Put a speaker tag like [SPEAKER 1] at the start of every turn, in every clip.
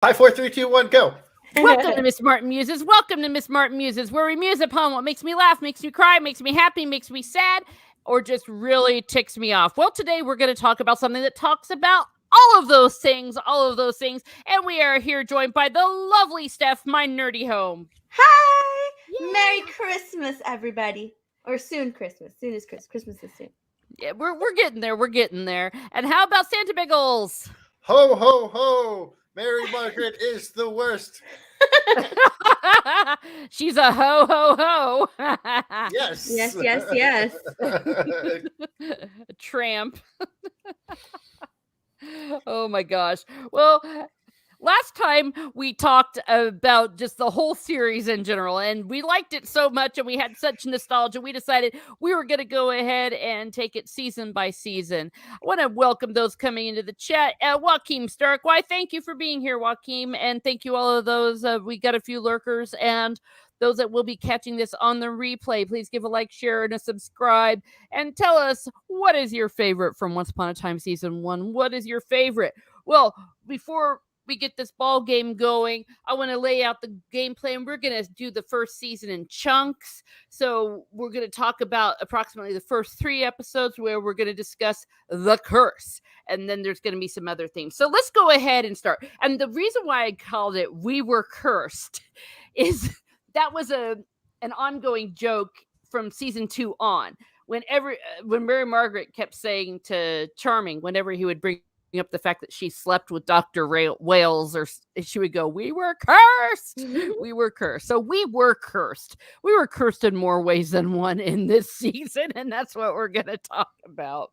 [SPEAKER 1] 5, 4, 3, 2, 1, go.
[SPEAKER 2] Welcome to Miss Martin Muses. Welcome to Miss Martin Muses, where we muse upon what makes me laugh, makes me cry, makes me happy, makes me sad, or just really ticks me off. Well, today we're going to talk about something that talks about all of those things, and we are here joined by the lovely Steph, my nerdy home.
[SPEAKER 3] Hi! Yeah. Merry Christmas, everybody. Or soon Christmas. Soon is Christmas. Christmas is soon.
[SPEAKER 2] Yeah, we're getting there. We're getting there. And how about Santa Biggles?
[SPEAKER 1] Ho, ho, ho. Mary Margaret is the worst.
[SPEAKER 2] She's a ho, ho, ho.
[SPEAKER 1] Yes.
[SPEAKER 3] Yes.
[SPEAKER 2] Tramp. Oh my gosh. Well, last time we talked about just the whole series in general, and we liked it so much and we had such nostalgia, we decided we were going to go ahead and take it season by season. I want to welcome those coming into the chat. Joaquin Stark, why thank you for being here, Joaquin, and thank you all of those. We got a few lurkers and those that will be catching this on the replay. Please give a like, share, and a subscribe, and tell us, what is your favorite from Once Upon a Time Season 1? What is your favorite? Well, before we get this ball game going, I want to lay out the game plan. We're going to do the first season in chunks. So we're going to talk about approximately the first 3 episodes where we're going to discuss the curse. And then there's going to be some other things. So let's go ahead and start. And the reason why I called it We Were Cursed is that was an ongoing joke from season 2 on. When Mary Margaret kept saying to Charming, whenever he would bring up the fact that she slept with Dr. Wales, or she would go, we were cursed. We were cursed. So we were cursed. We were cursed in more ways than one in this season, and that's what we're going to talk about.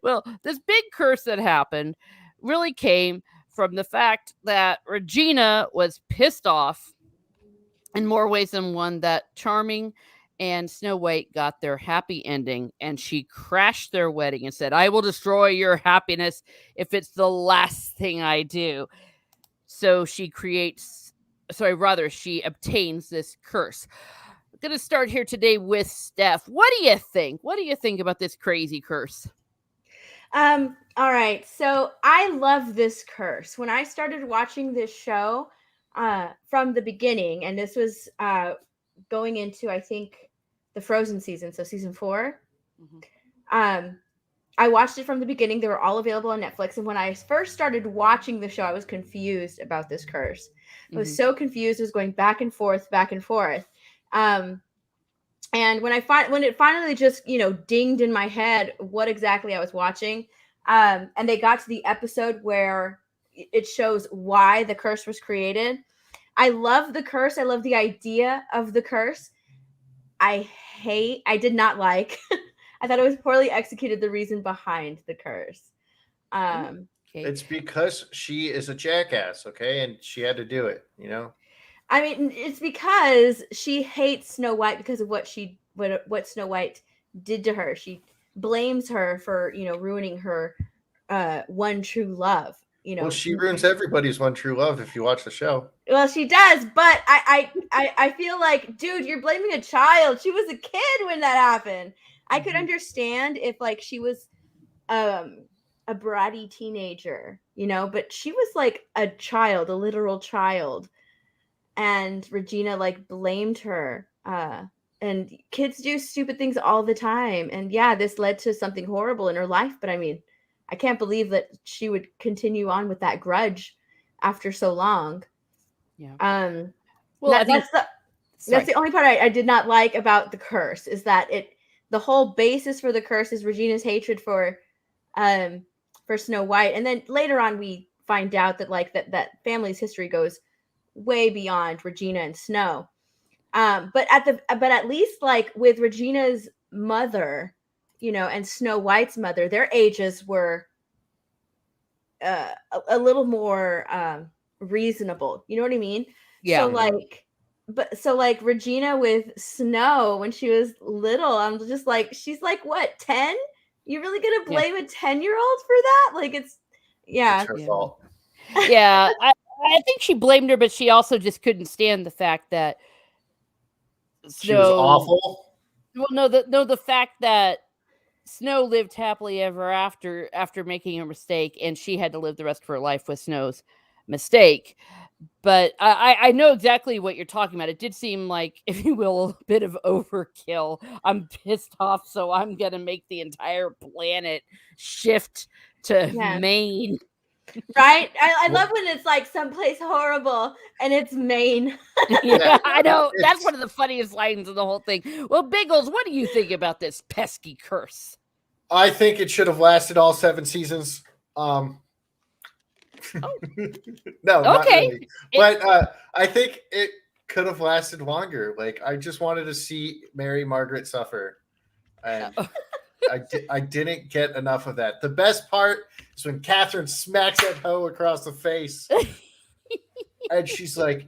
[SPEAKER 2] Well, this big curse that happened really came from the fact that Regina was pissed off in more ways than one that Charming and Snow White got their happy ending, and she crashed their wedding and said, I will destroy your happiness if it's the last thing I do. So she obtains this curse. I'm going to start here today with Steph. What do you think? What do you think about this crazy curse?
[SPEAKER 3] All right. So I love this curse. When I started watching this show from the beginning, and this was going into, I think, the Frozen season, so season 4. Mm-hmm. I watched it from the beginning. They were all available on Netflix. And when I first started watching the show, I was confused about this curse. I was so confused. It was going back and forth. And when it finally just, dinged in my head what exactly I was watching, and they got to the episode where it shows why the curse was created. I love the curse. I love the idea of the curse. I did not like. I thought it was poorly executed, the reason behind the curse.
[SPEAKER 1] Okay. It's because she is a jackass, okay? And she had to do it,
[SPEAKER 3] I mean, it's because she hates Snow White because of what Snow White did to her. She blames her for, ruining her one true love.
[SPEAKER 1] Well, she ruins everybody's one true love if you watch the show.
[SPEAKER 3] Well, she does, but I feel like, dude, you're blaming a child. She was a kid when that happened. I could understand if she was a bratty teenager, but she was like a child, a literal child. And Regina blamed her. And kids do stupid things all the time. And yeah, this led to something horrible in her life, but I mean, I can't believe that she would continue on with that grudge after so long.
[SPEAKER 2] Yeah.
[SPEAKER 3] Well, that's the only part I did not like about the curse, is that the whole basis for the curse is Regina's hatred for Snow White, and then later on we find out that that family's history goes way beyond Regina and Snow. But at least with Regina's mother, and Snow White's mother, their ages were a little more reasonable. You know what I mean?
[SPEAKER 2] Yeah.
[SPEAKER 3] So Regina with Snow when she was little, I'm just she's what, 10? You really gonna blame a 10-year-old for that? It's
[SPEAKER 1] her fault.
[SPEAKER 2] Yeah, I think she blamed her, but she also just couldn't stand the fact that
[SPEAKER 1] she was awful.
[SPEAKER 2] Well, the fact that Snow lived happily ever after making a mistake, and she had to live the rest of her life with Snow's mistake. but I know exactly what you're talking about. It did seem like, if you will, a bit of overkill. I'm pissed off, so I'm gonna make the entire planet shift to
[SPEAKER 3] Yeah.
[SPEAKER 2] Maine.
[SPEAKER 3] Right? I love when it's like someplace horrible and it's Maine.
[SPEAKER 2] Yeah, I know. That's one of the funniest lines in the whole thing. Well, Biggles, what do you think about this pesky curse?
[SPEAKER 1] I think it should have lasted all 7 seasons. No, not
[SPEAKER 2] Okay.
[SPEAKER 1] really. But I think it could have lasted longer. Like, I just wanted to see Mary Margaret suffer, and I didn't get enough of that. The best part is when Catherine smacks that hoe across the face, and she's like,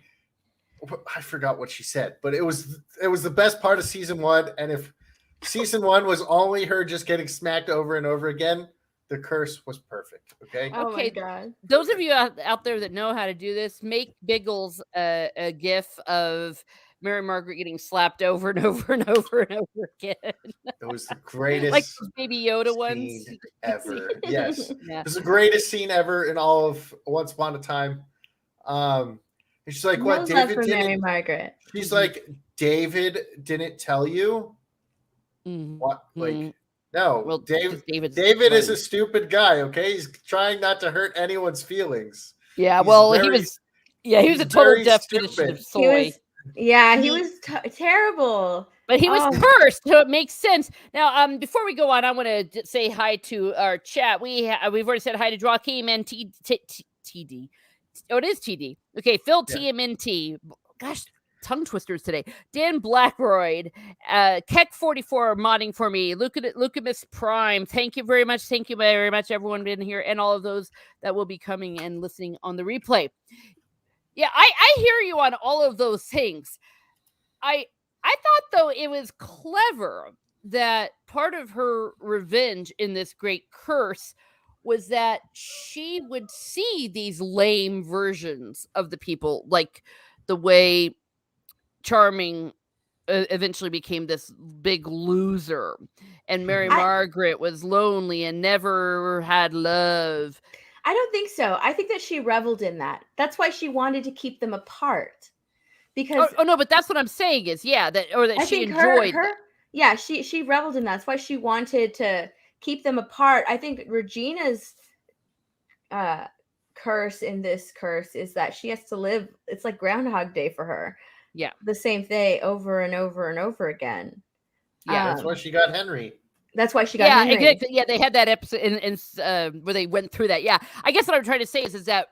[SPEAKER 1] I forgot what she said, but it was the best part of season 1. And if season 1 was only her just getting smacked over and over again, the curse was perfect. Okay.
[SPEAKER 3] Oh
[SPEAKER 2] Okay.
[SPEAKER 3] my God.
[SPEAKER 2] Those of you out there that know how to do this, make Biggles a gif of Mary Margaret getting slapped over and over and over and over again.
[SPEAKER 1] It was the greatest,
[SPEAKER 2] like those Baby Yoda
[SPEAKER 1] scene
[SPEAKER 2] ones
[SPEAKER 1] ever. Yes,
[SPEAKER 2] yeah.
[SPEAKER 1] it was the greatest scene ever in all of Once Upon a Time. And she's like, "What,
[SPEAKER 3] No love
[SPEAKER 1] David
[SPEAKER 3] for Mary
[SPEAKER 1] didn't?"
[SPEAKER 3] Margaret.
[SPEAKER 1] She's like, "David didn't tell you what?" Like, no,
[SPEAKER 2] well,
[SPEAKER 1] David
[SPEAKER 2] David
[SPEAKER 1] is a stupid guy. Okay, he's trying not to hurt anyone's feelings.
[SPEAKER 2] Yeah,
[SPEAKER 1] He's
[SPEAKER 2] well,
[SPEAKER 1] very-
[SPEAKER 2] he was a total
[SPEAKER 1] very
[SPEAKER 2] definition
[SPEAKER 1] stupid.
[SPEAKER 2] of soy.
[SPEAKER 3] He was terrible.
[SPEAKER 2] But he was
[SPEAKER 3] Oh.
[SPEAKER 2] cursed, so it makes sense. Now, before we go on, I want to say hi to our chat. We've already said hi to Joaquin and TD. Oh, it is TD. Okay, Phil TMNT. Gosh, tongue twisters today. Dan Blackroyd, Keck44 modding for me. Lucas Prime. Thank you very much. Thank you very much, everyone been here, and all of those that will be coming and listening on the replay. Yeah, I hear you on all of those things. I thought, though, it was clever that part of her revenge in this great curse was that she would see these lame versions of the people, like the way Charming eventually became this big loser, and Mary Margaret was lonely and never had love.
[SPEAKER 3] I don't think so. I think that she reveled in that. That's why she wanted to keep them apart. Because
[SPEAKER 2] no, but that's what I'm saying is that she enjoyed
[SPEAKER 3] she reveled in that. That's why she wanted to keep them apart. I think Regina's curse in this curse is that she has to live, it's like Groundhog Day for her.
[SPEAKER 2] Yeah.
[SPEAKER 3] The same day over and over and over again.
[SPEAKER 2] Yeah.
[SPEAKER 1] That's why she got Henry.
[SPEAKER 3] That's why she got Henry.
[SPEAKER 2] Exactly. Yeah, they had that episode in where they went through that. Yeah. I guess what I'm trying to say is that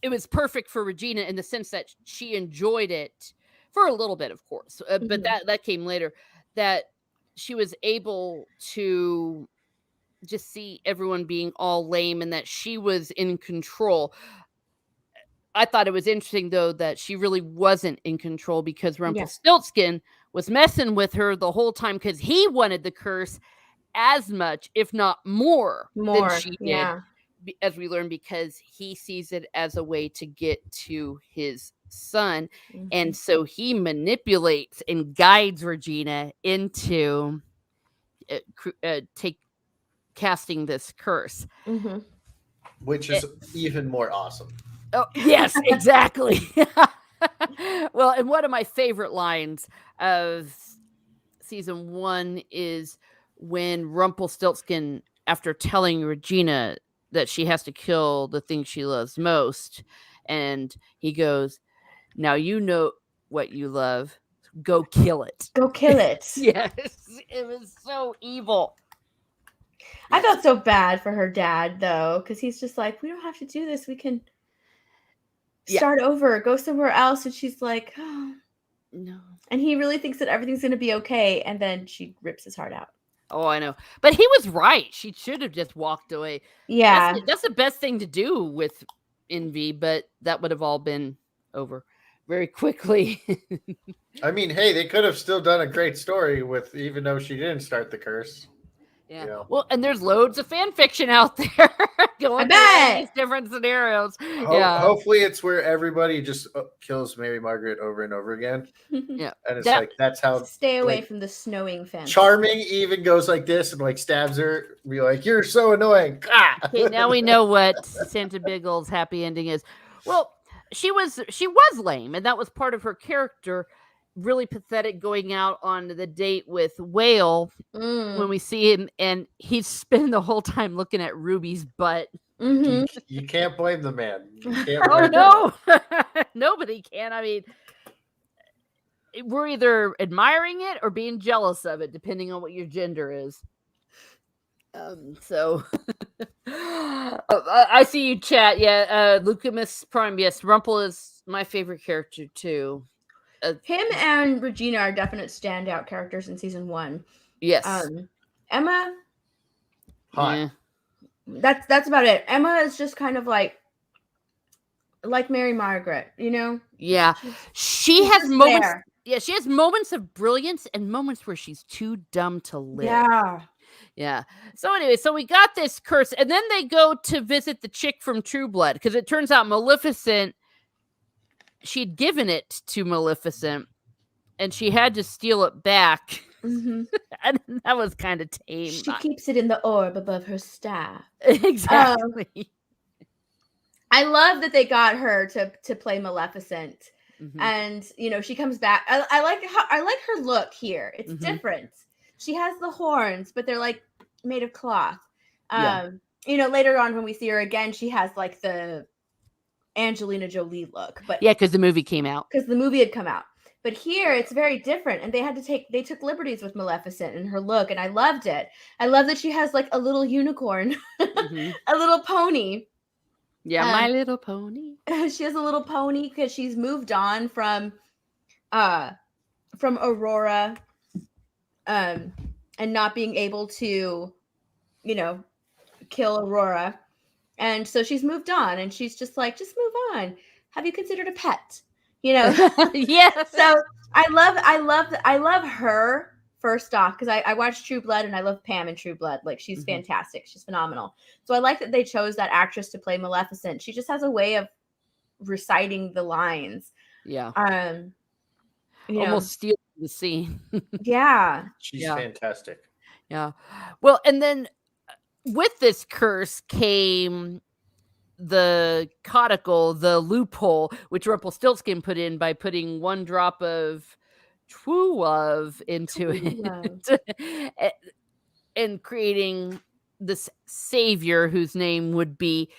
[SPEAKER 2] it was perfect for Regina in the sense that she enjoyed it for a little bit, of course, but that came later, that she was able to just see everyone being all lame and that she was in control. I thought it was interesting, though, that she really wasn't in control because Rumpelstiltskin was messing with her the whole time because he wanted the curse as much, if not more than she did. As we learned, because he sees it as a way to get to his son. And so he manipulates and guides Regina into casting this curse.
[SPEAKER 1] Which is even more awesome.
[SPEAKER 2] Oh, yes, exactly. Well, and one of my favorite lines of season 1 is when Rumpelstiltskin, after telling Regina that she has to kill the thing she loves most, and he goes, "Now you know what you love. Go kill it."
[SPEAKER 3] Go kill it.
[SPEAKER 2] Yes, it was so evil.
[SPEAKER 3] I felt so bad for her dad, though, because he's just like, we don't have to do this. We can start over, go somewhere else. And she's like, oh,
[SPEAKER 2] no.
[SPEAKER 3] And he really thinks that everything's going to be okay. And then she rips his heart out.
[SPEAKER 2] Oh, I know. But he was right. She should have just walked away.
[SPEAKER 3] Yeah.
[SPEAKER 2] That's the best thing to do with Envy, but that would have all been over very quickly.
[SPEAKER 1] I mean, hey, they could have still done a great story with, even though she didn't start the curse.
[SPEAKER 2] Yeah.
[SPEAKER 1] You know?
[SPEAKER 2] Well, and there's loads of fan fiction out there going through all these different scenarios.
[SPEAKER 1] Hopefully it's where everybody just kills Mary Margaret over and over again.
[SPEAKER 2] Yeah.
[SPEAKER 1] And it's like, that's how.
[SPEAKER 3] Stay away from the snowing fence.
[SPEAKER 1] Charming even goes like this and like stabs her. Be like, you're so annoying. Ah!
[SPEAKER 2] Okay, now we know what Santa Biggles' happy ending is. Well, she was lame, and that was part of her character. Really pathetic, going out on the date with Whale when we see him, and he's spending the whole time looking at Ruby's butt.
[SPEAKER 1] You can't blame the man. You can't
[SPEAKER 2] Oh
[SPEAKER 1] blame
[SPEAKER 2] no, nobody can. I mean, we're either admiring it or being jealous of it, depending on what your gender is. So I see you chat. Yeah, Lucamus Prime. Yes, Rumple is my favorite character too.
[SPEAKER 3] Him and Regina are definite standout characters in season 1.
[SPEAKER 2] Yes.
[SPEAKER 3] Emma,
[SPEAKER 1] Hot.
[SPEAKER 2] Yeah.
[SPEAKER 3] That's about it. Emma is just kind of like Mary Margaret, you know?
[SPEAKER 2] Yeah. She has moments. There. Yeah, she has moments of brilliance and moments where she's too dumb to live.
[SPEAKER 3] Yeah.
[SPEAKER 2] Yeah. So anyway, so we got this curse, and then they go to visit the chick from True Blood, because it turns out Maleficent, she'd given it to Maleficent, and she had to steal it back. And that was kind of tame.
[SPEAKER 3] She keeps it in the orb above her staff.
[SPEAKER 2] Exactly.
[SPEAKER 3] I love that they got her to play Maleficent. And you know, she comes back. I like her look here. It's different. She has the horns, but they're like made of cloth. You know, later on when we see her again, she has like the Angelina Jolie look. But
[SPEAKER 2] yeah, because the movie came out.
[SPEAKER 3] Because the movie had come out. But here it's very different, and they took liberties with Maleficent and her look, and I loved it. I love that she has like a little unicorn, a little pony.
[SPEAKER 2] Yeah, My Little Pony.
[SPEAKER 3] She has a little pony because she's moved on from Aurora, and not being able to, you know, kill Aurora, and so she's moved on, and she's just like, just move on. Have you considered a pet? You know?
[SPEAKER 2] Yes.
[SPEAKER 3] So I love her first off, because I watched True Blood, and I love Pam in True Blood. Like, she's fantastic. She's phenomenal. So I like that they chose that actress to play Maleficent. She just has a way of reciting the lines.
[SPEAKER 2] Yeah.
[SPEAKER 3] Almost
[SPEAKER 2] stealing the scene.
[SPEAKER 3] Yeah.
[SPEAKER 1] She's fantastic.
[SPEAKER 2] Yeah. Well, and then with this curse came the codicle, the loophole, which Rumpelstiltskin put in by putting 1 drop of true love into it and creating this savior whose name would be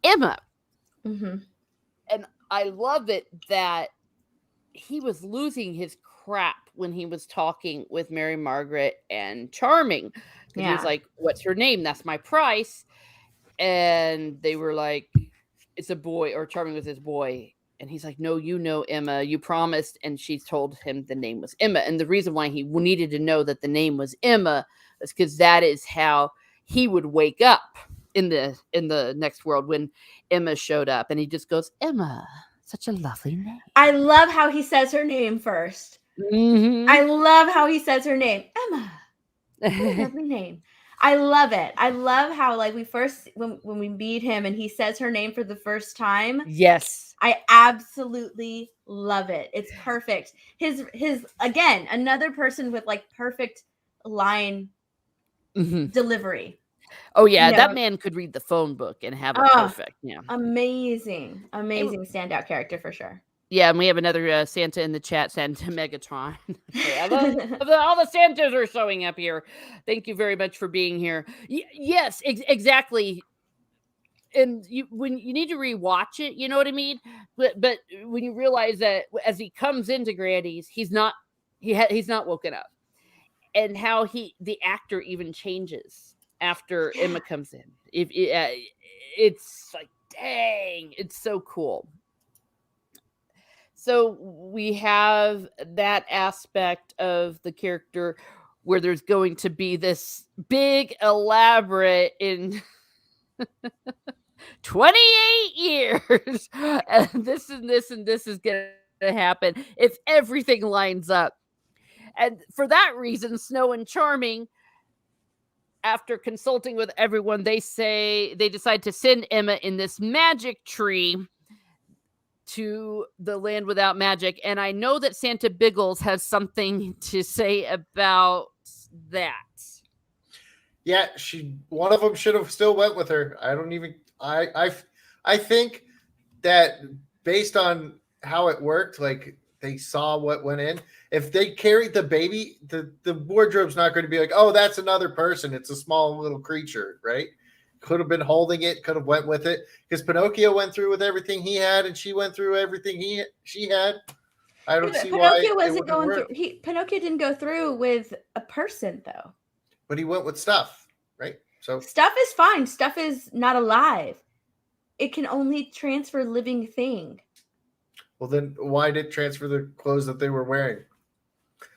[SPEAKER 2] Emma. And I love it that he was losing his crap when he was talking with Mary Margaret and Charming. He was like, what's her name? That's my price. And they were like, it's a boy, or Charming was his boy. And he's like, no, you know, Emma, you promised. And she told him the name was Emma. And the reason why he needed to know that the name was Emma is because that is how he would wake up in the next world when Emma showed up. And he just goes, Emma, such a lovely name.
[SPEAKER 3] I love how he says her name first. I love how he says her name. Emma. What a lovely name. I love it. I love how, like, when we meet him and he says her name for the first time.
[SPEAKER 2] Yes.
[SPEAKER 3] I absolutely love it. It's perfect. His again, another person with like perfect line delivery.
[SPEAKER 2] Oh yeah, that man could read the phone book and have it perfect. Yeah.
[SPEAKER 3] Amazing standout character for sure.
[SPEAKER 2] Yeah, and we have another Santa in the chat, Santa Megatron. All the Santas are showing up here. Thank you very much for being here. Yes, exactly. And when you need to rewatch it, you know what I mean? But when you realize that as he comes into Granny's, he's not woken up. And how the actor even changes after Emma comes in. It's like, dang, it's so cool. So we have that aspect of the character where there's going to be this big, elaborate in 28 years. And this and this and this is going to happen if everything lines up. And for that reason, Snow and Charming, after consulting with everyone, they decide to send Emma in this magic tree to the land without magic. And I know that Santa Biggles has something to say about that.
[SPEAKER 1] Yeah, one of them should have still went with her. I think that based on how it worked, like they saw what went in. If they carried the baby, the wardrobe's not going to be like, oh, that's another person. It's a small little creature, right? Could have been holding it, could have went with it, because Pinocchio went through with everything he had, and she went through everything she had. I don't see why
[SPEAKER 3] Pinocchio
[SPEAKER 1] it
[SPEAKER 3] wasn't
[SPEAKER 1] wouldn't
[SPEAKER 3] going
[SPEAKER 1] work.
[SPEAKER 3] through. Pinocchio didn't go through with a person though.
[SPEAKER 1] But he went with stuff, right? So
[SPEAKER 3] Stuff is fine. Stuff is not alive. It can only transfer living thing.
[SPEAKER 1] well, then why did it transfer the clothes that they were wearing?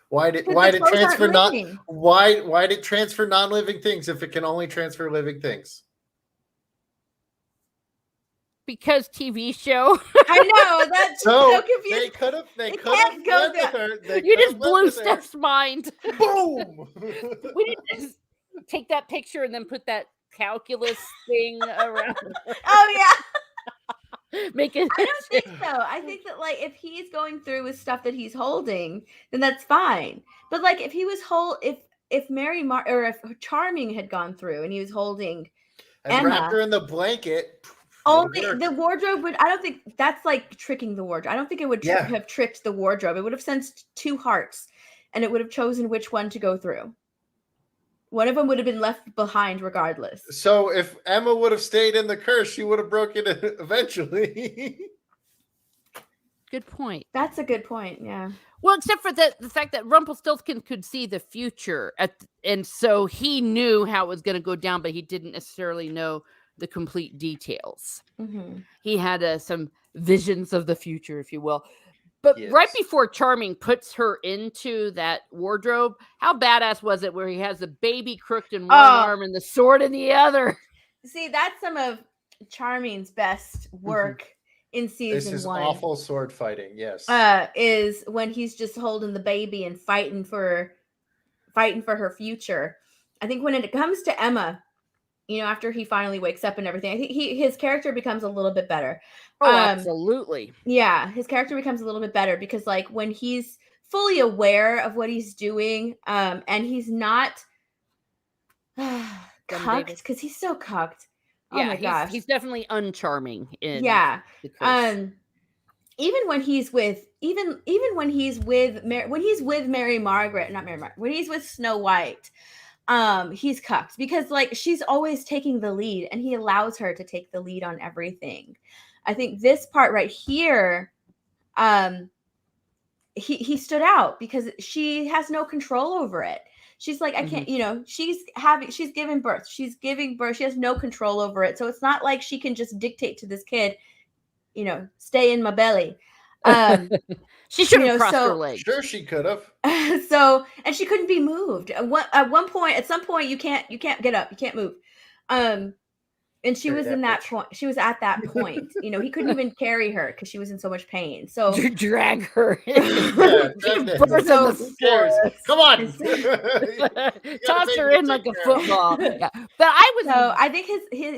[SPEAKER 1] Why did
[SPEAKER 3] Because the clothes
[SPEAKER 1] transfer
[SPEAKER 3] aren't
[SPEAKER 1] not
[SPEAKER 3] living.
[SPEAKER 1] why did transfer non-living things if it can only transfer living things?
[SPEAKER 2] Because TV show.
[SPEAKER 3] I know that's
[SPEAKER 1] So
[SPEAKER 3] so confusing.
[SPEAKER 1] they could have
[SPEAKER 3] It
[SPEAKER 1] went
[SPEAKER 3] can't go
[SPEAKER 1] with her. They
[SPEAKER 2] You
[SPEAKER 1] could
[SPEAKER 2] just
[SPEAKER 1] have went
[SPEAKER 2] blew
[SPEAKER 1] with her.
[SPEAKER 2] Steph's mind.
[SPEAKER 1] Boom.
[SPEAKER 2] We need to just take that picture and then put that calculus thing around.
[SPEAKER 3] Oh yeah.
[SPEAKER 2] Make it.
[SPEAKER 3] I don't think so. I think that like if he's going through with stuff that he's holding, then that's fine. But like if he was if if Charming had gone through and he was holding
[SPEAKER 1] And wrapped
[SPEAKER 3] Emma,
[SPEAKER 1] her in the blanket.
[SPEAKER 3] only
[SPEAKER 1] would've worked.
[SPEAKER 3] the wardrobe would. I don't think that's like tricking the wardrobe. I don't think it would
[SPEAKER 1] Yeah.
[SPEAKER 3] have tricked the wardrobe. It would have sensed two hearts, and it would have chosen which one to go through. One of them would have been left behind regardless.
[SPEAKER 1] So if Emma would have stayed in the curse, she would have broken it eventually.
[SPEAKER 2] Good point.
[SPEAKER 3] That's a good point. Yeah.
[SPEAKER 2] Well, except for the fact that Rumpelstiltskin could see the future, and so he knew how it was going to go down, but he didn't necessarily know the complete details.
[SPEAKER 3] Mm-hmm.
[SPEAKER 2] He had some visions of the future, if you will. But
[SPEAKER 1] Yes.
[SPEAKER 2] right before Charming puts her into that wardrobe, how badass was it where he has the baby crooked in one arm and the sword in the other?
[SPEAKER 3] See, that's some of Charming's best work in season
[SPEAKER 1] This is
[SPEAKER 3] one.
[SPEAKER 1] awful sword fighting. Yes.
[SPEAKER 3] Is when he's just holding the baby and fighting for her future. I think when it comes to Emma, after he finally wakes up and everything, I think his character becomes a little bit better.
[SPEAKER 2] Oh, absolutely.
[SPEAKER 3] Yeah, his character becomes a little bit better because like when he's fully aware of what he's doing, and he's not cucked because he's so cucked. Oh my gosh,
[SPEAKER 2] he's definitely uncharming in the curse.
[SPEAKER 3] Even when he's with when he's with Snow White, he's cucked because like she's always taking the lead and he allows her to take the lead on everything. I think this part right here, he stood out because she has no control over it. She's like, I can't, she's giving birth. She has no control over it. So it's not like she can just dictate to this kid, stay in my belly.
[SPEAKER 2] She should have crossed her legs.
[SPEAKER 1] Sure, she could have.
[SPEAKER 3] And she couldn't be moved. At some point, you can't get up. You can't move. And she was in that point. She was at that point. He couldn't even carry her because she was in so much pain. So
[SPEAKER 2] drag her.
[SPEAKER 1] Come on.
[SPEAKER 2] Toss her in like a football. Yeah. But
[SPEAKER 3] I think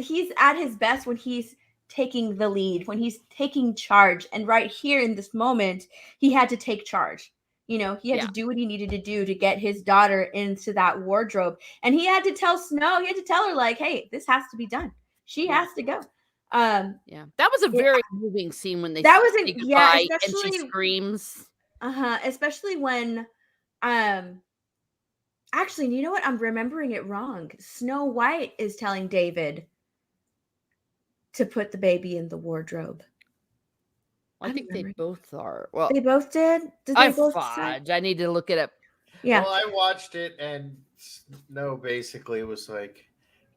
[SPEAKER 3] he's at his best when he's taking the lead, when he's taking charge. And right here in this moment, he had to take charge. He had to do what he needed to do to get his daughter into that wardrobe. And he had to tell her like, hey, this has to be done. She has to go.
[SPEAKER 2] That was a very moving scene when they
[SPEAKER 3] say
[SPEAKER 2] goodbye and she screams.
[SPEAKER 3] Especially when actually, you know what? I'm remembering it wrong. Snow White is telling David to put the baby in the wardrobe.
[SPEAKER 2] I think they both are. Well,
[SPEAKER 3] they both did. Did they both?
[SPEAKER 2] I need to look it up.
[SPEAKER 3] Yeah.
[SPEAKER 1] Well, I watched it and basically it was like,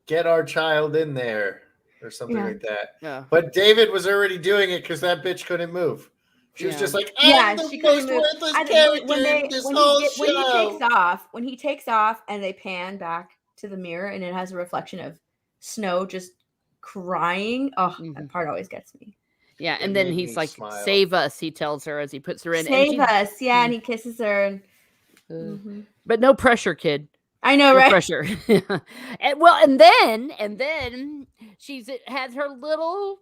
[SPEAKER 1] get our child in there or something like that.
[SPEAKER 2] Yeah.
[SPEAKER 1] But David was already doing it because that bitch couldn't move. She was just like,
[SPEAKER 3] she couldn't move. When he takes off and they pan back to the mirror and it has a reflection of Snow just crying. Oh, that part always gets me.
[SPEAKER 2] Yeah, and then he's like, save us, he tells her as he puts her in.
[SPEAKER 3] Save us, and he kisses her.
[SPEAKER 2] But no pressure, kid.
[SPEAKER 3] I know, right?
[SPEAKER 2] Pressure. and then she's has her little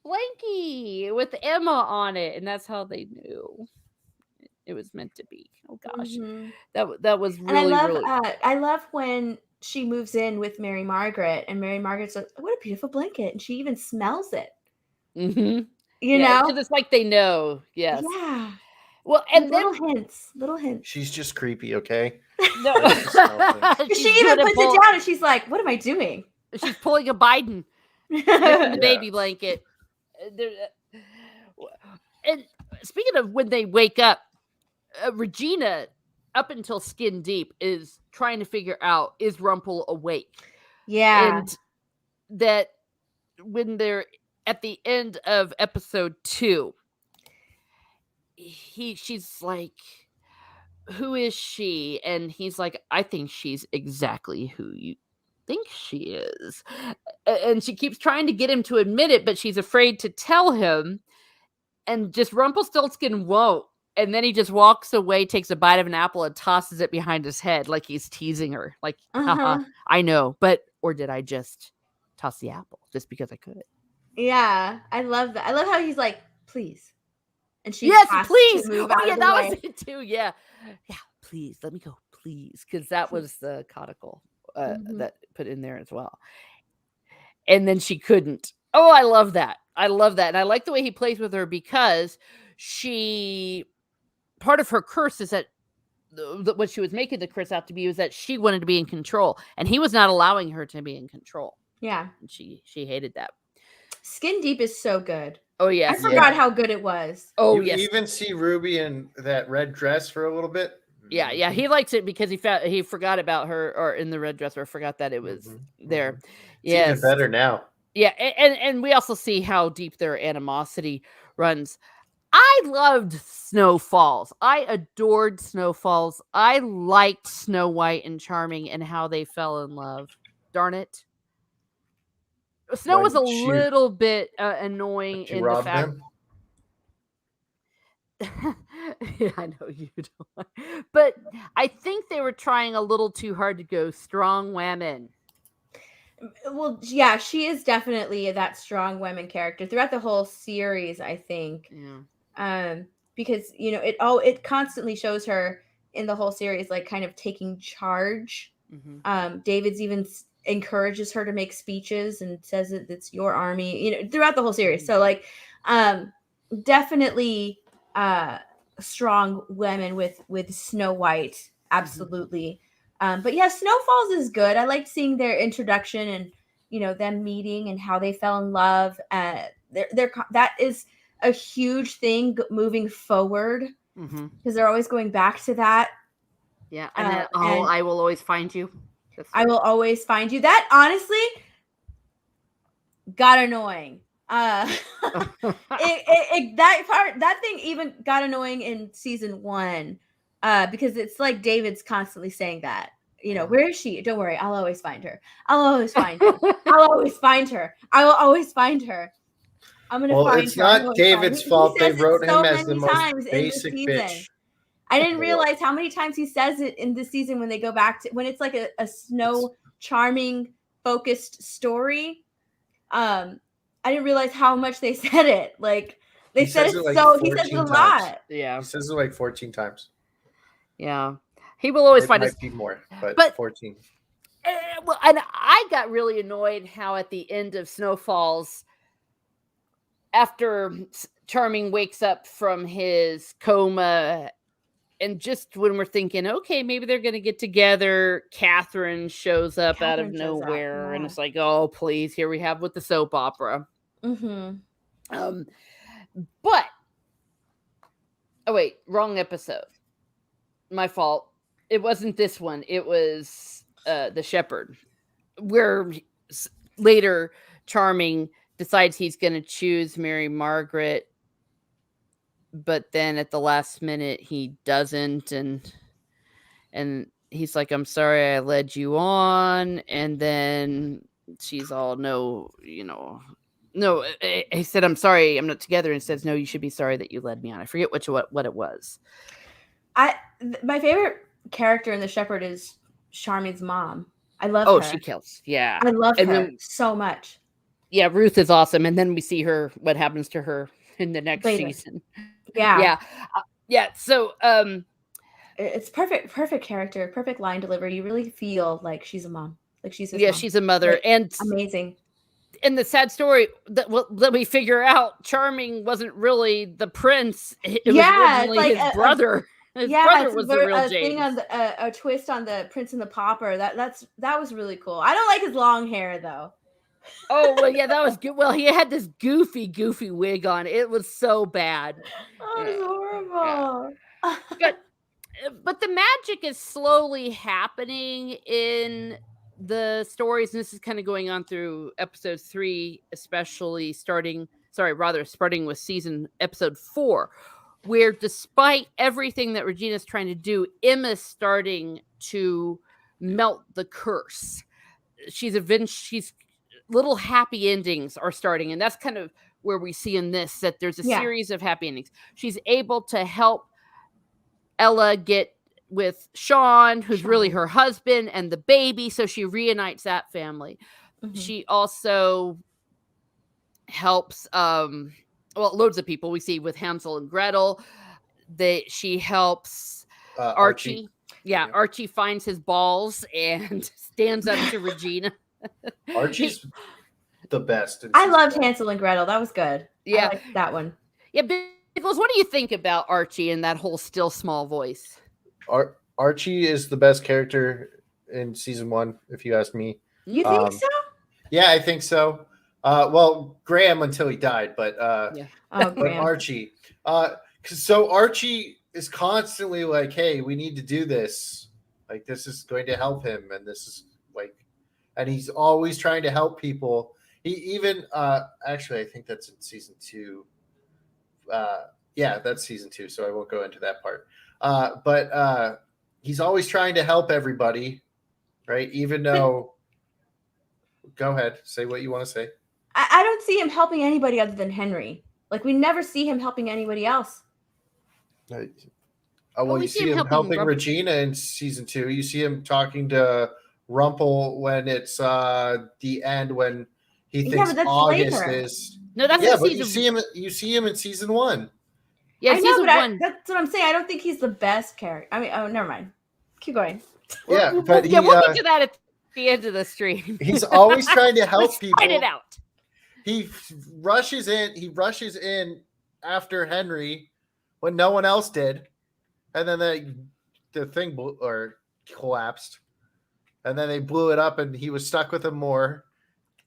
[SPEAKER 2] blankie with Emma on it, and that's how they knew it was meant to be. Oh gosh, that was really.
[SPEAKER 3] And I love when she moves in with Mary Margaret, and Mary Margaret's like, "What a beautiful blanket," and she even smells it. You know?
[SPEAKER 2] because it's like they know. Yes.
[SPEAKER 3] Yeah.
[SPEAKER 2] Well, and then
[SPEAKER 3] Little hints.
[SPEAKER 1] She's just creepy, okay?
[SPEAKER 2] no,
[SPEAKER 1] Like to smell things.
[SPEAKER 3] She even puts it down and she's like, "What am I doing?"
[SPEAKER 2] She's pulling a Biden, sniffing the
[SPEAKER 1] Yeah.
[SPEAKER 2] baby blanket. And speaking of when they wake up, Regina, up until skin deep, is trying to figure out, is Rumpel awake?
[SPEAKER 3] Yeah.
[SPEAKER 2] And that when they're at the end of episode 2, she's like, who is she? And he's like, I think she's exactly who you think she is. And she keeps trying to get him to admit it, but she's afraid to tell him. And just Rumpelstiltskin won't. And then he just walks away, takes a bite of an apple, and tosses it behind his head like he's teasing her. Like, haha, I know. But, or did I just toss the apple just because I could?
[SPEAKER 3] Yeah. I love that. I love how he's like, please. And she
[SPEAKER 2] yes,
[SPEAKER 3] has
[SPEAKER 2] please.
[SPEAKER 3] to move
[SPEAKER 2] Oh,
[SPEAKER 3] out
[SPEAKER 2] yeah,
[SPEAKER 3] of the
[SPEAKER 2] that
[SPEAKER 3] way.
[SPEAKER 2] was it too. Yeah. Yeah, please. Let me go. Please. Because that was the codicle that put in there as well. And then she couldn't. Oh, I love that. I love that. And I like the way he plays with her because part of her curse is that what she was making the curse out to be was that she wanted to be in control. And he was not allowing her to be in control.
[SPEAKER 3] Yeah.
[SPEAKER 2] And she hated that.
[SPEAKER 3] Skin Deep is so good.
[SPEAKER 2] Oh, yes.
[SPEAKER 3] I forgot how good it was.
[SPEAKER 2] Oh,
[SPEAKER 1] you
[SPEAKER 2] yes.
[SPEAKER 1] even see Ruby in that red dress for a little bit.
[SPEAKER 2] Yeah, yeah. He likes it because he forgot about her, or in the red dress, or forgot that it was there.
[SPEAKER 1] It's even better now.
[SPEAKER 2] Yeah, and we also see how deep their animosity runs. I loved Snowfalls. I adored Snowfalls. I liked Snow White and Charming and how they fell in love. Darn it. Snow was a little bit annoying in the fact. Yeah, I know you don't. But I think they were trying a little too hard to go strong women.
[SPEAKER 3] Well, yeah, she is definitely that strong women character throughout the whole series, I think.
[SPEAKER 2] Yeah.
[SPEAKER 3] Because it constantly shows her in the whole series like kind of taking charge. David's even encourages her to make speeches and says that it's your army, throughout the whole series. So like definitely strong women with Snow White, absolutely. But yeah, Snowfalls is good. I liked seeing their introduction and them meeting and how they fell in love. That is a huge thing moving forward because they're always going back to that.
[SPEAKER 2] Yeah, and then I will always find you.
[SPEAKER 3] I will always find you. That honestly got annoying. That thing even got annoying in season 1 because it's like David's constantly saying that. Where is she? Don't worry, I'll always find her. I'll always find her. I'll always find her. I will always find her. I'm gonna find her.
[SPEAKER 1] It's not David's fault. They wrote him as the most basic bitch.
[SPEAKER 3] I didn't realize how many times he says it in this season when they go back to when it's like a Snow Charming focused story. I didn't realize how much they said it. Like they said it so he says it a lot.
[SPEAKER 1] Yeah. He says it like 14 times.
[SPEAKER 2] Yeah. He will always find us.
[SPEAKER 1] Might be more, but 14.
[SPEAKER 2] Well, and I got really annoyed how at the end of Snowfalls, after Charming wakes up from his coma, and just when we're thinking, okay, maybe they're going to get together, Catherine shows up out of nowhere, and it's like, oh, please, here we have with the soap opera.
[SPEAKER 3] Mm-hmm.
[SPEAKER 2] But, oh wait, wrong episode. My fault. It wasn't this one. It was The Shepherd, where later Charming decides he's going to choose Mary Margaret, but then at the last minute he doesn't, and he's like, I'm sorry I led you on, and then she's all, no, he said, I'm sorry I'm not together, and says, no, you should be sorry that you led me on. I forget what it was.
[SPEAKER 3] My favorite character in The Shepherd is Charming's mom. I love her. Oh,
[SPEAKER 2] she kills. Yeah.
[SPEAKER 3] I love her so much.
[SPEAKER 2] Yeah, Ruth is awesome. And then we see her, what happens to her in the next season.
[SPEAKER 3] Yeah.
[SPEAKER 2] Yeah. So
[SPEAKER 3] it's perfect character, perfect line delivery. You really feel like she's a mom. Like she's
[SPEAKER 2] she's a mother.
[SPEAKER 3] Like,
[SPEAKER 2] and
[SPEAKER 3] amazing.
[SPEAKER 2] in the sad story that we figure out, Charming wasn't really the prince. It was originally
[SPEAKER 3] like
[SPEAKER 2] his brother. His brother was the real James.
[SPEAKER 3] Thing on a twist on the Prince and the Pauper. That was really cool. I don't like his long hair though.
[SPEAKER 2] Oh well, yeah, that was good. Well, he had this goofy wig on. It was so bad.
[SPEAKER 3] Oh, it's horrible.
[SPEAKER 2] Yeah. But the magic is slowly happening in the stories, and this is kind of going on through episode 3, especially starting with episode 4, where despite everything that Regina's trying to do, Emma's starting to melt the curse. She's little happy endings are starting, and that's kind of where we see in this that there's a series of happy endings. She's able to help Ella get with Sean, who's really her husband, and the baby, so she reunites that family. Mm-hmm. She also helps loads of people we see with Hansel and Gretel. She helps Archie. Yeah, Archie finds his balls and stands up to Regina.
[SPEAKER 1] Archie's the best.
[SPEAKER 3] I loved Hansel and Gretel. That was good.
[SPEAKER 2] Yeah,
[SPEAKER 3] I liked that one.
[SPEAKER 2] Yeah, Biggles, what do you think about Archie and that whole still small voice?
[SPEAKER 1] Archie is the best character in season 1, if you ask me.
[SPEAKER 3] You think so?
[SPEAKER 1] Yeah, I think so. Well, Graham until he died, but but Archie. So Archie is constantly like, "Hey, we need to do this. Like, this is going to help him, and this is like," and he's always trying to help people. He even actually, I think that's in season 2. Yeah, that's season 2, so I won't go into that part. But he's always trying to help everybody, right? Even though, go ahead, say what you want to say.
[SPEAKER 3] I don't see him helping anybody other than Henry. Like, we never see him helping anybody else.
[SPEAKER 1] Well, you see him helping Regina in season 2. You see him talking to Rumple when it's the end, when he thinks August is.
[SPEAKER 2] No, that's
[SPEAKER 1] but you see him in season 1.
[SPEAKER 2] Yeah,
[SPEAKER 3] I know, but that's what I'm saying. I don't think he's the best character. I mean, never mind. Keep going.
[SPEAKER 1] Yeah,
[SPEAKER 2] we'll get to that at the end of the stream.
[SPEAKER 1] He's always trying to help people.
[SPEAKER 2] Find it out.
[SPEAKER 1] He rushes in after Henry when no one else did, and then the thing collapsed, and then they blew it up, and he was stuck with him more,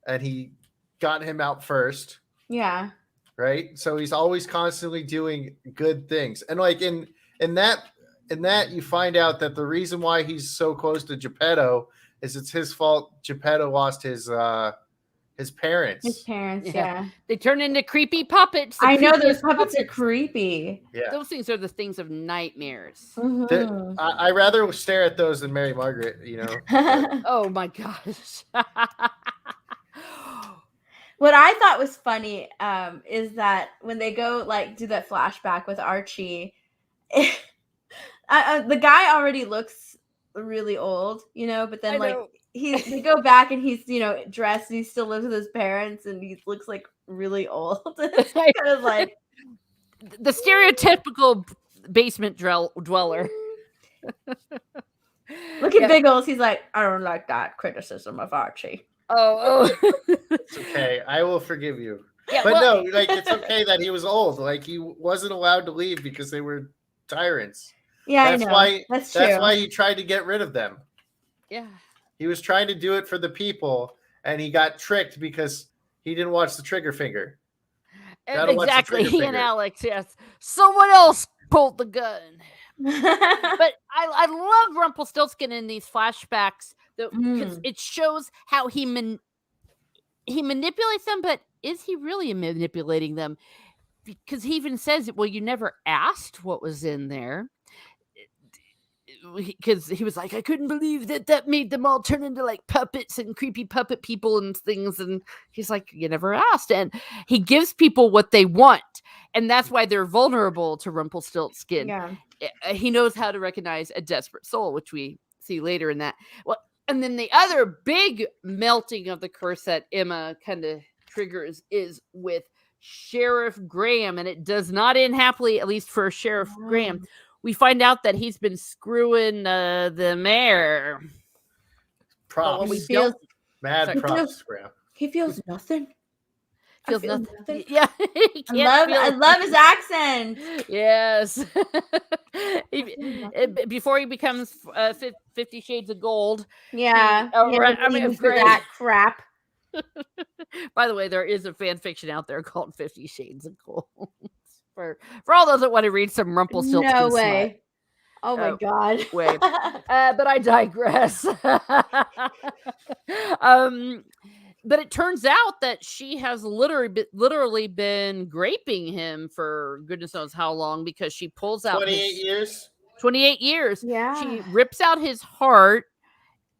[SPEAKER 1] and he got him out first.
[SPEAKER 3] Yeah.
[SPEAKER 1] Right. So he's always constantly doing good things, and like in that you find out that the reason why he's so close to Geppetto is it's his fault. Geppetto lost his parents.
[SPEAKER 3] His parents, yeah.
[SPEAKER 2] They turn into creepy puppets.
[SPEAKER 3] I know those puppets are creepy.
[SPEAKER 1] Yeah.
[SPEAKER 2] Those things are the things of nightmares.
[SPEAKER 3] Mm-hmm.
[SPEAKER 1] I rather stare at those than Mary Margaret,
[SPEAKER 2] Oh my gosh.
[SPEAKER 3] What I thought was funny is that when they go do that flashback with Archie, the guy already looks really old, but then they go back and he's dressed and he still lives with his parents and he looks like really old. It's kind of like
[SPEAKER 2] the stereotypical basement dweller.
[SPEAKER 3] Look at Biggles. He's like, I don't like that criticism of Archie.
[SPEAKER 2] Oh.
[SPEAKER 1] It's okay. I will forgive you.
[SPEAKER 2] Yeah,
[SPEAKER 1] but no, it's okay that he was old. Like, he wasn't allowed to leave because they were tyrants.
[SPEAKER 3] Yeah, that's I know. That's true.
[SPEAKER 1] That's why he tried to get rid of them.
[SPEAKER 2] Yeah.
[SPEAKER 1] He was trying to do it for the people, and he got tricked because he didn't watch the trigger finger.
[SPEAKER 2] Exactly. He and Alex, yes. Someone else pulled the gun. But I love Rumpelstiltskin in these flashbacks because it shows how he manipulates them, but is he really manipulating them? Because he even says, well, you never asked what was in there. Because he was like, I couldn't believe that made them all turn into like puppets and creepy puppet people and things. And he's like, you never asked. And he gives people what they want. And that's why they're vulnerable to Rumpelstiltskin.
[SPEAKER 3] Yeah.
[SPEAKER 2] He knows how to recognize a desperate soul, which we see later in that. Well, and then the other big melting of the curse that Emma kind of triggers is with Sheriff Graham. And it does not end happily, at least for Sheriff Graham. We find out that he's been screwing the mayor.
[SPEAKER 1] Props. Props, Graham.
[SPEAKER 3] He feels nothing.
[SPEAKER 2] Feels
[SPEAKER 3] I feel
[SPEAKER 2] nothing. Yeah, he
[SPEAKER 3] I
[SPEAKER 2] can't
[SPEAKER 3] love his accent.
[SPEAKER 2] Yes.
[SPEAKER 3] Nothing.
[SPEAKER 2] Before he becomes 50 Shades of Gold.
[SPEAKER 3] Yeah,
[SPEAKER 2] I mean,
[SPEAKER 3] leans for
[SPEAKER 2] great.
[SPEAKER 3] that crap.
[SPEAKER 2] By the way, there is a fan fiction out there called 50 Shades of Gold. for all those that want to read some Rumpelstiltskin
[SPEAKER 3] No
[SPEAKER 2] smut.
[SPEAKER 3] way. Oh my god.
[SPEAKER 2] Way. But I digress. But it turns out that she has literally been graping him for goodness knows how long, because she pulls out
[SPEAKER 1] 28
[SPEAKER 2] his
[SPEAKER 1] years.
[SPEAKER 2] 28 years.
[SPEAKER 3] Yeah.
[SPEAKER 2] She rips out his heart,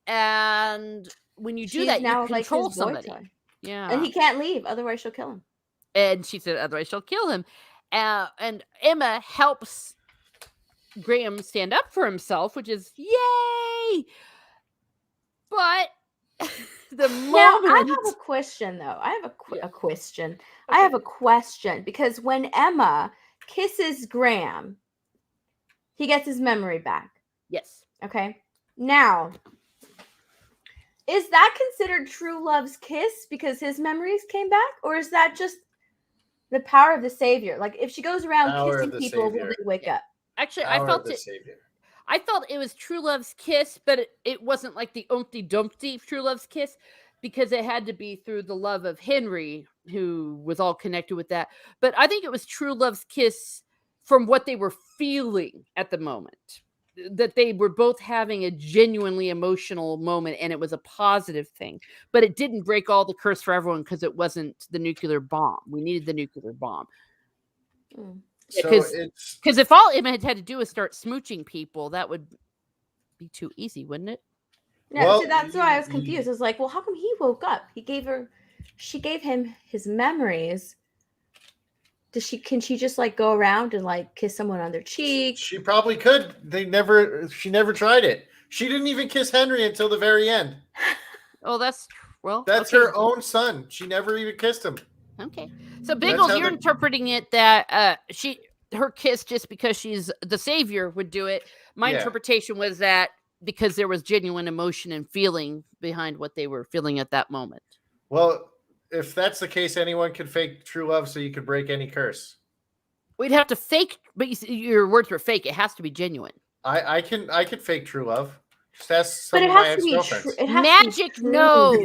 [SPEAKER 2] and when you do
[SPEAKER 3] She's
[SPEAKER 2] that, you
[SPEAKER 3] now
[SPEAKER 2] control
[SPEAKER 3] like his boy
[SPEAKER 2] somebody.
[SPEAKER 3] toy.
[SPEAKER 2] Yeah.
[SPEAKER 3] And he can't leave, otherwise she'll kill him.
[SPEAKER 2] And she said, otherwise she'll kill him. And Emma helps Graham stand up for himself, which is yay. But the moment.
[SPEAKER 3] Now, I have a question, though. I have a question.
[SPEAKER 2] Okay.
[SPEAKER 3] I have a question, because when Emma kisses Graham, he gets his memory back.
[SPEAKER 2] Yes.
[SPEAKER 3] Okay. Now, is that considered true love's kiss because his memories came back? Or is that just the power of the savior? Like, if she goes around kissing people, will they wake up?
[SPEAKER 2] Actually,
[SPEAKER 1] Power
[SPEAKER 2] I felt
[SPEAKER 1] of the
[SPEAKER 2] it.
[SPEAKER 1] Savior.
[SPEAKER 2] I felt it was true love's kiss, but it wasn't like the Umpty Dumpty true love's kiss, because it had to be through the love of Henry, who was all connected with that. But I think it was true love's kiss from what they were feeling at the moment, that they were both having a genuinely emotional moment, and it was a positive thing. But it didn't break all the curse for everyone, because it wasn't the nuclear bomb. We needed the nuclear bomb.
[SPEAKER 1] So
[SPEAKER 2] because if all Emma had to do was start smooching people, that would be too easy, wouldn't it?
[SPEAKER 3] Yeah,
[SPEAKER 1] Well,
[SPEAKER 3] see, that's why I was confused. I was like, well, how come he woke up? She gave him his memories. Can she just like go around and like kiss someone on their cheek?
[SPEAKER 1] she probably could. She never tried it. She didn't even kiss Henry until the very end.
[SPEAKER 2] Oh, that's
[SPEAKER 1] That's
[SPEAKER 2] okay.
[SPEAKER 1] her own son. She never even kissed him.
[SPEAKER 2] Okay. So Biggles, you're interpreting it that her kiss just because she's the savior would do it. My interpretation was that because there was genuine emotion and feeling behind what they were feeling at that moment.
[SPEAKER 1] Well, if that's the case, anyone could fake true love, so you could break any curse.
[SPEAKER 2] We'd have to fake, but your words were fake. It has to be genuine.
[SPEAKER 1] I could fake true love. Just ask some
[SPEAKER 3] But it
[SPEAKER 1] of my
[SPEAKER 3] has to be
[SPEAKER 1] ex-girlfriends.
[SPEAKER 2] Magic knows.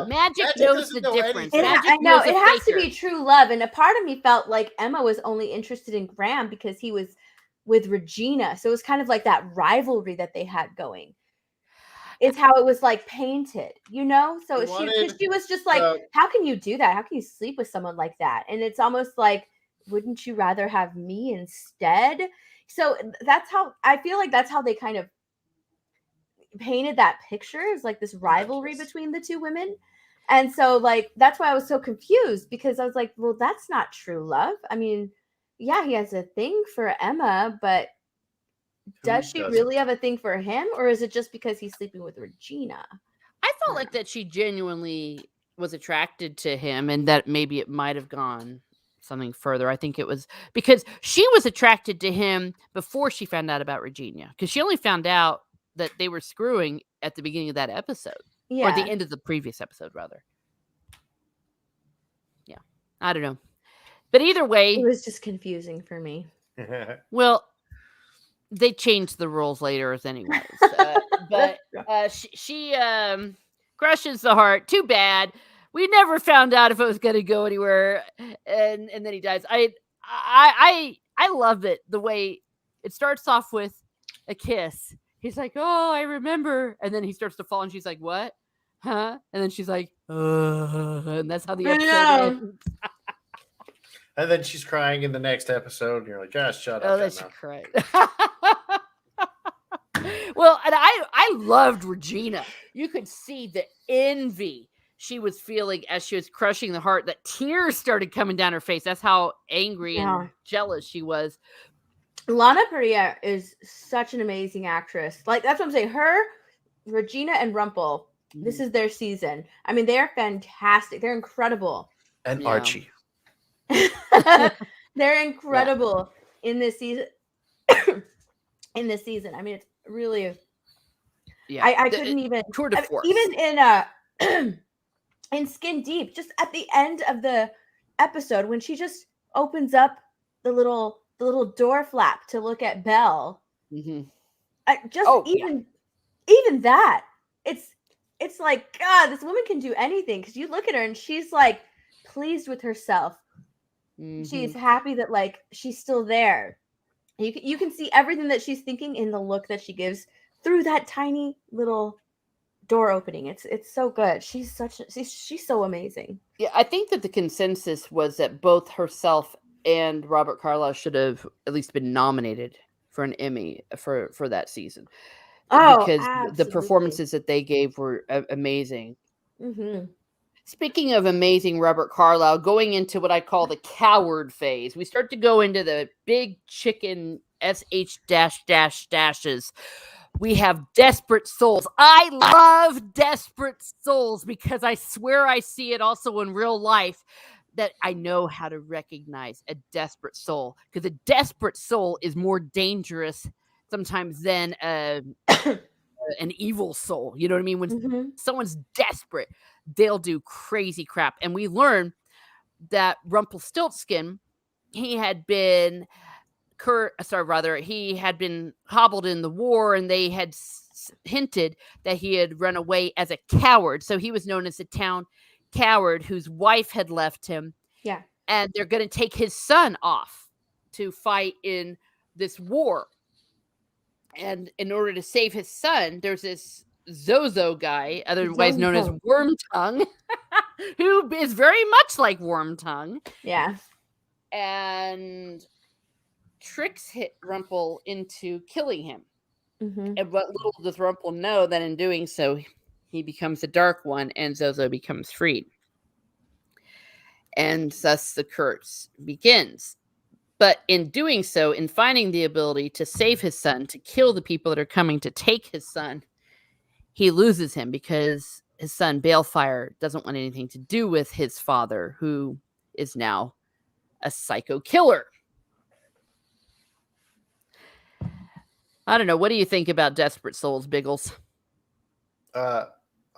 [SPEAKER 2] Magic knows the
[SPEAKER 1] know
[SPEAKER 2] difference.
[SPEAKER 1] anything.
[SPEAKER 3] I know it has to be true love, and a part of me felt like Emma was only interested in Graham because he was with Regina, so it was kind of like that rivalry that they had going. It's how it was like painted, you know. So she was just like, how can you do that? How can you sleep with someone like that? And it's almost like, wouldn't you rather have me instead? So that's how I feel like that's how they kind of painted that picture, is like this rivalry between the two women. And so like that's why I was so confused, because I was like, well, that's not true love. I mean, yeah, he has a thing for Emma, but does she really have a thing for him, or is it just because he's sleeping with Regina?
[SPEAKER 2] I felt like that she genuinely was attracted to him, and that maybe it might have gone something further. I think it was because she was attracted to him before she found out about Regina, because she only found out that they were screwing at the beginning of that episode, or the end of the previous episode, rather. Yeah, I don't know, but either way,
[SPEAKER 3] it was just confusing for me.
[SPEAKER 2] Well, they changed the rules later, anyways. But she crushes the heart. Too bad. We never found out if it was going to go anywhere, and then he dies. I love it the way it starts off with a kiss. He's like, "Oh, I remember," and then he starts to fall, and she's like, "What? Huh?" And then she's like, and that's how the episode ends.
[SPEAKER 1] And then she's crying in the next episode, and you're like, "Gosh, shut up!"
[SPEAKER 2] Oh, that she cried. Well, and I loved Regina. You could see the envy she was feeling as she was crushing the heart. That tears started coming down her face. That's how angry and jealous she was.
[SPEAKER 3] Lana Parrilla is such an amazing actress. Like, that's what I'm saying. Her, Regina, and Rumple, this is their season. I mean, they're fantastic. They're incredible.
[SPEAKER 1] And Archie.
[SPEAKER 3] They're incredible in this season. In this season. I mean, it's really... I couldn't even...
[SPEAKER 2] Tour de force.
[SPEAKER 3] Even in in Skin Deep, just at the end of the episode when she just opens up the little door flap to look at Belle.
[SPEAKER 2] Mhm.
[SPEAKER 3] Just
[SPEAKER 2] Oh, yeah.
[SPEAKER 3] even that, it's like, God, this woman can do anything, because you look at her and she's like pleased with herself. She's
[SPEAKER 2] Mhm.
[SPEAKER 3] happy that like she's still there. You can see everything that she's thinking in the look that she gives through that tiny little door opening. It's so good. She's so amazing.
[SPEAKER 2] Yeah, I think that the consensus was that both herself and Robert Carlyle should have at least been nominated for an Emmy for that season,
[SPEAKER 3] Oh,
[SPEAKER 2] because the
[SPEAKER 3] absolutely.
[SPEAKER 2] performances that they gave were amazing.
[SPEAKER 3] Mm-hmm.
[SPEAKER 2] Speaking of amazing Robert Carlyle, going into what I call the coward phase, we start to go into the big chicken sh dashes. We have Desperate Souls. I love Desperate Souls because I swear I see it also in real life, that I know how to recognize a desperate soul, because a desperate soul is more dangerous sometimes than an evil soul. You know what I mean? When
[SPEAKER 3] Mm-hmm.
[SPEAKER 2] someone's desperate, they'll do crazy crap. And we learn that Rumpelstiltskin, he had been he had been hobbled in the war, and they had hinted that he had run away as a coward. So he was known as the town coward whose wife had left him.
[SPEAKER 3] Yeah.
[SPEAKER 2] And they're going to take his son off to fight in this war. And in order to save his son, there's this Zozo guy, otherwise known as
[SPEAKER 3] Zozo.
[SPEAKER 2] Wormtongue, who is very much like Wormtongue.
[SPEAKER 3] Yeah.
[SPEAKER 2] And tricks Rumple into killing him.
[SPEAKER 3] Mm-hmm.
[SPEAKER 2] And what little does Rumple know that in doing so, he becomes the Dark One and Zozo becomes freed. And thus the curse begins. But in doing so, in finding the ability to save his son, to kill the people that are coming to take his son, he loses him because his son, Balefire, doesn't want anything to do with his father, who is now a psycho killer. I don't know. What do you think about Desperate Souls, Biggles?
[SPEAKER 1] I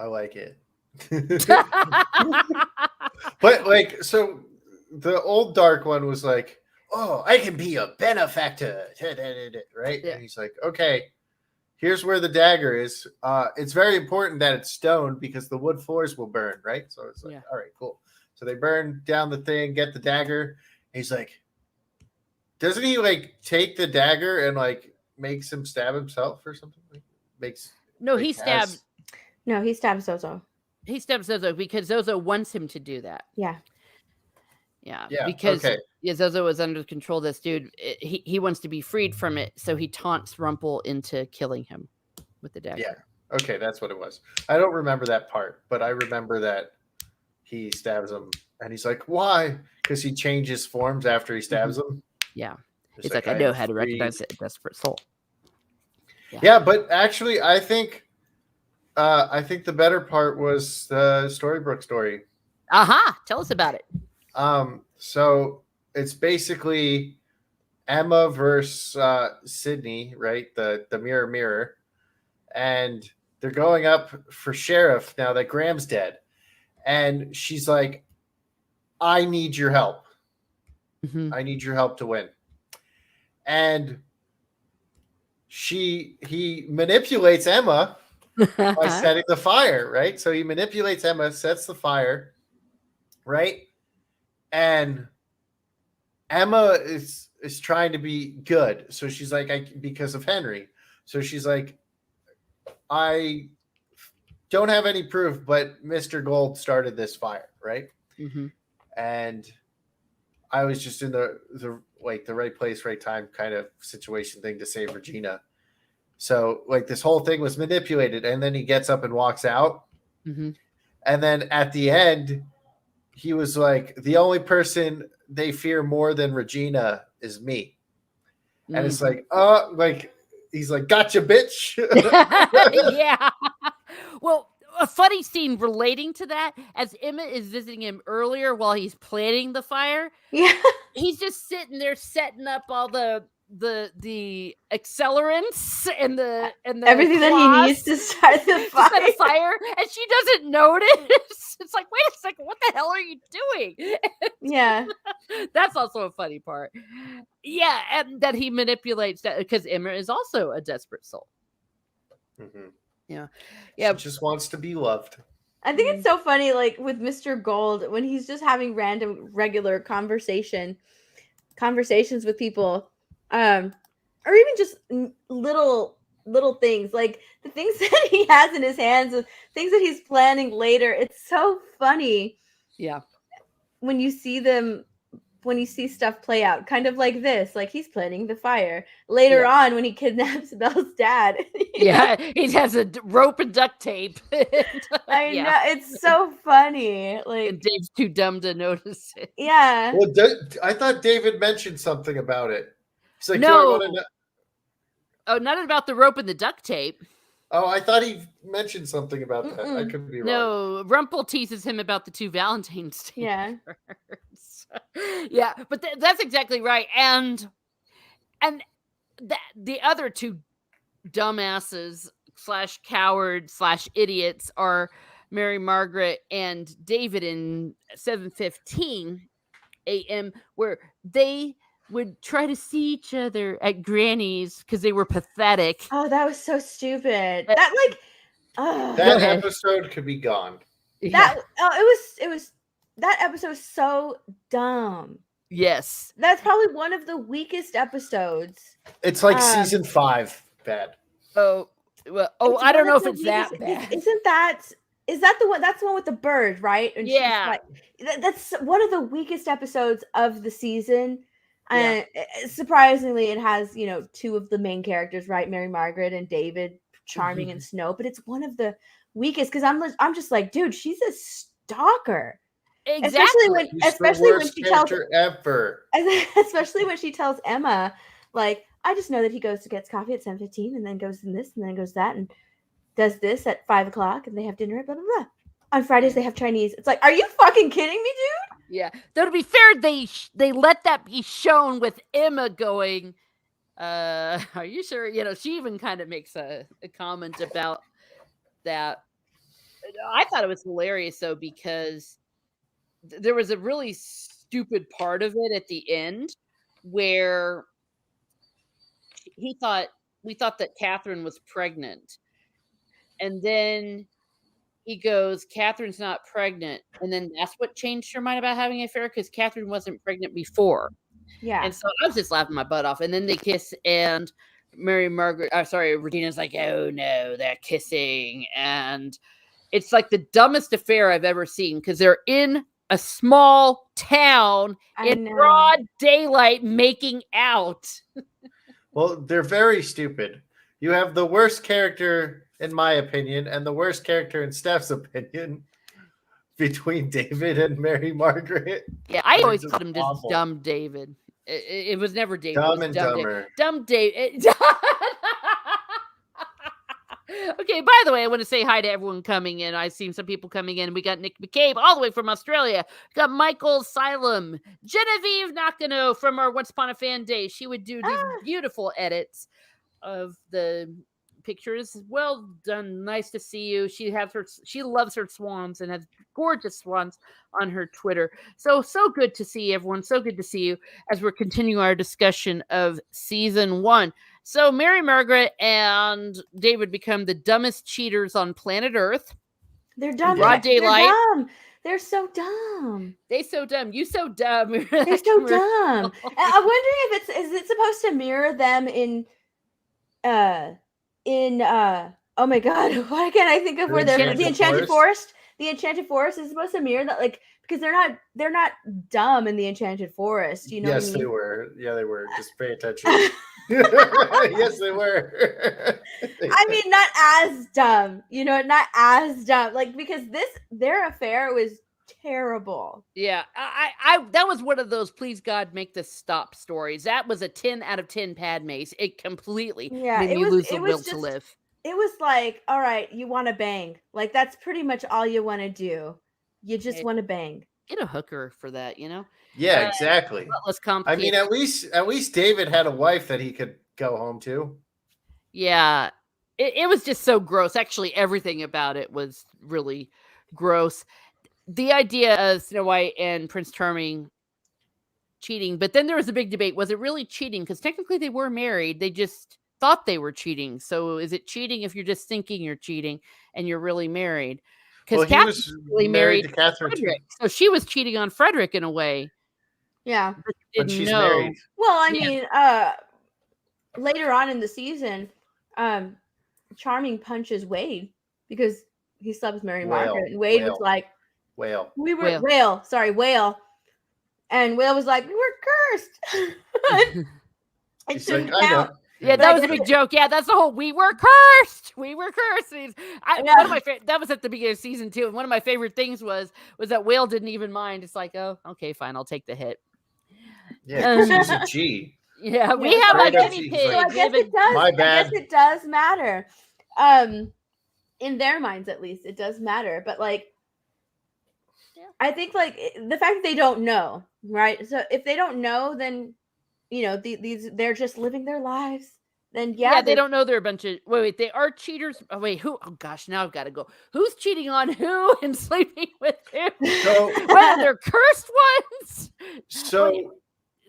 [SPEAKER 1] like it. But like, so the old Dark One was like, oh, I can be a benefactor, right?
[SPEAKER 2] Yeah.
[SPEAKER 1] And he's like, okay, here's where the dagger is. It's very important that it's stone because the wood floors will burn, right? So it's like, all right, cool. So they burn down the thing, get the dagger. He's like, doesn't he like take the dagger and like makes him stab himself or something?
[SPEAKER 2] He stabs.
[SPEAKER 3] No, he stabs Zozo.
[SPEAKER 2] He stabs Zozo because Zozo wants him to do that.
[SPEAKER 3] Yeah.
[SPEAKER 2] Because Zozo was under control of this dude. He wants to be freed from it, so he taunts Rumple into killing him with the dagger.
[SPEAKER 1] Yeah. Okay, that's what it was. I don't remember that part, but I remember that he stabs him, and he's like, "Why?" Because he changes forms after he stabs him.
[SPEAKER 2] Yeah, it's like I know how to recognize a desperate soul.
[SPEAKER 1] Yeah, but actually, I think the better part was the Storybrooke story.
[SPEAKER 2] Tell us about it.
[SPEAKER 1] So it's basically Emma versus Sydney, right? The mirror, and they're going up for sheriff now that Graham's dead, and she's like, "I need your help.
[SPEAKER 2] Mm-hmm.
[SPEAKER 1] I need your help to win." And he manipulates Emma by setting the fire, right? So he manipulates Emma, sets the fire, right? And Emma is trying to be good. So she's like, because of Henry. So she's like, I don't have any proof, but Mr. Gold started this fire, right?
[SPEAKER 2] Mm-hmm.
[SPEAKER 1] And I was just in the right place, right time kind of situation thing to save Regina. So like this whole thing was manipulated, and then he gets up and walks out.
[SPEAKER 2] Mm-hmm.
[SPEAKER 1] And then at the end, he was like, the only person they fear more than Regina is me. And it's like, he's like, gotcha, bitch.
[SPEAKER 2] Yeah. Well, a funny scene relating to that, as Emma is visiting him earlier while he's planning the fire.
[SPEAKER 3] Yeah.
[SPEAKER 2] He's just sitting there setting up all the the accelerants and the
[SPEAKER 3] everything that he needs to start the
[SPEAKER 2] to set a
[SPEAKER 3] fire.
[SPEAKER 2] fire, and she doesn't notice. It's like, wait a second, what the hell are you doing?
[SPEAKER 3] Yeah.
[SPEAKER 2] That's also a funny part. Yeah, and that he manipulates that because Emma is also a desperate soul.
[SPEAKER 1] Mhm.
[SPEAKER 2] Yeah.
[SPEAKER 1] She just wants to be loved.
[SPEAKER 3] I think it's so funny, like with Mr. Gold, when he's just having random, regular conversations with people, or even just little things, like the things that he has in his hands, and things that he's planning later. It's so funny.
[SPEAKER 2] Yeah.
[SPEAKER 3] When you see them. When you see stuff play out, kind of like this, like he's planning the fire later on when he kidnaps Belle's dad.
[SPEAKER 2] Yeah, he has a rope and duct tape.
[SPEAKER 3] I know, it's so funny. Like,
[SPEAKER 2] and Dave's too dumb to notice it.
[SPEAKER 3] Yeah.
[SPEAKER 1] Well, I thought David mentioned something about it. He's like,
[SPEAKER 2] no. Oh, not about the rope and the duct tape.
[SPEAKER 1] Oh, I thought he mentioned something about that. I could be wrong.
[SPEAKER 2] No, Rumpel teases him about the 2 Valentine's Day.
[SPEAKER 3] Yeah.
[SPEAKER 2] Yeah, but that's exactly right. And the other 2 dumbasses / cowards / idiots are Mary Margaret and David in 7:15 a.m. where they would try to see each other at Granny's because they were pathetic.
[SPEAKER 3] Oh, that was so stupid. That
[SPEAKER 1] episode could be gone.
[SPEAKER 3] It was that episode was so dumb.
[SPEAKER 2] Yes.
[SPEAKER 3] That's probably one of the weakest episodes.
[SPEAKER 1] It's like season 5 bad.
[SPEAKER 2] Oh, well, I don't know if it's that bad.
[SPEAKER 3] Is that the one? That's the one with the bird, right? And
[SPEAKER 2] yeah.
[SPEAKER 3] That's one of the weakest episodes of the season. And surprisingly, it has, 2 of the main characters, right? Mary Margaret and David, charming and Snow, but it's one of the weakest because I'm just like, dude, she's a stalker.
[SPEAKER 2] Exactly.
[SPEAKER 3] Especially when she tells Emma, like, I just know that he goes to get coffee at 7:15 and then goes in this and then goes that and does this at 5 o'clock and they have dinner at blah blah blah. On Fridays they have Chinese. It's like, are you fucking kidding me, dude?
[SPEAKER 2] Yeah. Though to be fair, they let that be shown with Emma going, are you sure? She even kind of makes a comment about that. I thought it was hilarious though, because there was a really stupid part of it at the end where we thought that Catherine was pregnant. And then he goes, Catherine's not pregnant. And then that's what changed her mind about having an affair because Catherine wasn't pregnant before.
[SPEAKER 3] Yeah.
[SPEAKER 2] And so I was just laughing my butt off. And then they kiss and Regina's like, oh no, they're kissing. And it's like the dumbest affair I've ever seen because they're in a small town in broad daylight making out.
[SPEAKER 1] Well, they're very stupid. You have the worst character, in my opinion, and the worst character in Steph's opinion between David and Mary Margaret.
[SPEAKER 2] Yeah, I always called him just dumb David. It was never David.
[SPEAKER 1] Dumb and dumber.
[SPEAKER 2] Dumb David. Okay, by the way, I want to say hi to everyone coming in. I've seen some people coming in. We got Nick McCabe all the way from Australia. We got Michael Silem. Genevieve Nakano from our Once Upon a Fan Day. She would do these beautiful edits of the pictures. Well done. Nice to see you. She loves her swans and has gorgeous swans on her Twitter. So good to see everyone. So good to see you as we're continuing our discussion of season 1. So Mary Margaret and David become the dumbest cheaters on planet Earth.
[SPEAKER 3] They're dumb.
[SPEAKER 2] Broad daylight.
[SPEAKER 3] They're dumb. They're so dumb.
[SPEAKER 2] They so dumb. You so dumb.
[SPEAKER 3] They're so dumb. I'm wondering if is it supposed to mirror them in oh my god, why can't I think of where they're the Enchanted Forest? The Enchanted Forest is supposed to mirror that, like, because they're not dumb in the Enchanted Forest, you know.
[SPEAKER 1] Yes, they were. Yeah, they were. Just pay attention. Yes, they were.
[SPEAKER 3] I mean, not as dumb, not as dumb. Like, because their affair was terrible.
[SPEAKER 2] Yeah, I that was one of those please God make this stop stories. That was a 10 out of 10 Padmes. It completely made me lose the will to live.
[SPEAKER 3] It was like, all right, you want to bang. Like, that's pretty much all you want to do. You just want to bang.
[SPEAKER 2] Get a hooker for that,
[SPEAKER 1] Yeah, exactly.
[SPEAKER 2] Less
[SPEAKER 1] I mean,
[SPEAKER 2] complicated.
[SPEAKER 1] at least David had a wife that he could go home to.
[SPEAKER 2] Yeah, it was just so gross. Actually, everything about it was really gross. The idea of Snow White and Prince Charming cheating, but then there was a big debate. Was it really cheating? Because technically they were married. They just thought they were cheating. So is it cheating if you're just thinking you're cheating and you're really married? Because
[SPEAKER 1] Well, he was
[SPEAKER 2] really
[SPEAKER 1] married to Catherine too,
[SPEAKER 2] Frederick. So she was cheating on Frederick in a way.
[SPEAKER 3] Yeah.
[SPEAKER 2] But
[SPEAKER 1] but
[SPEAKER 2] didn't
[SPEAKER 1] she's
[SPEAKER 2] know.
[SPEAKER 1] married.
[SPEAKER 3] Well, I
[SPEAKER 2] Yeah.
[SPEAKER 3] mean, later on in the season, Charming punches Wade because he slept with Mary Margaret, and Wade was like,
[SPEAKER 1] Whale.
[SPEAKER 3] Whale. And Whale was like, we were cursed. It
[SPEAKER 1] He's like,
[SPEAKER 3] shouldn't
[SPEAKER 1] I know.
[SPEAKER 3] count.
[SPEAKER 2] Yeah,
[SPEAKER 3] But
[SPEAKER 2] that
[SPEAKER 3] I
[SPEAKER 2] was a
[SPEAKER 3] guess
[SPEAKER 2] big joke. Yeah, that's the whole "we were cursed." We were cursed. One of my that was at the beginning of season 2, and one of my favorite things was that Whale didn't even mind. It's like, oh, okay, fine, I'll take the hit.
[SPEAKER 1] Yeah, because he's a G.
[SPEAKER 2] Yeah, we
[SPEAKER 3] Yeah,
[SPEAKER 2] have
[SPEAKER 3] so
[SPEAKER 2] a
[SPEAKER 3] I guess-
[SPEAKER 2] guinea
[SPEAKER 1] he's
[SPEAKER 2] pig.
[SPEAKER 3] So I
[SPEAKER 1] like,
[SPEAKER 3] guess it does.
[SPEAKER 1] My
[SPEAKER 3] I guess
[SPEAKER 1] bad.
[SPEAKER 3] it does matter. In their minds, at least, it does matter. But like,
[SPEAKER 2] Yeah.
[SPEAKER 3] I think like the fact that they don't know, right? So if they don't know, then these they're just living their lives. Then
[SPEAKER 2] Yeah, they
[SPEAKER 3] they're-
[SPEAKER 2] don't know they're a bunch of wait, they are cheaters. Oh wait, who? Oh gosh, now I've got to go. Who's cheating on who and sleeping with who?
[SPEAKER 1] So,
[SPEAKER 2] Well, they're cursed ones.
[SPEAKER 1] so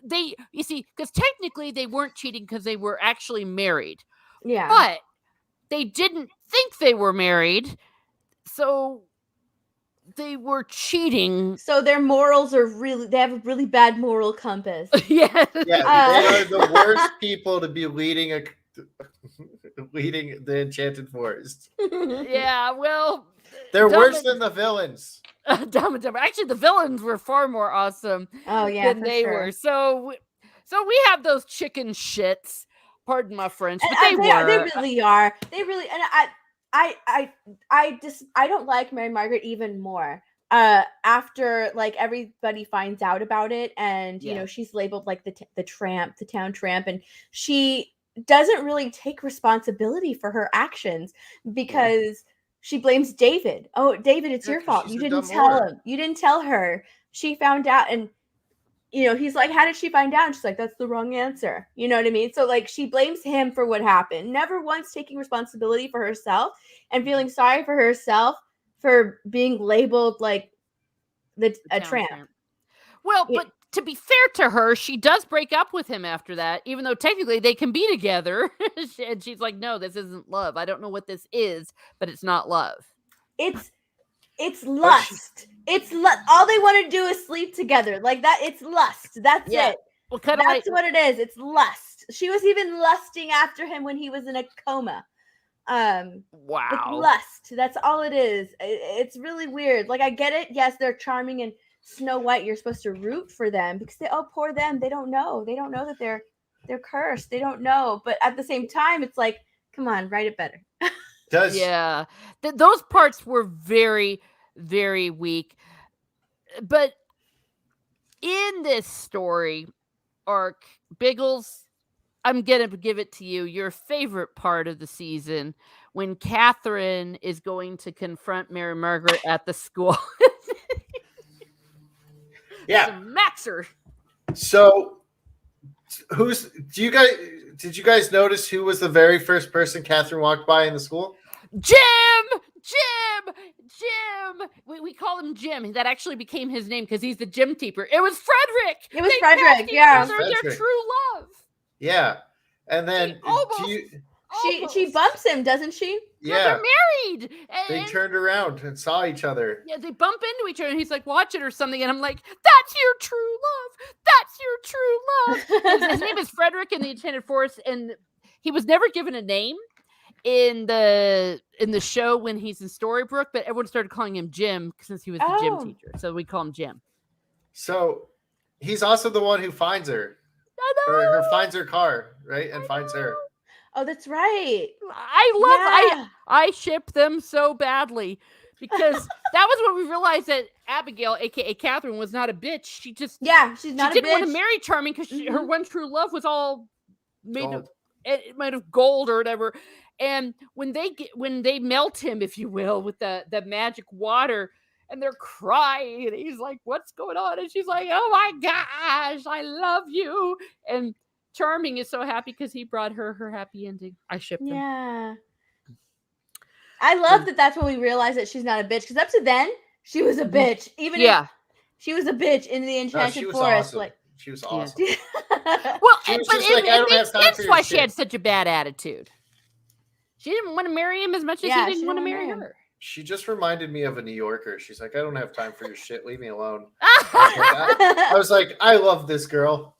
[SPEAKER 2] You see, because technically they weren't cheating because they were actually married,
[SPEAKER 3] Yeah.
[SPEAKER 2] but they didn't think they were married, so they were cheating.
[SPEAKER 3] So their morals are they have a really bad moral compass.
[SPEAKER 2] Yeah.
[SPEAKER 1] yeah, they are the worst people to be leading the Enchanted Forest.
[SPEAKER 2] Yeah, well,
[SPEAKER 1] They're
[SPEAKER 2] Dumb
[SPEAKER 1] worse
[SPEAKER 2] and-
[SPEAKER 1] than the villains.
[SPEAKER 2] Dumb and Dumber. Actually, the villains were far more awesome
[SPEAKER 3] Oh yeah,
[SPEAKER 2] than
[SPEAKER 3] for
[SPEAKER 2] they
[SPEAKER 3] sure.
[SPEAKER 2] were. So we have those chicken shits. Pardon my French, but
[SPEAKER 3] And,
[SPEAKER 2] they
[SPEAKER 3] they
[SPEAKER 2] were.
[SPEAKER 3] really are. They really, and I don't like Mary Margaret even more. After like everybody finds out about it, and
[SPEAKER 2] Yeah.
[SPEAKER 3] she's labeled like the tramp, the town tramp, and she doesn't really take responsibility for her actions because she blames David. Oh, David, it's
[SPEAKER 1] Yeah,
[SPEAKER 3] your
[SPEAKER 1] 'cause
[SPEAKER 3] fault.
[SPEAKER 1] she's
[SPEAKER 3] You
[SPEAKER 1] a
[SPEAKER 3] didn't
[SPEAKER 1] dumb
[SPEAKER 3] tell
[SPEAKER 1] whore.
[SPEAKER 3] him. You didn't tell her. She found out, and he's like, how did she find out? And she's like, that's the wrong answer. You know what I mean? So like she blames him for what happened, never once taking responsibility for herself and feeling sorry for herself for being labeled like a
[SPEAKER 2] Town
[SPEAKER 3] tramp.
[SPEAKER 2] Well,
[SPEAKER 3] Yeah.
[SPEAKER 2] but to be fair to her, she does break up with him after that, even though technically they can be together. And she's like, no, this isn't love. I don't know what this is, but it's not love.
[SPEAKER 3] It's lust. It's all they want to do is sleep together. Like that, it's lust. That's
[SPEAKER 2] Yeah.
[SPEAKER 3] it.
[SPEAKER 2] Well, kind of
[SPEAKER 3] That's
[SPEAKER 2] like
[SPEAKER 3] what it is. It's lust. She was even lusting after him when he was in a coma. It's
[SPEAKER 2] wow.
[SPEAKER 3] lust. That's all it is. It's really weird. Like I get it. Yes, they're charming and Snow White. You're supposed to root for them because poor them. They don't know. They don't know that they're cursed. They don't know. But at the same time, it's like, come on, write it better.
[SPEAKER 2] Yeah, those parts were very, very weak. But in this story arc, Biggles, I'm gonna give it to you. Your favorite part of the season when Catherine is going to confront Mary Margaret at the school.
[SPEAKER 1] Yeah.
[SPEAKER 2] Smacks her.
[SPEAKER 1] So, did you guys notice who was the very first person Catherine walked by in the school?
[SPEAKER 2] Jim. We call him Jim. That actually became his name because he's the gym teacher. It was Frederick.
[SPEAKER 3] It was
[SPEAKER 2] They
[SPEAKER 3] Frederick,
[SPEAKER 2] passed each
[SPEAKER 3] yeah.
[SPEAKER 2] other their
[SPEAKER 1] Frederick.
[SPEAKER 2] true love.
[SPEAKER 1] Yeah. And then
[SPEAKER 3] She
[SPEAKER 2] Almost.
[SPEAKER 3] bumps him, doesn't she?
[SPEAKER 2] Yeah,
[SPEAKER 1] yeah,
[SPEAKER 2] they're married.
[SPEAKER 1] they turned around and saw each other.
[SPEAKER 2] Yeah, they bump into each other, and he's like, "Watch it" or something, and I'm like, "That's your true love. That's your true love." His name is Frederick in the Enchanted Forest, and he was never given a name in the show when he's in Storybrooke, but everyone started calling him Jim since he was the gym teacher, so we call him Jim.
[SPEAKER 1] So he's also the one who finds her.
[SPEAKER 2] I know.
[SPEAKER 1] Or finds her car, right? And finds her.
[SPEAKER 3] Oh, that's right.
[SPEAKER 2] I ship them so badly because that was when we realized that Abigail, aka Catherine, was not a bitch. She just
[SPEAKER 3] She's not
[SPEAKER 2] she
[SPEAKER 3] a
[SPEAKER 2] didn't want
[SPEAKER 3] bitch.
[SPEAKER 2] to marry Charming because her one true love was all made
[SPEAKER 1] Gold.
[SPEAKER 2] of gold or whatever. And when they melt him, if you will, with the magic water, and they're crying. And he's like, what's going on? And she's like, oh my gosh, I love you. And Charming is so happy because he brought her happy ending. I ship them.
[SPEAKER 3] Yeah. I love that that's when we realized that she's not a bitch. Because up to then, she was a bitch. Even if she was a bitch in the Enchanted Forest.
[SPEAKER 1] Awesome.
[SPEAKER 3] Like,
[SPEAKER 1] she was awesome.
[SPEAKER 2] Well,
[SPEAKER 1] she was
[SPEAKER 2] but
[SPEAKER 1] just like, I don't have time for your
[SPEAKER 2] why
[SPEAKER 1] shit.
[SPEAKER 2] she had such a bad attitude. She didn't want to marry him as much as he didn't want to marry her.
[SPEAKER 1] She just reminded me of a New Yorker. She's like, I don't have time for your shit. Leave me alone. I was like, I love this girl.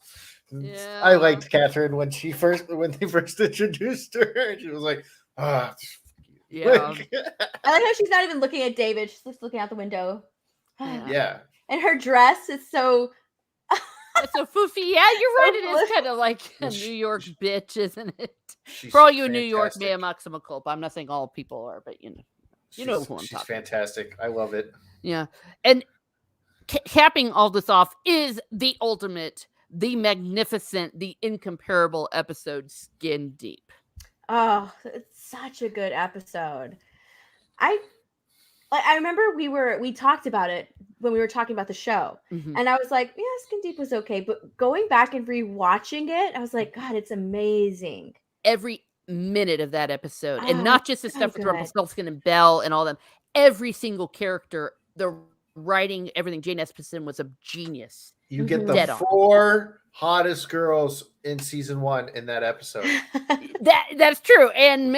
[SPEAKER 1] Yeah. I liked Catherine when they first introduced her. She was like, ah.
[SPEAKER 2] Yeah.
[SPEAKER 3] I like how she's not even looking at David. She's just looking out the window.
[SPEAKER 1] Yeah.
[SPEAKER 3] And her dress is so...
[SPEAKER 2] It's so foofy. Yeah, you're right. It is kind of like a New York bitch, isn't it? For all you fantastic. New York, mea maxima culpa. I'm not saying all people are, but you know who I'm talking.
[SPEAKER 1] She's fantastic. I love it.
[SPEAKER 2] Yeah. And capping all this off is the ultimate, the magnificent, the incomparable episode, Skin Deep.
[SPEAKER 3] Oh, it's such a good episode. I remember we talked about it when we were talking about the show, and I was like, yeah, Skin Deep was okay, but going back and rewatching it, I was like, God, it's amazing.
[SPEAKER 2] Every minute of that episode, and not just the stuff with Rumpelstiltskin and Belle and all them. Every single character, the writing, everything. Jane Espenson was a genius.
[SPEAKER 1] You get the four hottest girls in season 1 in that episode.
[SPEAKER 2] That's true, and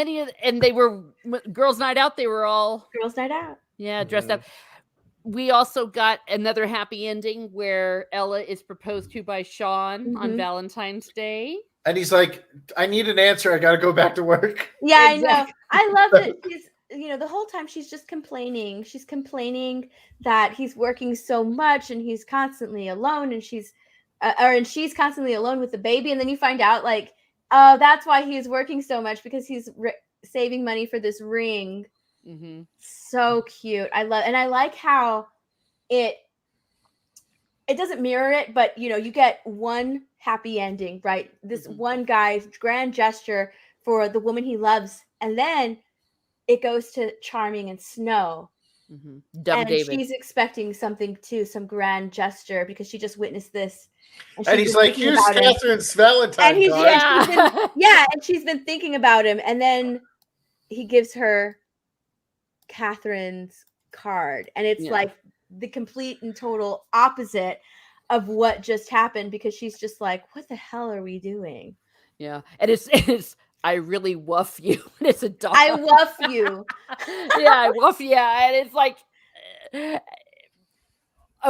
[SPEAKER 2] they were Girls' Night Out. They were all
[SPEAKER 3] Girls' Night Out.
[SPEAKER 2] Yeah, dressed up. We also got another happy ending where Ella is proposed to by Sean on Valentine's Day.
[SPEAKER 1] And he's like, I need an answer. I got to go back to work.
[SPEAKER 3] Yeah, exactly. I know. I love that she's, the whole time she's just complaining. She's complaining that he's working so much and he's constantly alone, and she's constantly alone with the baby. And then you find out, like, oh, that's why he's working so much, because he's saving money for this ring. So cute. I like how it doesn't mirror it, but you get one happy ending, right? This one guy's grand gesture for the woman he loves, and then it goes to Charming and Snow. And
[SPEAKER 2] David.
[SPEAKER 3] She's expecting something too, some grand gesture, because she just witnessed this.
[SPEAKER 1] And he's like, here's Catherine's Valentine card.
[SPEAKER 3] And she's been thinking about him, and then he gives her Catherine's card, and it's like the complete and total opposite of what just happened, because she's just like, what the hell are we doing?
[SPEAKER 2] Yeah. And it's I really woof you. And it's a dog.
[SPEAKER 3] I woof you.
[SPEAKER 2] I woof you. And it's like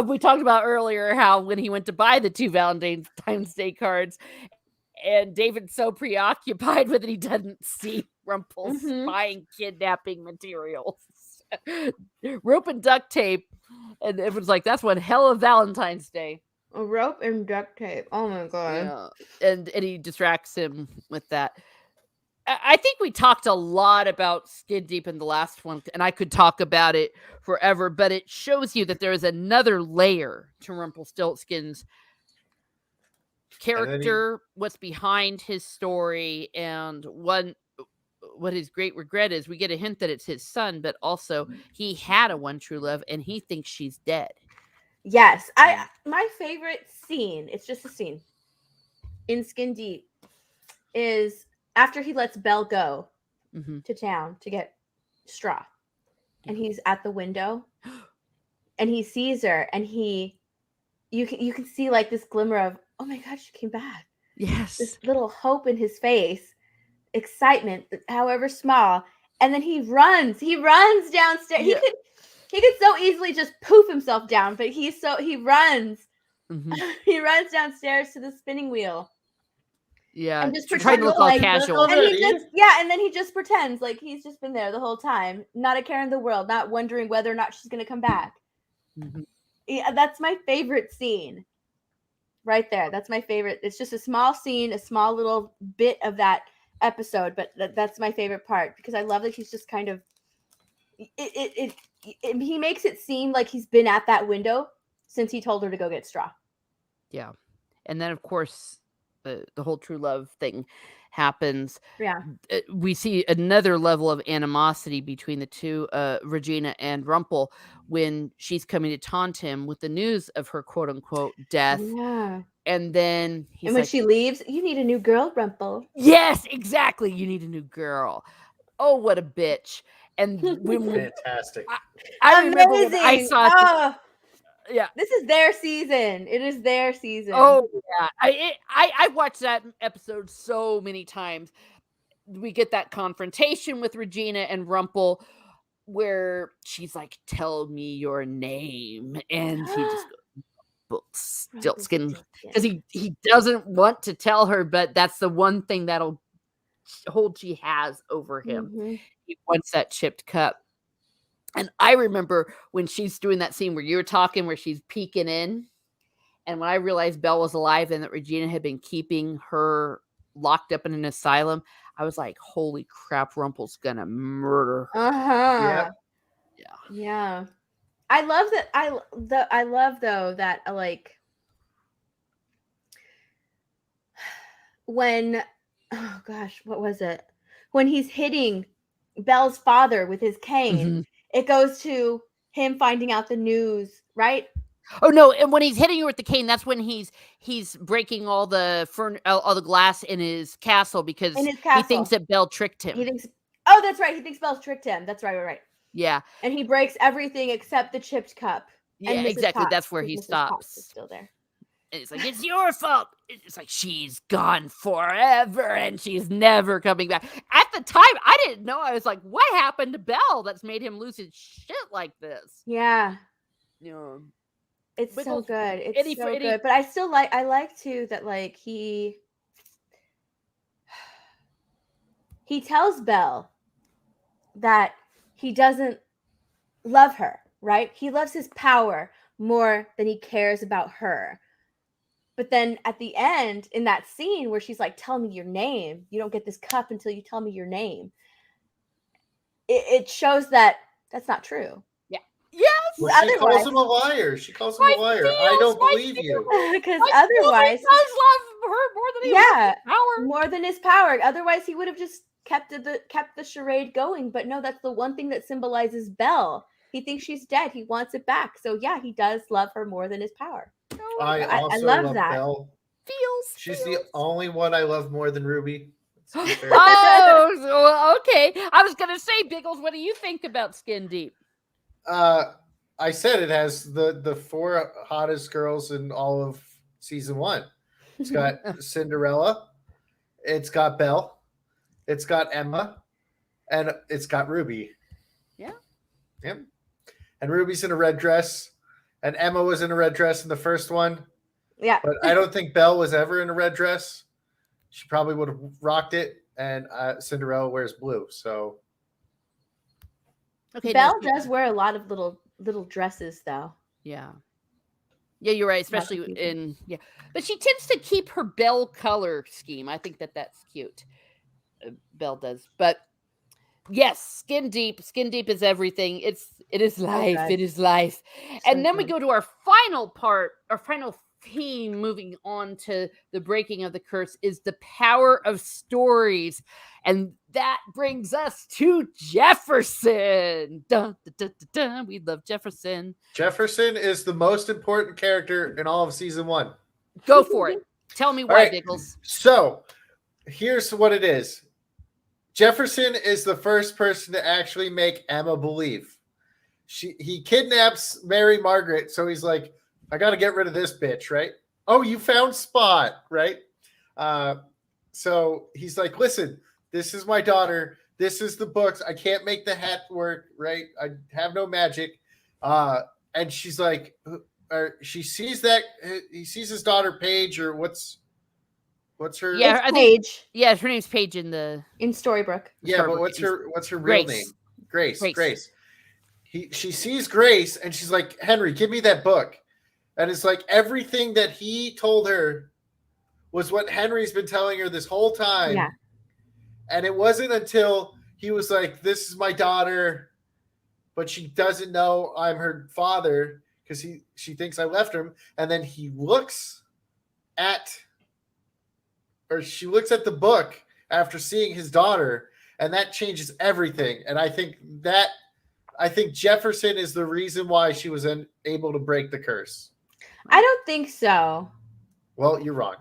[SPEAKER 2] we talked about earlier how when he went to buy the 2 Valentine's Day cards, and David's so preoccupied with it, he doesn't see Rumpel's buying kidnapping materials. Rope and duct tape. And it was like, that's one hell of Valentine's Day.
[SPEAKER 3] A rope and duct tape. Oh my God.
[SPEAKER 2] Yeah. And he distracts him with that. I think we talked a lot about Skin Deep in the last one, and I could talk about it forever, but it shows you that there is another layer to Rumpelstiltskin's character, what's behind his story, and what his great regret is. We get a hint that it's his son, but also he had a one true love, and he thinks she's dead.
[SPEAKER 3] Yes. My favorite scene, it's just a scene in Skin Deep, is after he lets Belle go to town to get straw, and he's at the window and he sees her, and you can see like this glimmer of, oh my God, she came back.
[SPEAKER 2] Yes.
[SPEAKER 3] This little hope in his face, excitement, however small. And then he runs downstairs. Yeah. He could so easily just poof himself down, but he runs. He runs downstairs to the spinning wheel.
[SPEAKER 2] Yeah.
[SPEAKER 3] And just
[SPEAKER 2] trying to look all casual.
[SPEAKER 3] And then he just pretends like he's just been there the whole time, not a care in the world, not wondering whether or not she's going to come back. Yeah, that's my favorite scene. Right there. That's my favorite. It's just a small scene, a small little bit of that episode, but that's my favorite part, because I love that he's just kind of he makes it seem like he's been at that window since he told her to go get straw.
[SPEAKER 2] Yeah. And then of course the whole true love thing. happens,
[SPEAKER 3] Yeah.
[SPEAKER 2] we see another level of animosity between the two, Regina and Rumple, when she's coming to taunt him with the news of her quote unquote death.
[SPEAKER 3] Yeah.
[SPEAKER 2] And then he's
[SPEAKER 3] And when
[SPEAKER 2] like,
[SPEAKER 3] she leaves, you need a new girl, Rumple.
[SPEAKER 2] yes, exactly. You need a new girl. Oh, what a bitch. And when
[SPEAKER 1] Fantastic.
[SPEAKER 2] I remember when I
[SPEAKER 3] Amazing.
[SPEAKER 2] saw it,
[SPEAKER 3] Oh,
[SPEAKER 2] yeah.
[SPEAKER 3] this is their season. It is their season.
[SPEAKER 2] Oh yeah. I watched that episode so many times. We get that confrontation with Regina and Rumple where she's like, tell me your name. And he just goes, Stiltskin. Because he doesn't want to tell her, but that's the one thing that'll hold she has over him.
[SPEAKER 3] Mhm.
[SPEAKER 2] He wants that chipped cup. And I remember when she's doing that scene where you were talking, where she's peeking in. And when I realized Belle was alive and that Regina had been keeping her locked up in an asylum, I was like, holy crap, Rumple's gonna murder her.
[SPEAKER 3] Uh-huh.
[SPEAKER 1] Yep.
[SPEAKER 3] Yeah. I love that. I love though that like when, oh gosh, what was it? When he's hitting Belle's father with his cane,
[SPEAKER 2] Mhm.
[SPEAKER 3] it goes to him finding out the news, right?
[SPEAKER 2] Oh no! And when he's hitting her with the cane, that's when he's breaking all the all the glass in his castle because
[SPEAKER 3] In his
[SPEAKER 2] he
[SPEAKER 3] castle.
[SPEAKER 2] thinks that Belle tricked him.
[SPEAKER 3] He thinks, oh, that's right. He thinks Belle's tricked him. That's right, right.
[SPEAKER 2] Yeah,
[SPEAKER 3] And he breaks everything except the chipped cup.
[SPEAKER 2] yeah,
[SPEAKER 3] and Mrs.
[SPEAKER 2] exactly.
[SPEAKER 3] Potts,
[SPEAKER 2] That's where he
[SPEAKER 3] because Mrs. Potts is
[SPEAKER 2] stops.
[SPEAKER 3] still there.
[SPEAKER 2] And it's like, it's your fault. It's like, she's gone forever and she's never coming back. At the time, I didn't know. I was like, what happened to Belle that's made him lose his shit like this?
[SPEAKER 3] Yeah.
[SPEAKER 2] You know,
[SPEAKER 3] It's so
[SPEAKER 2] Biggles-
[SPEAKER 3] good. It's
[SPEAKER 2] Eddie-
[SPEAKER 3] so
[SPEAKER 2] Eddie-
[SPEAKER 3] good. But I like too that like he tells Belle that he doesn't love her, right? He loves his power more than he cares about her. But then at the end, in that scene where she's like, tell me your name. You don't get this cup until you tell me your name. It shows that that's not true.
[SPEAKER 2] yes.
[SPEAKER 1] Well, she calls him a liar. She calls him a liar. I don't believe you.
[SPEAKER 3] Because
[SPEAKER 2] Like,
[SPEAKER 3] otherwise,
[SPEAKER 2] he does love her more than he loves his power.
[SPEAKER 3] more than his power. Otherwise, he would have just kept the charade going. But no, that's the one thing that symbolizes Belle. He thinks she's dead. He wants it back. So yeah, he does love her more than his power.
[SPEAKER 1] I also
[SPEAKER 3] love
[SPEAKER 1] love
[SPEAKER 3] that.
[SPEAKER 1] Belle. She's the only one I love more than Ruby. Let's be fair.
[SPEAKER 2] Oh, well, okay. I was gonna say, Biggles, what do you think about Skin Deep?
[SPEAKER 1] I said it has the four hottest girls in all of season 1. It's got Cinderella, it's got Belle, it's got Emma, and it's got Ruby.
[SPEAKER 2] Yeah.
[SPEAKER 1] Yep. And Ruby's in a red dress, and Emma was in a red dress in the first one.
[SPEAKER 3] Yeah.
[SPEAKER 1] But I don't think Belle was ever in a red dress. She probably would have rocked it, and Cinderella wears blue. So
[SPEAKER 2] Okay,
[SPEAKER 3] Belle does wear a lot of little dresses, though.
[SPEAKER 2] Yeah, you're right. Especially in but she tends to keep her Belle color scheme. I think that's cute. Belle does, but yes, Skin Deep is everything. It is life.
[SPEAKER 3] good.
[SPEAKER 2] It is life.
[SPEAKER 3] So
[SPEAKER 2] And then we
[SPEAKER 3] good.
[SPEAKER 2] go to our final theme, moving on to the breaking of the curse, is the power of stories. And that brings us to Jefferson. Dun, dun, dun, dun, dun. We love Jefferson.
[SPEAKER 1] Jefferson is the most important character in all of season 1.
[SPEAKER 2] Go for it. Tell me why,
[SPEAKER 1] right.
[SPEAKER 2] Biggles.
[SPEAKER 1] So here's what it is. Jefferson is the first person to actually make Emma believe. He kidnaps Mary Margaret, so he's like, I got to get rid of this bitch, right? Oh, you found Spot, right? So he's like, listen, this is my daughter. This is the books. I can't make the hat work, right? I have no magic. And she's like, she sees that he sees his daughter Paige, or what's her?
[SPEAKER 2] Yeah,
[SPEAKER 3] It's
[SPEAKER 2] I think
[SPEAKER 3] Paige
[SPEAKER 2] her name's Paige in
[SPEAKER 3] Storybrooke.
[SPEAKER 1] Yeah, but what's her real name? Grace. She sees Grace and she's like, Henry, give me that book. And it's like everything that he told her was what Henry's been telling her this whole time.
[SPEAKER 3] Yeah.
[SPEAKER 1] And it wasn't until he was like, this is my daughter, but she doesn't know I'm her father because she thinks I left him. And then she looks at the book after seeing his daughter, and that changes everything. And I think Jefferson is the reason why she was able to break the curse.
[SPEAKER 3] I don't think so.
[SPEAKER 1] Well, you're wrong.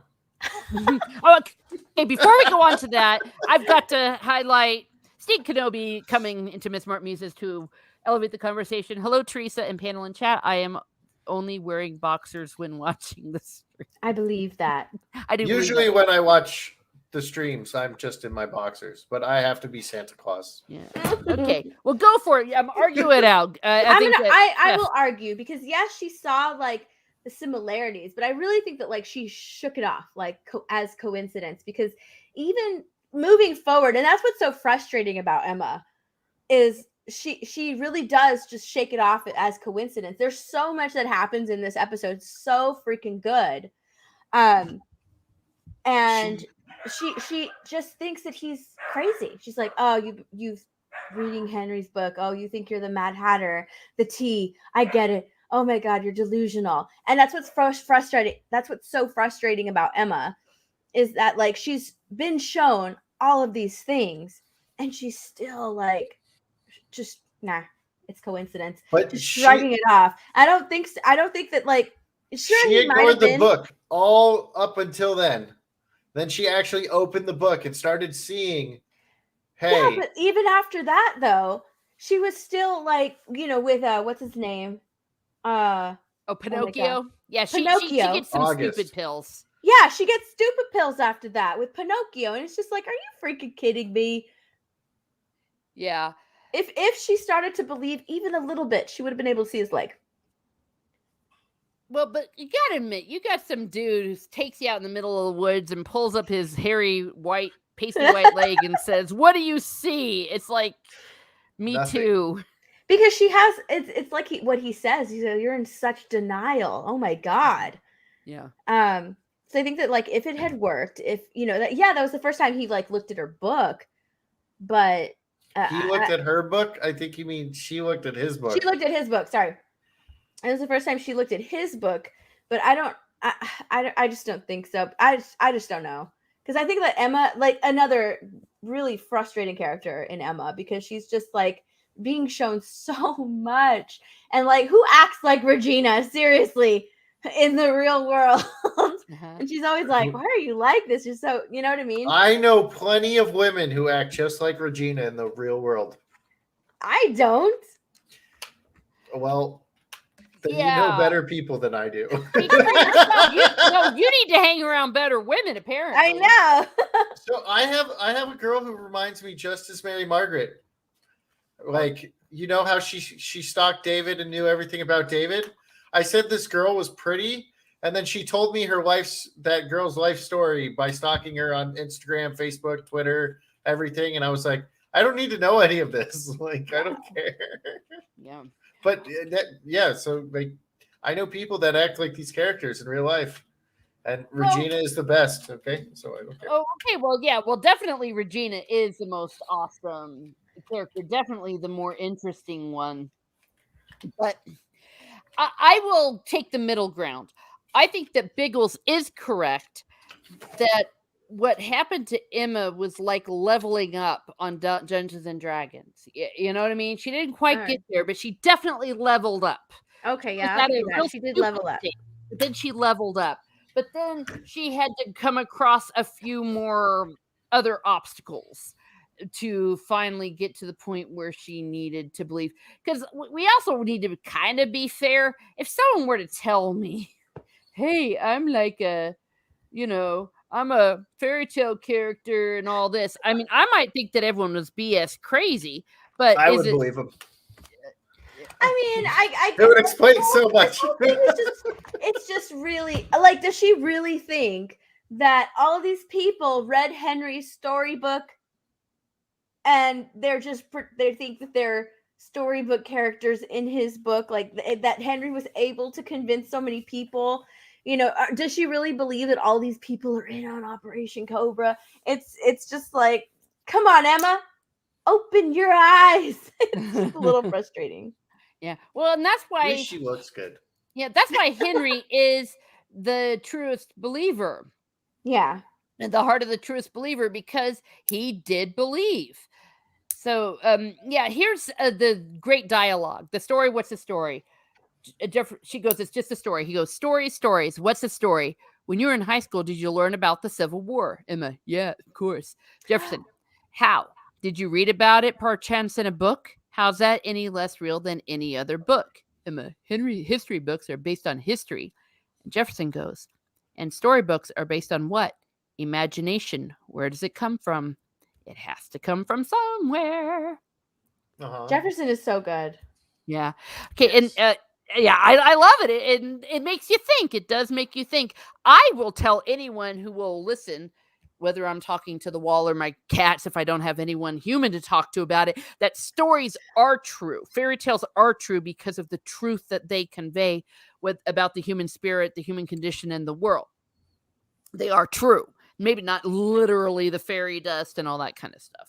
[SPEAKER 2] Okay, before we go on to that, I've got to highlight Steve Kenobi coming into Miss Smart Muses to elevate the conversation. Hello, Teresa and panel and chat. I am only wearing boxers when watching this.
[SPEAKER 3] I believe that.
[SPEAKER 2] I do.
[SPEAKER 1] Usually when I watch the streams, I'm just in my boxers, but I have to be Santa Claus.
[SPEAKER 2] Yeah. Okay. Well, go for it. Argue it out.
[SPEAKER 3] I will argue because yes, she saw like the similarities, but I really think that like she shook it off like as coincidence, because even moving forward, and that's what's so frustrating about Emma is she really does just shake it off as coincidence. There's so much that happens in this episode, so freaking good, and she just thinks that he's crazy. She's like, oh, you've reading Henry's book. Oh, you think you're the Mad Hatter, the T. I get it. Oh my God, you're delusional. And that's what's frustrating. That's what's so frustrating about Emma is that like she's been shown all of these things and she's still like, just nah, it's coincidence.
[SPEAKER 1] But
[SPEAKER 3] just shrugging it off. I don't think that like sure
[SPEAKER 1] she ignored the book all up until then. Then she actually opened the book and started seeing, hey.
[SPEAKER 3] Yeah, but even after that, though, she was still like, with what's his name?
[SPEAKER 2] Pinocchio. Yeah, she gets some stupid pills.
[SPEAKER 3] Yeah, she gets stupid pills after that with Pinocchio, and it's just like, are you freaking kidding me?
[SPEAKER 2] Yeah.
[SPEAKER 3] If she started to believe even a little bit, she would have been able to see his leg.
[SPEAKER 2] Well, but you gotta admit, you got some dude who takes you out in the middle of the woods and pulls up his hairy pasty white leg and says, "What do you see?" It's like, me
[SPEAKER 1] Nothing.
[SPEAKER 2] too.
[SPEAKER 3] Because she has, it's like what he says. He says, "You're in such denial." Oh my God.
[SPEAKER 2] Yeah.
[SPEAKER 3] So I think that like if it had worked, if that was the first time he like looked at her book, but
[SPEAKER 1] he looked at her book. I think you mean she looked at his book.
[SPEAKER 3] She looked at his book. Sorry. It was the first time she looked at his book, but I just don't think so. I just don't know. Because I think that Emma, like another really frustrating character in Emma, because she's just like being shown so much. And like, who acts like Regina? Seriously, in the real world. And she's always like, why are you like this? You're so, you know what I mean?
[SPEAKER 1] I know plenty of women who act just like Regina in the real world.
[SPEAKER 3] I don't.
[SPEAKER 1] Well, then you know better people than I do.
[SPEAKER 2] You need to hang around better women, apparently.
[SPEAKER 3] I know.
[SPEAKER 1] So I have a girl who reminds me just as Mary Margaret. Like, you know how she stalked David and knew everything about David? I said this girl was pretty, and then she told me that girl's life story by stalking her on Instagram, Facebook, Twitter, everything, and I was like, I don't need to know any of this. Like, I don't care.
[SPEAKER 2] Yeah.
[SPEAKER 1] But so like I know people that act like these characters in real life, and Regina is the best. Okay, so I don't care.
[SPEAKER 2] Oh, okay. Well, yeah. Well, definitely Regina is the most awesome character. Definitely the more interesting one. But I will take the middle ground. I think that Biggles is correct that what happened to Emma was like leveling up on Dungeons and Dragons. You know what I mean? She didn't quite get there, but she definitely leveled up.
[SPEAKER 3] Okay, yeah, she did level up.
[SPEAKER 2] But then she leveled up. But then she had to come across a few more other obstacles to finally get to the point where she needed to believe. Because we also need to kind of be fair. If someone were to tell me, hey, I'm like I'm a fairy tale character and all this. I mean, I might think that everyone was BS crazy, but
[SPEAKER 1] I would believe him.
[SPEAKER 3] I mean,
[SPEAKER 1] it would explain so much.
[SPEAKER 3] It's just really like, does she really think that all of these people read Henry's storybook and they think that they're storybook characters in his book, like that Henry was able to convince so many people? Does she really believe that all these people are in on Operation Cobra? It's just like, come on, Emma, open your eyes. It's just a little frustrating.
[SPEAKER 2] Yeah. Well, and that's why
[SPEAKER 1] she looks good.
[SPEAKER 2] Yeah, that's why Henry is the truest believer.
[SPEAKER 3] Yeah.
[SPEAKER 2] in the heart of the truest believer because he did believe. So, here's the great dialogue. The story, what's the story? She goes, it's just a story. He goes, stories. What's the story? When you were in high school, did you learn about the Civil War? Emma, yeah, of course. Jefferson, how? Did you read about it perchance in a book? How's that any less real than any other book? Emma, history books are based on history. And Jefferson goes, and storybooks are based on what? Imagination. Where does it come from? It has to come from somewhere.
[SPEAKER 3] Jefferson is so good.
[SPEAKER 2] Yeah. Okay. Yes. And I love it. It makes you think. It does make you think. I will tell anyone who will listen, whether I'm talking to the wall or my cats, if I don't have anyone human to talk to about it, that stories are true. Fairy tales are true because of the truth that they convey about the human spirit, the human condition, and the world. They are true. Maybe not literally the fairy dust and all that kind of stuff.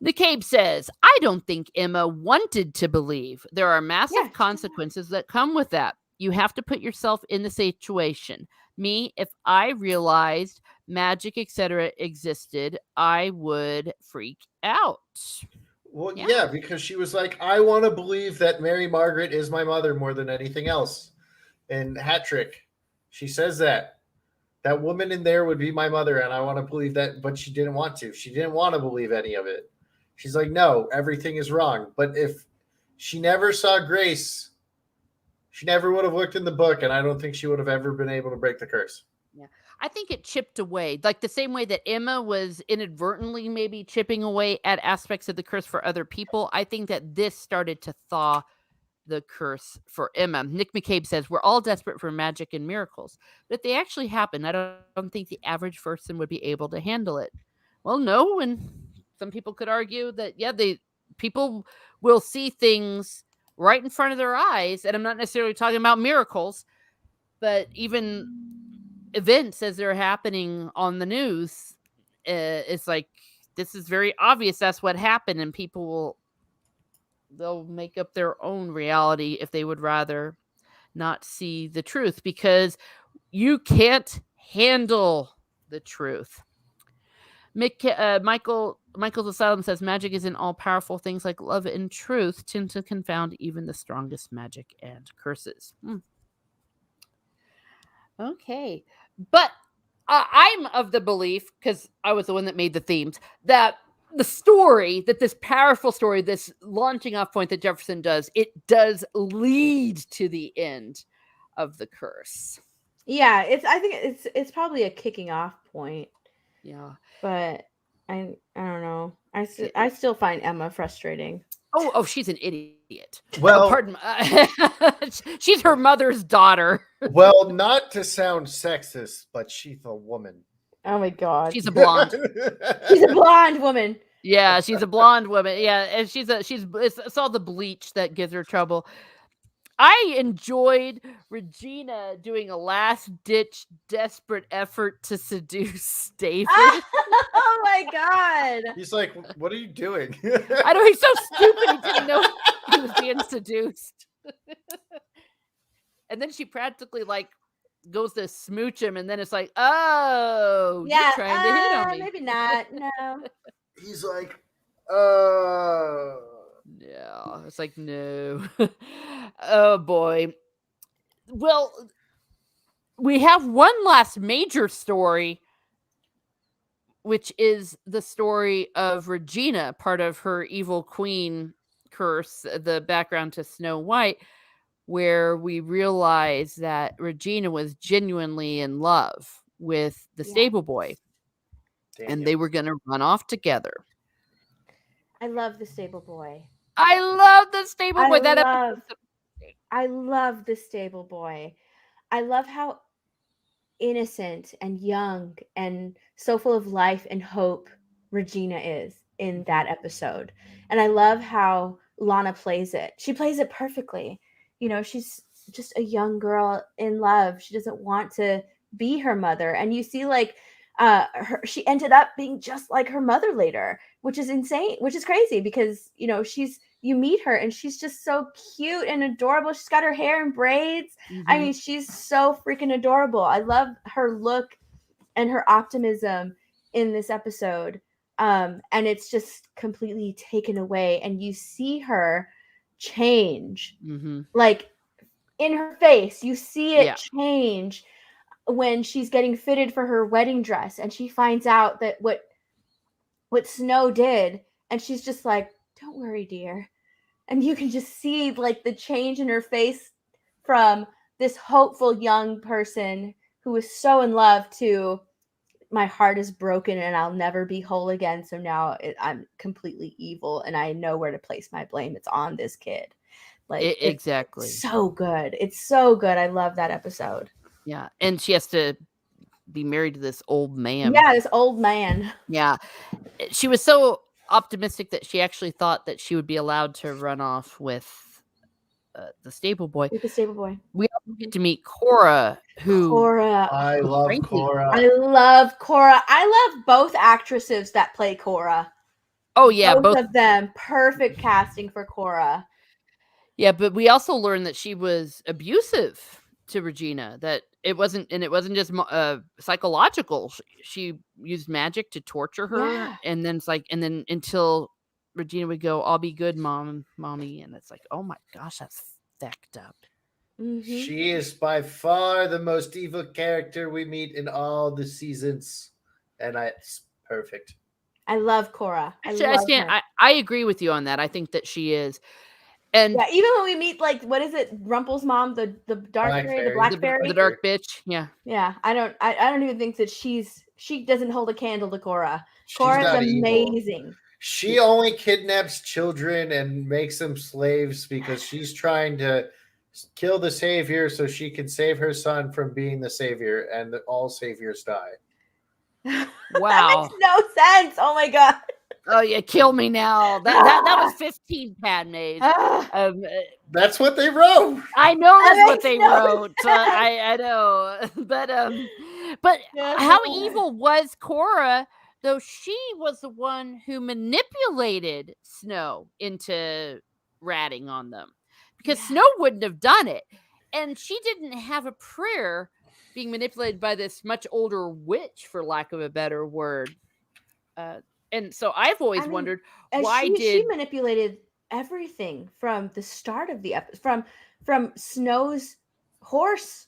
[SPEAKER 2] McCabe says, I don't think Emma wanted to believe. There are massive consequences that come with that. You have to put yourself in the situation. Me, if I realized magic, etc. existed, I would freak out.
[SPEAKER 1] Well, yeah, because she was like, I want to believe that Mary Margaret is my mother more than anything else. And Hat Trick, she says that woman in there would be my mother, and I want to believe that, but she didn't want to. She didn't want to believe any of it. She's like, no, everything is wrong. But if she never saw Grace, she never would have looked in the book, and I don't think she would have ever been able to break the curse.
[SPEAKER 2] Yeah, I think it chipped away, like the same way that Emma was inadvertently maybe chipping away at aspects of the curse for other people. I think that this started to thaw the curse for Emma. Nick McCabe says, we're all desperate for magic and miracles. But if they actually happen, I don't think the average person would be able to handle it. Well, no, and some people could argue that, people will see things right in front of their eyes. And I'm not necessarily talking about miracles, but even events as they're happening on the news. It's like, this is very obvious that's what happened, and people they'll make up their own reality if they would rather not see the truth, because you can't handle the truth. Michael's Asylum says magic isn't all powerful. Things like love and truth tend to confound even the strongest magic and curses. Okay, but I'm of the belief, because I was the one that made the themes, that the story, that this powerful story, this launching off point that Jefferson does, it does lead to the end of the curse.
[SPEAKER 3] Yeah, I think it's probably a kicking off point.
[SPEAKER 2] Yeah,
[SPEAKER 3] but I don't know. I still find Emma frustrating.
[SPEAKER 2] Oh, she's an idiot.
[SPEAKER 1] Well,
[SPEAKER 2] pardon. She's her mother's daughter.
[SPEAKER 1] Well, not to sound sexist, but she's a woman.
[SPEAKER 3] Oh my god.
[SPEAKER 2] She's a blonde.
[SPEAKER 3] She's a blonde woman.
[SPEAKER 2] Yeah, she's a blonde woman. Yeah, and it's all the bleach that gives her trouble. I enjoyed Regina doing a last-ditch, desperate effort to seduce David.
[SPEAKER 3] Oh my god!
[SPEAKER 1] He's like, "What are you doing?"
[SPEAKER 2] I know, he's so stupid. He didn't know he was being seduced. And then she practically goes to smooch him, and then it's like, "Oh,
[SPEAKER 3] yeah,
[SPEAKER 2] you're trying to hit on me."
[SPEAKER 3] Maybe not. No.
[SPEAKER 1] He's like,
[SPEAKER 2] Yeah, it's like, no. Oh boy. Well, we have one last major story, which is the story of Regina, part of her evil queen curse, the background to Snow White, where we realize that Regina was genuinely in love with the stable boy. And they were going to run off together.
[SPEAKER 3] I love the stable boy.
[SPEAKER 2] I love the stable boy.
[SPEAKER 3] I love the stable boy. I love how innocent and young and so full of life and hope Regina is in that episode. And I love how Lana plays it. She plays it perfectly. She's just a young girl in love. She doesn't want to be her mother. And you see she ended up being just like her mother later, which is insane, which is crazy, because you meet her and she's just so cute and adorable. She's got her hair in braids. Mm-hmm. I mean, she's so freaking adorable. I love her look and her optimism in this episode. And it's just completely taken away, and you see her change. Like in her face, you see it change when she's getting fitted for her wedding dress, and she finds out that what Snow did, and she's just like, "Don't worry, dear." And you can just see like the change in her face from this hopeful young person who was so in love to, my heart is broken and I'll never be whole again. So now I'm completely evil and I know where to place my blame. It's on this kid. Like
[SPEAKER 2] exactly.
[SPEAKER 3] It's so good. It's so good. I love that episode.
[SPEAKER 2] Yeah. And she has to be married to this old man.
[SPEAKER 3] Yeah, this old man.
[SPEAKER 2] Yeah. She was so optimistic that she actually thought that she would be allowed to run off with the stable boy.
[SPEAKER 3] With the stable boy.
[SPEAKER 2] We also get to meet Cora,
[SPEAKER 1] I love Cora.
[SPEAKER 3] I love Cora. I love both actresses that play Cora.
[SPEAKER 2] Oh yeah,
[SPEAKER 3] both of them. Perfect casting for Cora.
[SPEAKER 2] Yeah, but we also learned that she was abusive to Regina. That it wasn't just psychological. She used magic to torture her, and then until Regina would go, "I'll be good, mommy," and it's like, oh my gosh, that's fucked up.
[SPEAKER 3] Mm-hmm.
[SPEAKER 1] She is by far the most evil character we meet in all the seasons, and it's perfect.
[SPEAKER 3] I love Cora.
[SPEAKER 2] I agree with you on that. I think that she is. And
[SPEAKER 3] yeah, even when we meet, like, what is it, Rumple's mom, the dark fairy, the black fairy,
[SPEAKER 2] the dark bitch. Yeah.
[SPEAKER 3] I don't even think that she doesn't hold a candle to Cora. Cora's amazing.
[SPEAKER 1] Evil. She only kidnaps children and makes them slaves because she's trying to kill the savior so she can save her son from being the savior, and all saviors die.
[SPEAKER 2] Wow.
[SPEAKER 3] That makes no sense. Oh my god.
[SPEAKER 2] Oh yeah, kill me now. That was 15 Padmes.
[SPEAKER 1] That's what they wrote.
[SPEAKER 2] I know that's what they wrote. I know, but how evil was Cora? Though she was the one who manipulated Snow into ratting on them, because Snow wouldn't have done it, and she didn't have a prayer being manipulated by this much older witch, for lack of a better word. And so I've always wondered why
[SPEAKER 3] she manipulated everything from the start of the episode, from Snow's horse.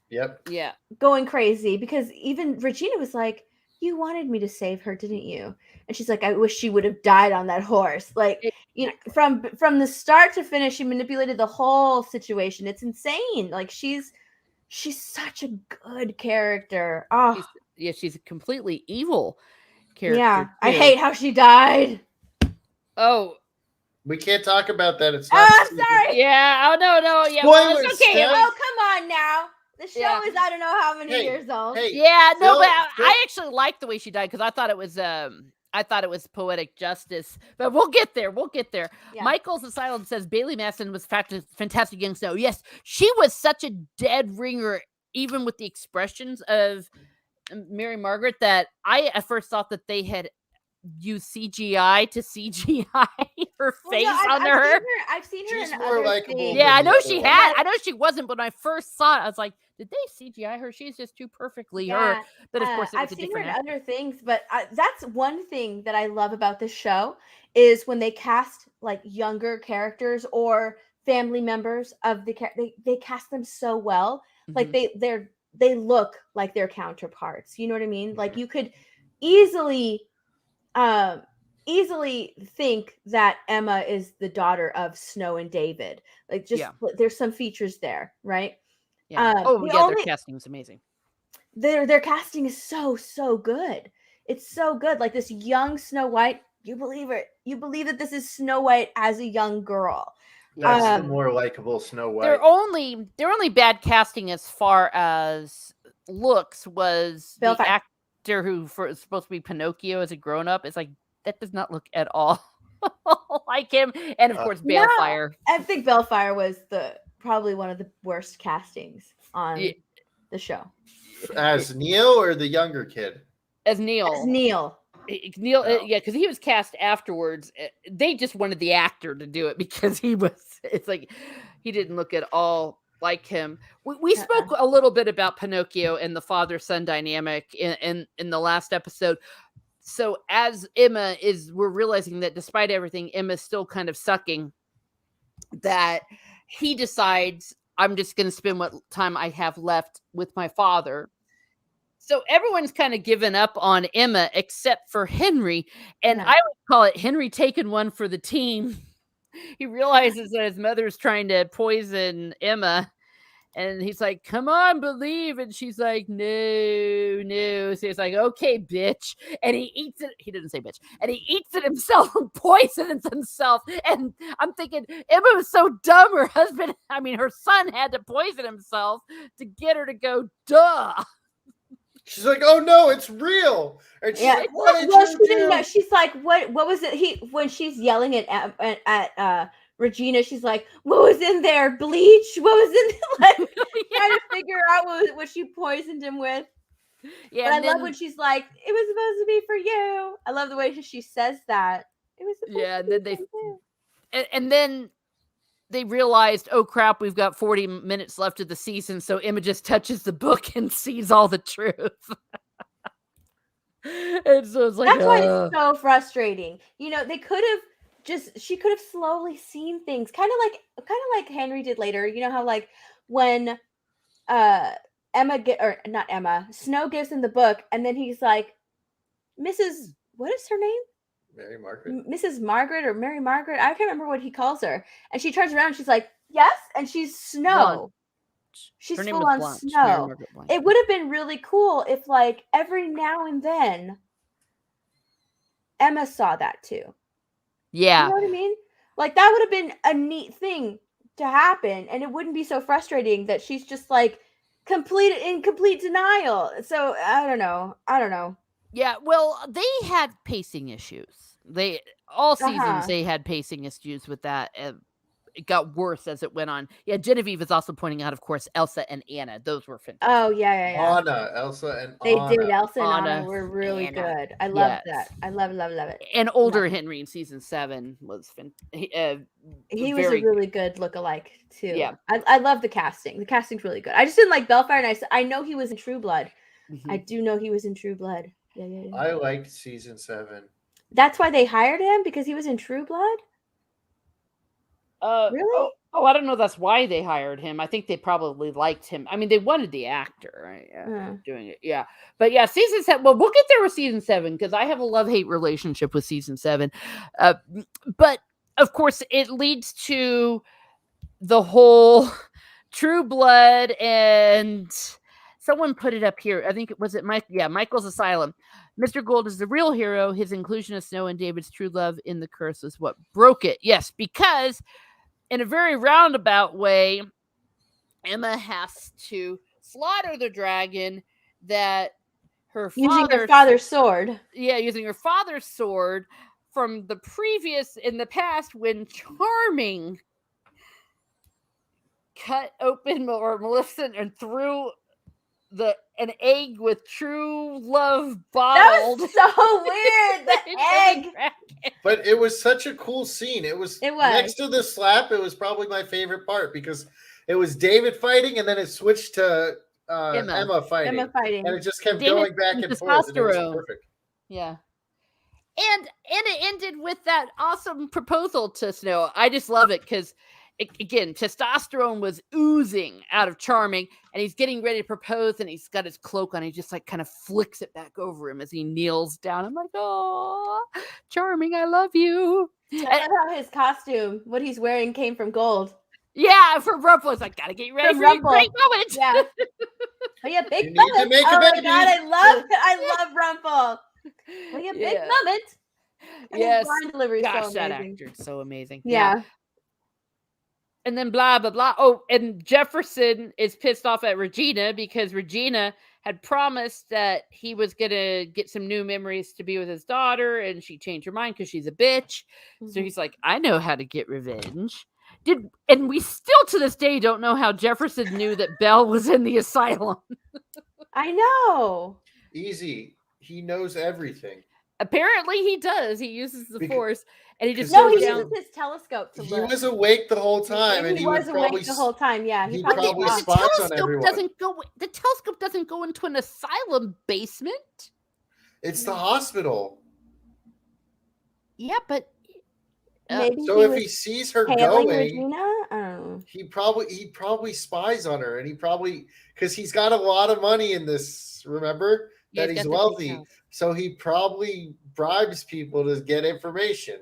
[SPEAKER 1] Yep.
[SPEAKER 2] Yeah.
[SPEAKER 3] Going crazy, because even Regina was like, "You wanted me to save her, didn't you?" And she's like, "I wish she would have died on that horse." Like, you know, from the start to finish, she manipulated the whole situation. It's insane. Like, she's such a good character. Oh,
[SPEAKER 2] she's a completely evil character.
[SPEAKER 3] Yeah,
[SPEAKER 2] too.
[SPEAKER 3] I hate how she died.
[SPEAKER 2] Oh,
[SPEAKER 1] we can't talk about that. It's not.
[SPEAKER 3] Oh, sorry.
[SPEAKER 2] Yeah. Oh no. Yeah.
[SPEAKER 1] Spoilers,
[SPEAKER 2] well, it's okay.
[SPEAKER 3] Oh, come on now. The show is I don't know how many years old.
[SPEAKER 1] Hey,
[SPEAKER 2] yeah. No, but I actually like the way she died, because I thought it was poetic justice. But we'll get there. Yeah. Michael's Asylum says Bailey Madison was fantastic young Snow. Yes, she was such a dead ringer, even with the expressions of Mary Margaret, that I at first thought that they had used CGI to CGI her face on her.
[SPEAKER 3] I've seen her
[SPEAKER 1] She's
[SPEAKER 3] in
[SPEAKER 1] more
[SPEAKER 3] other
[SPEAKER 1] likable.
[SPEAKER 3] things.
[SPEAKER 2] Yeah, I know she had. I know she wasn't, but when I first saw it, I was like, did they CGI her? She's just too perfectly her. But of course,
[SPEAKER 3] I've seen her in other things. But that's one thing that I love about this show, is when they cast like younger characters or family members of the they cast them so well. Like they look like their counterparts. You know what I mean? Like, you could easily think that Emma is the daughter of Snow and David. Like, just there's some features there, right?
[SPEAKER 2] Yeah. Their casting is amazing.
[SPEAKER 3] Their casting is so good. It's so good. Like, this young Snow White, you believe it. You believe that this is Snow White as a young girl.
[SPEAKER 1] That's the more likable Snow White.
[SPEAKER 2] Their only bad casting as far as looks was the actor who was supposed to be Pinocchio as a grown up. It's like, that does not look at all like him. And of course, Balefire.
[SPEAKER 3] I think Balefire was probably one of the worst castings on the show.
[SPEAKER 1] As Neil or the younger kid?
[SPEAKER 2] As Neil. Because he was cast afterwards. They just wanted the actor to do it because it's like, he didn't look at all like him. We spoke a little bit about Pinocchio and the father-son dynamic in the last episode. So as we're realizing that despite everything, Emma's still kind of sucking, that he decides, I'm just going to spend what time I have left with my father. So everyone's kind of given up on Emma except for Henry. And I would call it Henry taking one for the team. He realizes that his mother's trying to poison Emma. And he's like, come on, believe. And she's like, no. So he's like, okay, bitch. And he eats it. He didn't say bitch. And he eats it himself and poisons himself. And I'm thinking, Emma was so dumb. Her son had to poison himself to get her to go, duh.
[SPEAKER 1] She's like, oh no, it's real. And she's like, what did you do?
[SPEAKER 3] Didn't know. She's like, what was it? When she's yelling at Regina, she's like, what was in there? Bleach? What was in there? Like, trying to figure out what she poisoned him with. Yeah, but I love when she's like, it was supposed to be for you. I love the way she says that. It was supposed to be for you.
[SPEAKER 2] And then they realized, oh crap, we've got 40 minutes left of the season. So Emma just touches the book and sees all the truth. And so it's like,
[SPEAKER 3] that's why it's so frustrating. They could have she could have slowly seen things, kind of like Henry did later. You know how like when Snow gives him the book, and then he's like, Mrs. What is her name?
[SPEAKER 1] Mary Margaret.
[SPEAKER 3] Mrs. Margaret or Mary Margaret. I can't remember what he calls her. And she turns around and she's like, yes, and she's Snow. She's full on Snow. It would have been really cool if like every now and then Emma saw that too.
[SPEAKER 2] Yeah.
[SPEAKER 3] You know what I mean? Like that would have been a neat thing to happen, and it wouldn't be so frustrating that she's just like in complete denial. So I don't know.
[SPEAKER 2] Yeah, well, they had pacing issues. All seasons they had pacing issues with that. It got worse as it went on. Yeah, Genevieve is also pointing out, of course, Elsa and Anna. Those were fantastic.
[SPEAKER 3] Oh, yeah.
[SPEAKER 1] Elsa and
[SPEAKER 3] they
[SPEAKER 1] Anna.
[SPEAKER 3] They did. Elsa and Anna were really good. I love that. I love it.
[SPEAKER 2] And older Henry in season 7 was fantastic.
[SPEAKER 3] He was a really good lookalike, too.
[SPEAKER 2] Yeah.
[SPEAKER 3] I love the casting. The casting's really good. I just didn't like Bellfire, and I know he was in True Blood. Mm-hmm. I do know he was in True Blood. Yeah.
[SPEAKER 1] I liked season 7.
[SPEAKER 3] That's why they hired him, because he was in True Blood? Really?
[SPEAKER 2] I don't know. That's why they hired him. I think they probably liked him. I mean, they wanted the actor, right? Doing it. Yeah. But yeah, season 7. Well, we'll get there with season 7 because I have a love-hate relationship with season 7. But of course, it leads to the whole True Blood, and someone put it up here. I think was it Mike? Yeah, Michael's Asylum. Mr. Gold is the real hero. His inclusion of Snow and David's true love in the curse is what broke it. Yes, because in a very roundabout way, Emma has to slaughter the dragon that
[SPEAKER 3] using her father's sword.
[SPEAKER 2] Yeah, using her father's sword from in the past when Charming cut open or Maleficent and threw an egg with true love bottled.
[SPEAKER 3] That was so weird. The egg.
[SPEAKER 1] But it was such a cool scene. It was next to the slap. It was probably my favorite part because it was David fighting, and then it switched to Emma fighting. And it just kept going back and forth. And it was perfect.
[SPEAKER 2] Yeah. And it ended with that awesome proposal to Snow. I just love it because, again, testosterone was oozing out of Charming, and he's getting ready to propose, and he's got his cloak on. He just like kind of flicks it back over him as he kneels down. I'm like, oh, Charming, I love you.
[SPEAKER 3] I love how his costume, what he's wearing, came from gold.
[SPEAKER 2] Yeah, for Rumple, it's like, gotta get ready for a great moment.
[SPEAKER 3] Yeah. Oh yeah, big moment. Oh my God, I love Rumple. Oh yeah, big moment. And
[SPEAKER 2] yes.
[SPEAKER 3] His line delivery is so
[SPEAKER 2] that
[SPEAKER 3] amazing.
[SPEAKER 2] actor is so amazing.
[SPEAKER 3] Yeah.
[SPEAKER 2] And then blah, blah, blah. Oh, and Jefferson is pissed off at Regina because Regina had promised that he was going to get some new memories to be with his daughter, and she changed her mind because she's a bitch. Mm-hmm. So he's like, I know how to get revenge. And we still to this day don't know how Jefferson knew that Belle was in the asylum.
[SPEAKER 3] I know.
[SPEAKER 1] Easy. He knows everything.
[SPEAKER 2] Apparently he does. He uses the Force, and he just
[SPEAKER 3] No,
[SPEAKER 2] goes
[SPEAKER 3] he
[SPEAKER 2] down.
[SPEAKER 3] uses his telescope to
[SPEAKER 1] He
[SPEAKER 3] look.
[SPEAKER 1] was awake the whole time, and
[SPEAKER 3] He
[SPEAKER 1] he would
[SPEAKER 3] was
[SPEAKER 1] probably
[SPEAKER 3] awake the whole time. Yeah, he
[SPEAKER 1] he'd
[SPEAKER 3] probably
[SPEAKER 1] probably
[SPEAKER 3] saw.
[SPEAKER 2] The
[SPEAKER 1] spies on
[SPEAKER 2] telescope
[SPEAKER 1] everyone.
[SPEAKER 2] doesn't go. The telescope doesn't go into an asylum basement.
[SPEAKER 1] It's the hospital.
[SPEAKER 2] Yeah, but
[SPEAKER 3] Maybe
[SPEAKER 1] So
[SPEAKER 3] he
[SPEAKER 1] if
[SPEAKER 3] was
[SPEAKER 1] he sees her
[SPEAKER 3] hailing
[SPEAKER 1] going,
[SPEAKER 3] Regina. I don't know.
[SPEAKER 1] he probably spies on her, and he probably, because he's got a lot of money in this. Remember
[SPEAKER 2] yeah,
[SPEAKER 1] that
[SPEAKER 2] he's
[SPEAKER 1] he's
[SPEAKER 2] got the big
[SPEAKER 1] wealthy,
[SPEAKER 2] house.
[SPEAKER 1] so he probably bribes people to get information.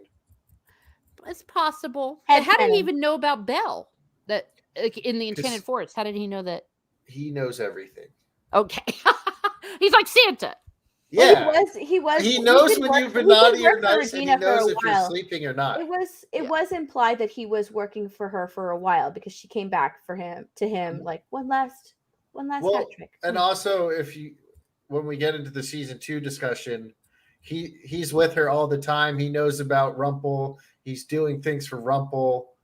[SPEAKER 2] It's possible. How did he
[SPEAKER 3] Headcanon.
[SPEAKER 2] even know about Belle? That in the
[SPEAKER 1] 'Cause
[SPEAKER 2] Enchanted Forest? How did he know that?
[SPEAKER 1] He knows everything.
[SPEAKER 2] Okay, he's like Santa.
[SPEAKER 1] Yeah,
[SPEAKER 3] Well, he was.
[SPEAKER 1] he knows
[SPEAKER 3] did
[SPEAKER 1] when
[SPEAKER 3] work-
[SPEAKER 1] you've been
[SPEAKER 3] he did
[SPEAKER 1] naughty or
[SPEAKER 3] work for
[SPEAKER 1] nice, and he
[SPEAKER 3] Regina for
[SPEAKER 1] knows
[SPEAKER 3] a
[SPEAKER 1] if you're
[SPEAKER 3] while.
[SPEAKER 1] sleeping or not.
[SPEAKER 3] It was implied that he was working for her for a while because she came back to him like one last hat trick.
[SPEAKER 1] And also when we get into the season 2 discussion, he's with her all the time. He knows about Rumple. He's doing things for Rumple,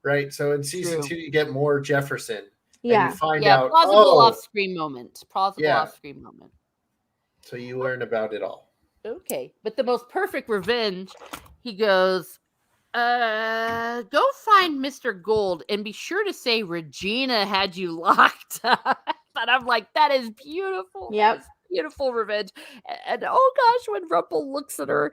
[SPEAKER 1] right? So in season
[SPEAKER 2] True.
[SPEAKER 1] 2, you get more Jefferson.
[SPEAKER 3] Yeah.
[SPEAKER 1] And you find
[SPEAKER 2] Yeah,
[SPEAKER 1] out,
[SPEAKER 2] plausible off-screen moment. Plausible
[SPEAKER 1] Yeah.
[SPEAKER 2] off-screen moment.
[SPEAKER 1] So you learn about it all.
[SPEAKER 2] Okay, but the most perfect revenge, he goes, go find Mr. Gold and be sure to say Regina had you locked up. And I'm like, that is beautiful.
[SPEAKER 3] Yep.
[SPEAKER 2] That is beautiful revenge. And oh gosh, when Rumple looks at her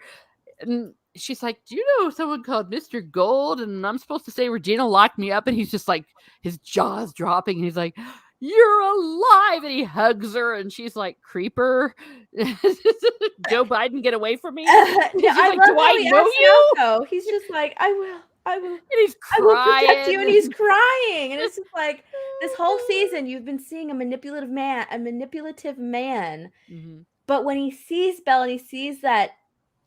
[SPEAKER 2] and she's like, do you know someone called Mr. Gold? And I'm supposed to say Regina locked me up. And he's just like, his jaw's dropping. And he's like, you're alive. And he hugs her. And she's like, creeper. Joe Biden, get away from me.
[SPEAKER 3] No, I
[SPEAKER 2] like,
[SPEAKER 3] love
[SPEAKER 2] do
[SPEAKER 3] how
[SPEAKER 2] I
[SPEAKER 3] he
[SPEAKER 2] know
[SPEAKER 3] asks
[SPEAKER 2] you?
[SPEAKER 3] Falco. He's just like, I will.
[SPEAKER 2] And he's
[SPEAKER 3] I
[SPEAKER 2] crying.
[SPEAKER 3] will protect you, and he's crying, and it's just like this whole season you've been seeing a manipulative man,
[SPEAKER 2] Mhm.
[SPEAKER 3] but when he sees Belle and he sees that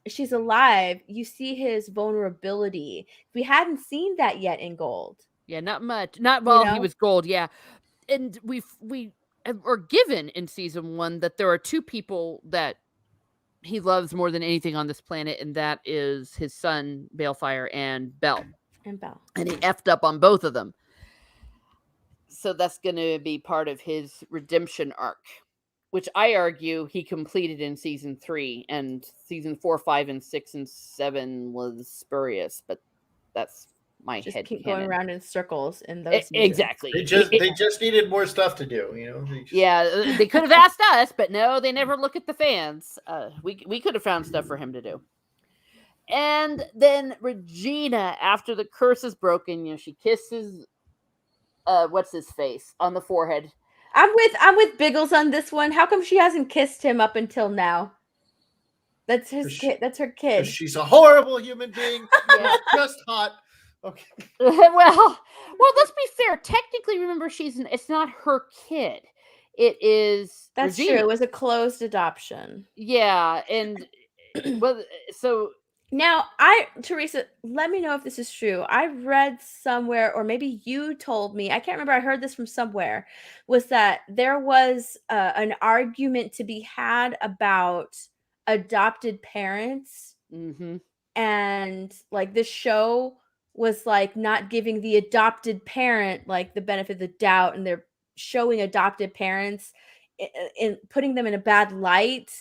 [SPEAKER 3] she's alive, you see his vulnerability. We hadn't seen that yet in Gold.
[SPEAKER 2] Yeah, not much. Not while he
[SPEAKER 3] know?
[SPEAKER 2] was Gold. Yeah, and we are given in season 1 that there are 2 people that he loves more than anything on this planet, and that is his son Balefire and Belle.
[SPEAKER 3] And Belle.
[SPEAKER 2] And he effed up on both of them. So that's going to be part of his redemption arc, which I argue he completed in season 3, and season 4, 5, and 6, and 7 was spurious. But that's my
[SPEAKER 3] Just
[SPEAKER 2] head
[SPEAKER 3] keep
[SPEAKER 2] canon.
[SPEAKER 3] going around in circles in those seasons.
[SPEAKER 2] Exactly.
[SPEAKER 1] They just needed more stuff to do, you know.
[SPEAKER 2] Yeah, they could have asked us, but no, they never look at the fans. We could have found stuff for him to do. And then Regina, after the curse is broken, she kisses what's his face on the forehead.
[SPEAKER 3] I'm with Biggles on this one. How come she hasn't kissed him up until now? That's his kid. That's her kid.
[SPEAKER 1] She's a horrible human being. Yeah. Just hot. Okay.
[SPEAKER 2] well, let's be fair. Technically, remember, it's not her kid. It is.
[SPEAKER 3] That's
[SPEAKER 2] Regina.
[SPEAKER 3] true. It was a closed adoption.
[SPEAKER 2] Yeah, and so.
[SPEAKER 3] Now, Teresa, let me know if this is true. I read somewhere, or maybe you told me, I can't remember, I heard this from somewhere, was that there was an argument to be had about adopted parents.
[SPEAKER 2] Mm-hmm.
[SPEAKER 3] And like this show was like not giving the adopted parent like the benefit of the doubt, and they're showing adopted parents and putting them in a bad light.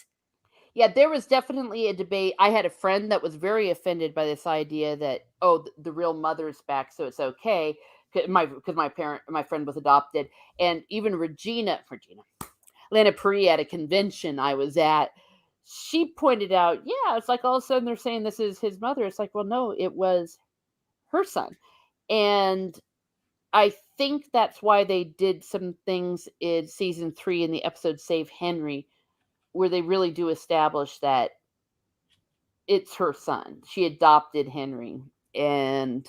[SPEAKER 2] Yeah, there was definitely a debate. I had a friend that was very offended by this idea that, the real mother's back, so it's okay. Because my friend was adopted. And even Lana Puri at a convention I was at, she pointed out, yeah, it's like all of a sudden they're saying this is his mother. It's like, well, no, it was her son. And I think that's why they did some things in season 3 in the episode Save Henry, where they really do establish that it's her son. She adopted Henry, and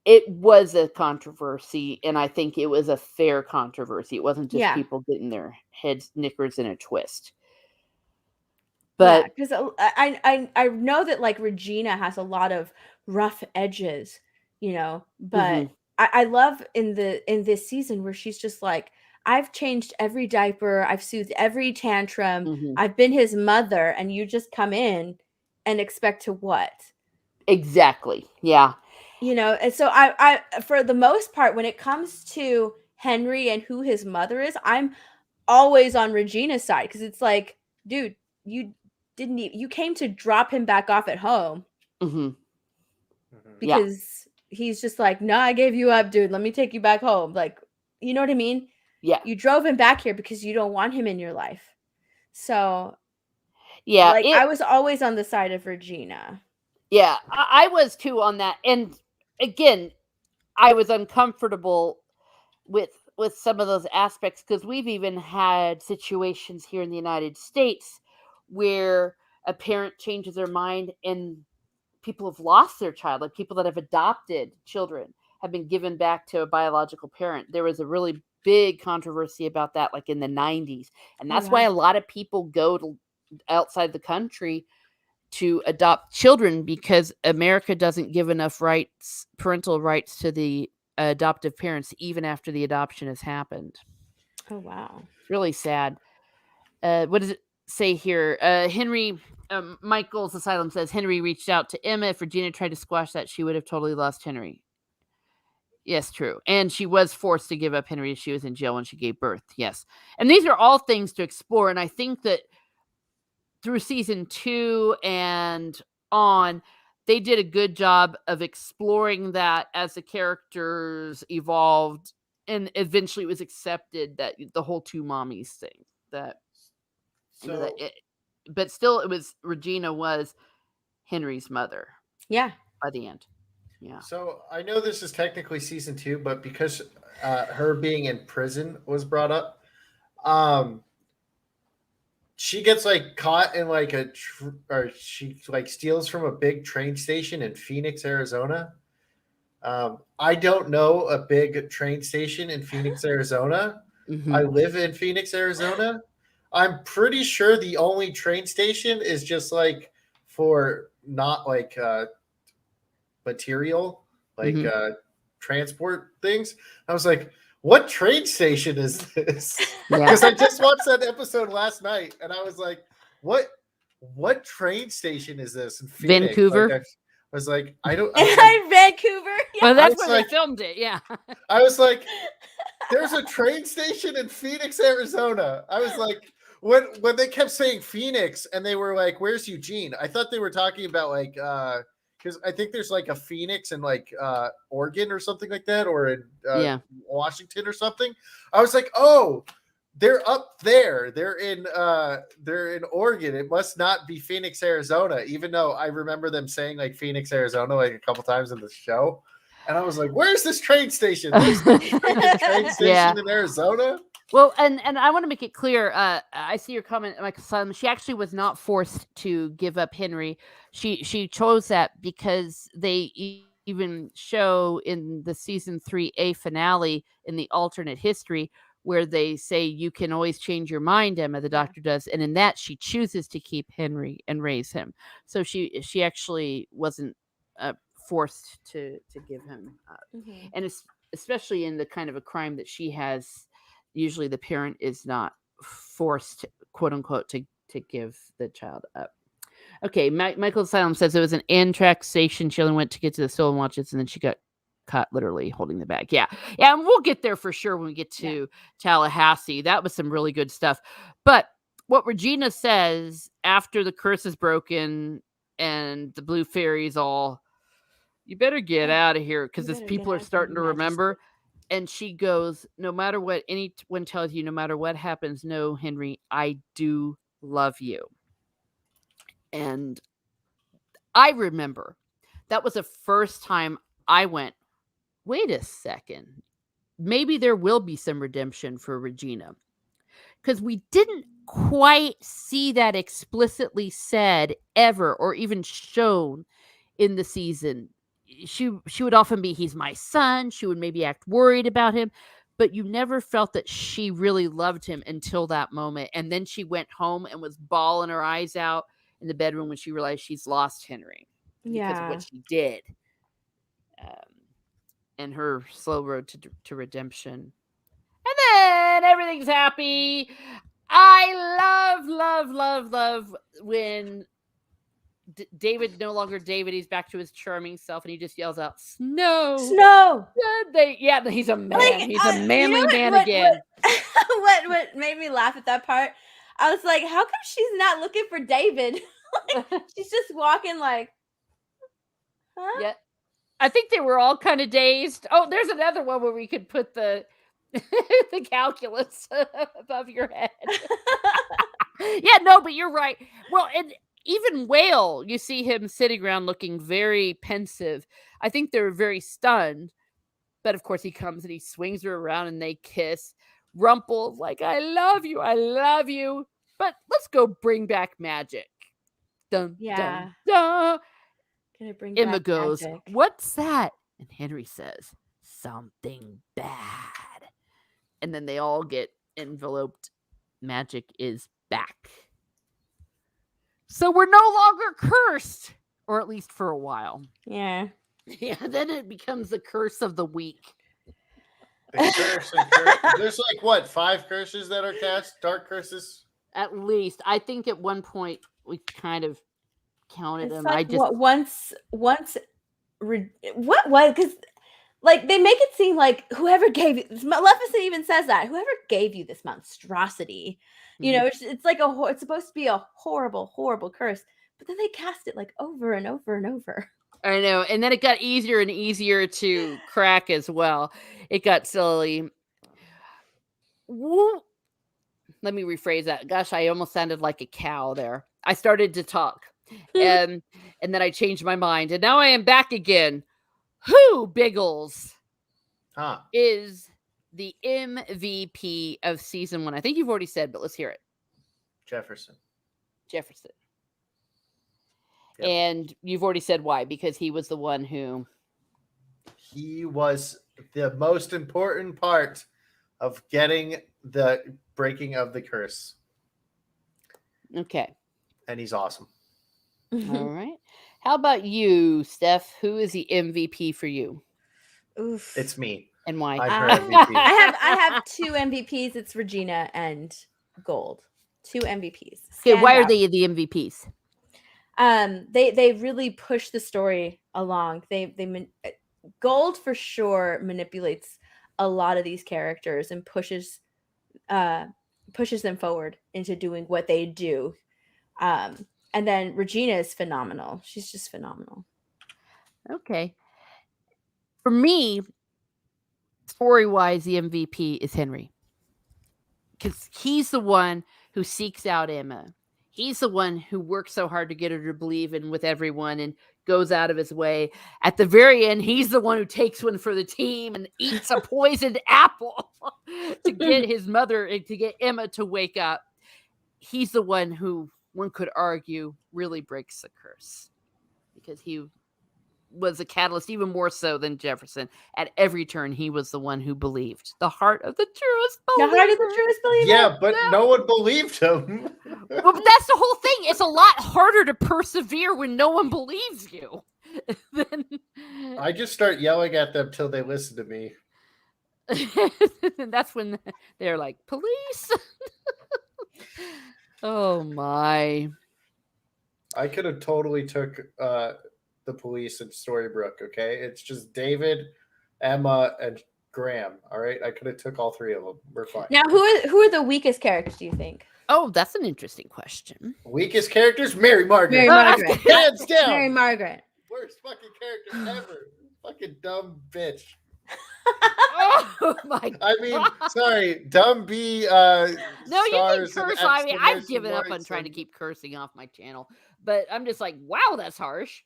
[SPEAKER 2] it was a controversy, and I think it was a fair controversy. It wasn't just people getting their heads knickers in a twist. But
[SPEAKER 3] because I know that like Regina has a lot of rough edges, but I love in this season where she's just like, I've changed every diaper, I've soothed every tantrum, I've been his mother, and you just come in and expect to what?
[SPEAKER 2] Exactly. Yeah.
[SPEAKER 3] And so I for the most part, when it comes to Henry and who his mother is, I'm always on Regina's side, because it's like, dude, you you came to drop him back off at home
[SPEAKER 2] Mm-hmm.
[SPEAKER 3] because he's just like, no, I gave you up, dude. Let me take you back home. Like, you know what I mean?
[SPEAKER 2] Yeah.
[SPEAKER 3] You drove him back here because you don't want him in your life. So,
[SPEAKER 2] Yeah.
[SPEAKER 3] like, I was always on the side of Regina.
[SPEAKER 2] Yeah, I was too on that. And again, I was uncomfortable with some of those aspects because we've even had situations here in the United States where a parent changes their mind and people have lost their child, like people that have adopted children have been given back to a biological parent. There was a really big controversy about that, like in the 90s. And that's why a lot of people go to outside the country to adopt children, because America doesn't give enough rights, parental rights, to the adoptive parents even after the adoption has happened.
[SPEAKER 3] Oh, wow.
[SPEAKER 2] It's really sad. What does it say here? Henry Michael's Asylum says Henry reached out to Emma. If Regina tried to squash that, she would have totally lost Henry. Yes, true. And she was forced to give up Henry. She was in jail when she gave birth. Yes. And these are all things to explore. And I think that through season 2 and on, they did a good job of exploring that as the characters evolved, and eventually it was accepted that the whole two mommies thing, that,
[SPEAKER 1] So,
[SPEAKER 2] but still it was, Regina was Henry's mother.
[SPEAKER 3] Yeah.
[SPEAKER 2] By the end. Yeah.
[SPEAKER 1] So I know this is technically season 2, but because her being in prison was brought up, she gets like caught in like or she like steals from a big train station in Phoenix, Arizona. I don't know a big train station in Phoenix, Arizona.
[SPEAKER 2] Mm-hmm.
[SPEAKER 1] I live in Phoenix, Arizona. I'm pretty sure the only train station is just like for not like material, like transport things. I was like, what train station is this? Because I just watched that episode last night and I was like, what train station is this in Phoenix?
[SPEAKER 2] Vancouver?
[SPEAKER 1] Like, I was like, I don't.
[SPEAKER 3] Vancouver? Yeah.
[SPEAKER 2] Well, that's where they filmed it. Yeah.
[SPEAKER 1] I was like, there's a train station in Phoenix, Arizona. I was like, when they kept saying Phoenix and they were like, where's Eugene? I thought they were talking about like, because I think there's like a Phoenix in like Oregon or something like that, or in Washington or something. I was like, oh, they're up there. They're in Oregon. It must not be Phoenix, Arizona, even though I remember them saying like Phoenix, Arizona, like a couple times in the show. And I was like, where's this train station? There's no train station in Arizona.
[SPEAKER 2] Well, and I want to make it clear. I see your comment, Michael Simon. She actually was not forced to give up Henry. She chose that because they even show in the season 3A finale in the alternate history where they say you can always change your mind, Emma, the doctor does, and in that she chooses to keep Henry and raise him. So she actually wasn't forced to give him up. Mm-hmm. And it's especially in the kind of a crime that she has. Usually the parent is not forced, quote unquote, to give the child up. Okay, Michael Asylum says it was an Amtrak station. She only went to get to the stolen watches, and then she got caught literally holding the bag. Yeah, and we'll get there for sure when we get to Tallahassee. That was some really good stuff. But what Regina says after the curse is broken and the blue fairies all, you better get out of here, because as people are starting to remember. And she goes, no matter what anyone tells you, no matter what happens, no, Henry, I do love you. And I remember that was the first time I went, wait a second, maybe there will be some redemption for Regina. Because we didn't quite see that explicitly said ever, or even shown in the season. She would often be, he's my son. She would maybe act worried about him, but you never felt that she really loved him until that moment. And then she went home and was bawling her eyes out in the bedroom when she realized she's lost Henry because of what she did, and her slow road to redemption. And then everything's happy. I love when David, no longer David, he's back to his charming self, and he just yells out, "Snow!
[SPEAKER 3] Snow!"
[SPEAKER 2] He's a man. He's a manly man again.
[SPEAKER 3] What made me laugh at that part? I was like, how come she's not looking for David? She's just walking like, huh?
[SPEAKER 2] Yeah. I think they were all kind of dazed. Oh, there's another one where we could put the the calculus above your head. Yeah, no, but you're right. Well, and even Whale, you see him sitting around looking very pensive. I think they're very stunned. But of course, he comes and he swings her around and they kiss. Rumple's like, I love you. I love you. But let's go bring back magic. Dun,
[SPEAKER 3] Yeah.
[SPEAKER 2] dun, dun.
[SPEAKER 3] Gonna bring
[SPEAKER 2] Emma
[SPEAKER 3] back
[SPEAKER 2] goes,
[SPEAKER 3] magic.
[SPEAKER 2] what's that? And Henry says, something bad. And then they all get enveloped. Magic is back. So we're no longer cursed, or at least for a while.
[SPEAKER 3] Yeah.
[SPEAKER 2] Yeah, then it becomes the curse of the week.
[SPEAKER 1] The curse and curse. There's like what, 5 curses that are cast? Dark curses?
[SPEAKER 2] At least. I think at one point we kind of counted
[SPEAKER 3] It's
[SPEAKER 2] them.
[SPEAKER 3] like
[SPEAKER 2] I just
[SPEAKER 3] what was because like they make it seem like whoever gave you Maleficent even says that whoever gave you this monstrosity, you know, it's like it's supposed to be a horrible curse, but then they cast it like over and over and over.
[SPEAKER 2] I know. And then it got easier and easier to crack as well. It got silly. Woo. Let me rephrase that. Gosh, I almost sounded like a cow there. I started to talk. And then I changed my mind. And now I am back again. Who, Biggles, is the MVP of season 1? I think you've already said, but let's hear it.
[SPEAKER 1] Jefferson.
[SPEAKER 2] Yep. And you've already said why, because he was the one who...
[SPEAKER 1] He was the most important part of getting the breaking of the curse.
[SPEAKER 2] Okay.
[SPEAKER 1] And he's awesome.
[SPEAKER 2] All right. How about you, Steph? Who is the MVP for you?
[SPEAKER 3] Oof.
[SPEAKER 1] It's me.
[SPEAKER 2] And why?
[SPEAKER 1] I'm her MVP.
[SPEAKER 3] I have 2 MVPs. It's Regina and Gold. 2 MVPs.
[SPEAKER 2] Okay, why are
[SPEAKER 3] Standout.
[SPEAKER 2] they the MVPs?
[SPEAKER 3] They really push the story along. Gold for sure manipulates a lot of these characters and pushes them forward into doing what they do. And then Regina is phenomenal. She's just phenomenal.
[SPEAKER 2] Okay. For me, story-wise, the MVP is Henry. Because he's the one who seeks out Emma. He's the one who works so hard to get her to believe in with everyone and goes out of his way. At the very end, he's the one who takes one for the team and eats a poisoned apple to get his mother, to get Emma to wake up. He's the one who, one could argue, really breaks the curse. Because he was a catalyst, even more so than Jefferson. At every turn, he was the one who believed. The heart of the truest believer.
[SPEAKER 3] The heart of the truest believer.
[SPEAKER 1] Yeah, but no one believed him.
[SPEAKER 2] Well, but that's the whole thing. It's a lot harder to persevere when no one believes you.
[SPEAKER 1] I just start yelling at them till they listen to me.
[SPEAKER 2] And that's when they're like, police. Oh my.
[SPEAKER 1] I could have totally took the police in Storybrooke, okay? It's just David, Emma, and Graham, all right? I could have took all 3 of them. We're fine.
[SPEAKER 3] Now, who are the weakest characters, do you think?
[SPEAKER 2] Oh, that's an interesting question.
[SPEAKER 1] Weakest characters? Mary Margaret.
[SPEAKER 3] Mary Margaret.
[SPEAKER 1] Hands down.
[SPEAKER 3] Mary Margaret.
[SPEAKER 1] Worst fucking character ever. Fucking dumb bitch.
[SPEAKER 2] Oh my God.
[SPEAKER 1] I mean, sorry, dumb B.
[SPEAKER 2] No, you can
[SPEAKER 1] stars and
[SPEAKER 2] curse. I mean, I've
[SPEAKER 1] exclamation
[SPEAKER 2] given up on
[SPEAKER 1] marks
[SPEAKER 2] trying to
[SPEAKER 1] and-
[SPEAKER 2] keep cursing off my channel, but I'm just like, wow, that's harsh.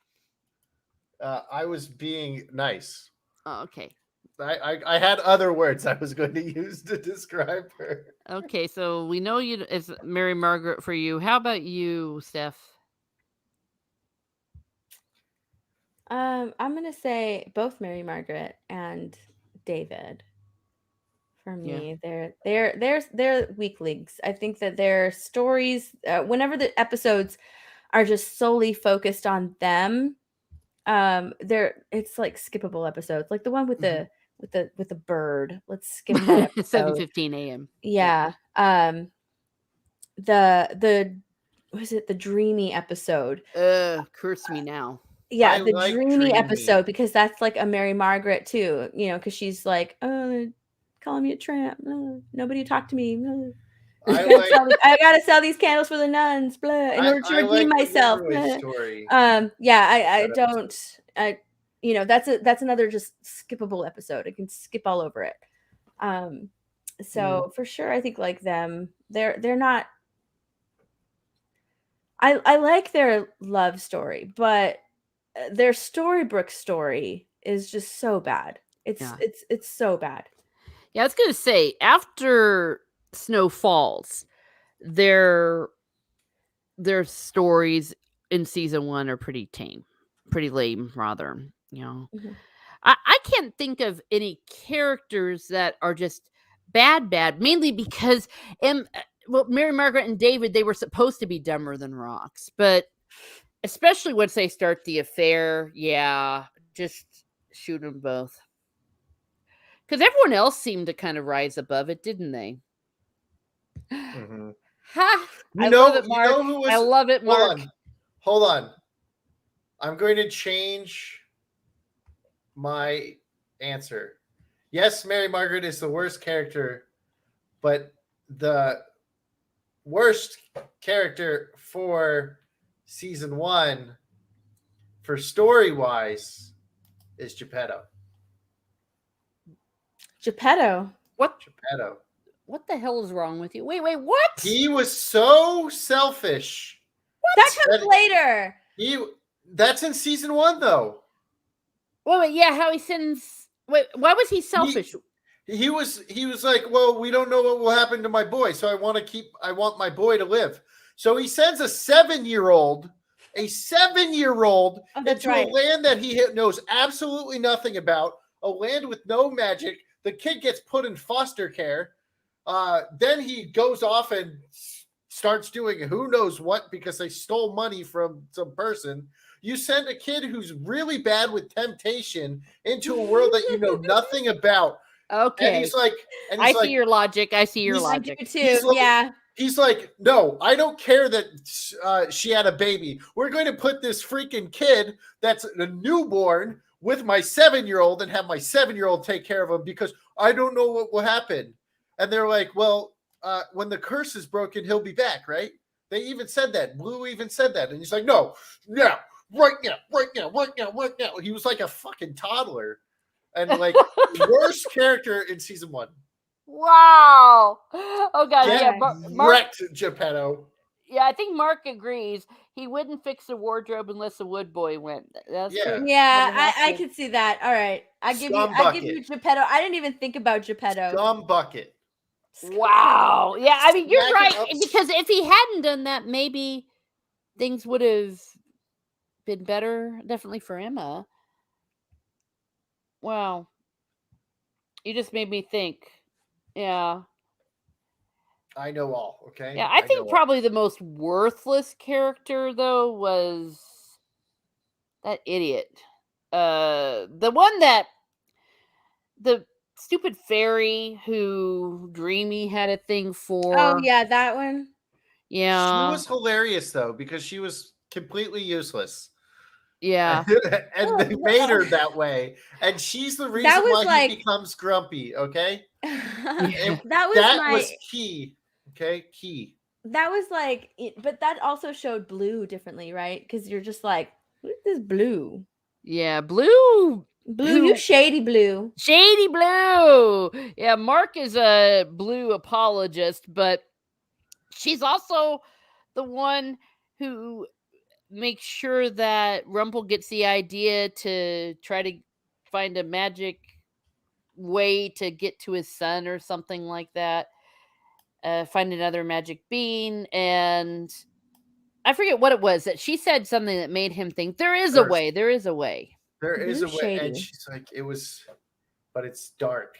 [SPEAKER 1] I was being nice.
[SPEAKER 2] Oh, okay.
[SPEAKER 1] I had other words I was going to use to describe her.
[SPEAKER 2] Okay, so we know you it's Mary Margaret for you. How about you, Steph?
[SPEAKER 3] I'm gonna say both Mary Margaret and David. For me, they're weak links. I think that their stories, whenever the episodes are just solely focused on them, it's like skippable episodes, like the one with the with the bird. Let's skip that episode.
[SPEAKER 2] 7:15 a.m.
[SPEAKER 3] Yeah. The was it the dreamy episode?
[SPEAKER 2] Curse me now.
[SPEAKER 3] Yeah,
[SPEAKER 1] I
[SPEAKER 3] the
[SPEAKER 1] like
[SPEAKER 3] dreamy
[SPEAKER 1] dreamy.
[SPEAKER 3] episode, because that's like a Mary Margaret too, because she's like, calling me a tramp. Nobody talked to me. I gotta sell these candles for the nuns, blah, in order to redeem myself.
[SPEAKER 1] Story.
[SPEAKER 3] I don't. That's another just skippable episode. I can skip all over it. So for sure, I think like them, they're not. I like their love story, but their Storybrooke story is just so bad. It's so bad.
[SPEAKER 2] Yeah, I was gonna say after Snow Falls, their stories in season 1 are pretty tame, pretty lame, rather.
[SPEAKER 3] Mm-hmm.
[SPEAKER 2] I can't think of any characters that are just bad, mainly because Mary Margaret and David, they were supposed to be dumber than rocks, but especially once they start the affair, just shoot them both. Because everyone else seemed to kind of rise above it, didn't they?
[SPEAKER 1] Mm-hmm.
[SPEAKER 2] Ha! I love it, Mark. I love it, Mark.
[SPEAKER 1] Hold on. I'm going to change my answer. Yes, Mary Margaret is the worst character, but the worst character for season 1 for story-wise is Geppetto.
[SPEAKER 2] What?
[SPEAKER 1] Geppetto.
[SPEAKER 2] What the hell is wrong with you? Wait, what?
[SPEAKER 1] He was so selfish.
[SPEAKER 3] What? That comes later.
[SPEAKER 1] That's in season 1, though.
[SPEAKER 2] Wait, yeah, how he sends... Wait, why was he selfish?
[SPEAKER 1] He was like, well, we don't know what will happen to my boy, so I want my boy to live. So he sends a 7-year-old into a land that he knows absolutely nothing about, a land with no magic. The kid gets put in foster care. Then he goes off and starts doing who knows what because they stole money from some person. You send a kid who's really bad with temptation into a world that you know nothing about.
[SPEAKER 2] Okay.
[SPEAKER 1] And he's like,
[SPEAKER 2] I see your logic. I see your logic.
[SPEAKER 3] I do too.
[SPEAKER 1] He's like, no, I don't care that she had a baby. We're going to put this freaking kid that's a newborn with my 7-year-old and have my 7-year-old take care of him because I don't know what will happen. And they're like, well, when the curse is broken, he'll be back, right? They even said that. Blue even said that. And he's like, no, right now. He was like a fucking toddler. And like, worst character in season 1.
[SPEAKER 2] Wow. Oh, God.
[SPEAKER 1] Wrecked Geppetto.
[SPEAKER 2] Yeah, I think Mark agrees. He wouldn't fix the wardrobe unless the wood boy went. That's true.
[SPEAKER 3] Yeah, I could see that. All right. I give you Geppetto. I didn't even think about Geppetto.
[SPEAKER 1] Scum bucket.
[SPEAKER 2] Wow. Yeah, I mean, you're right. Because if he hadn't done that, maybe things would have been better, definitely for Emma. Wow. You just made me think. Yeah.
[SPEAKER 1] I know all, okay?
[SPEAKER 2] Yeah, I think probably the most worthless character, though, was that idiot. The one that... The stupid fairy who Dreamy had a thing for.
[SPEAKER 3] Oh, yeah, that one.
[SPEAKER 2] Yeah.
[SPEAKER 1] She was hilarious, though, because she was completely useless.
[SPEAKER 2] Yeah.
[SPEAKER 1] And they made her that way. And she's the reason why he becomes grumpy, okay? That was key. Okay, key.
[SPEAKER 3] That was like, but that also showed Blue differently, right? Because you're just like, who's this Blue?
[SPEAKER 2] Yeah, Blue,
[SPEAKER 3] you shady Blue.
[SPEAKER 2] Shady Blue. Yeah, Mark is a Blue apologist, but she's also the one who makes sure that Rumple gets the idea to try to find a magic way to get to his son or something like that. Find another magic bean, and I forget what it was that she said something that made him think there is a way. There is a way.
[SPEAKER 1] There is a way, and she's like, but it's dark.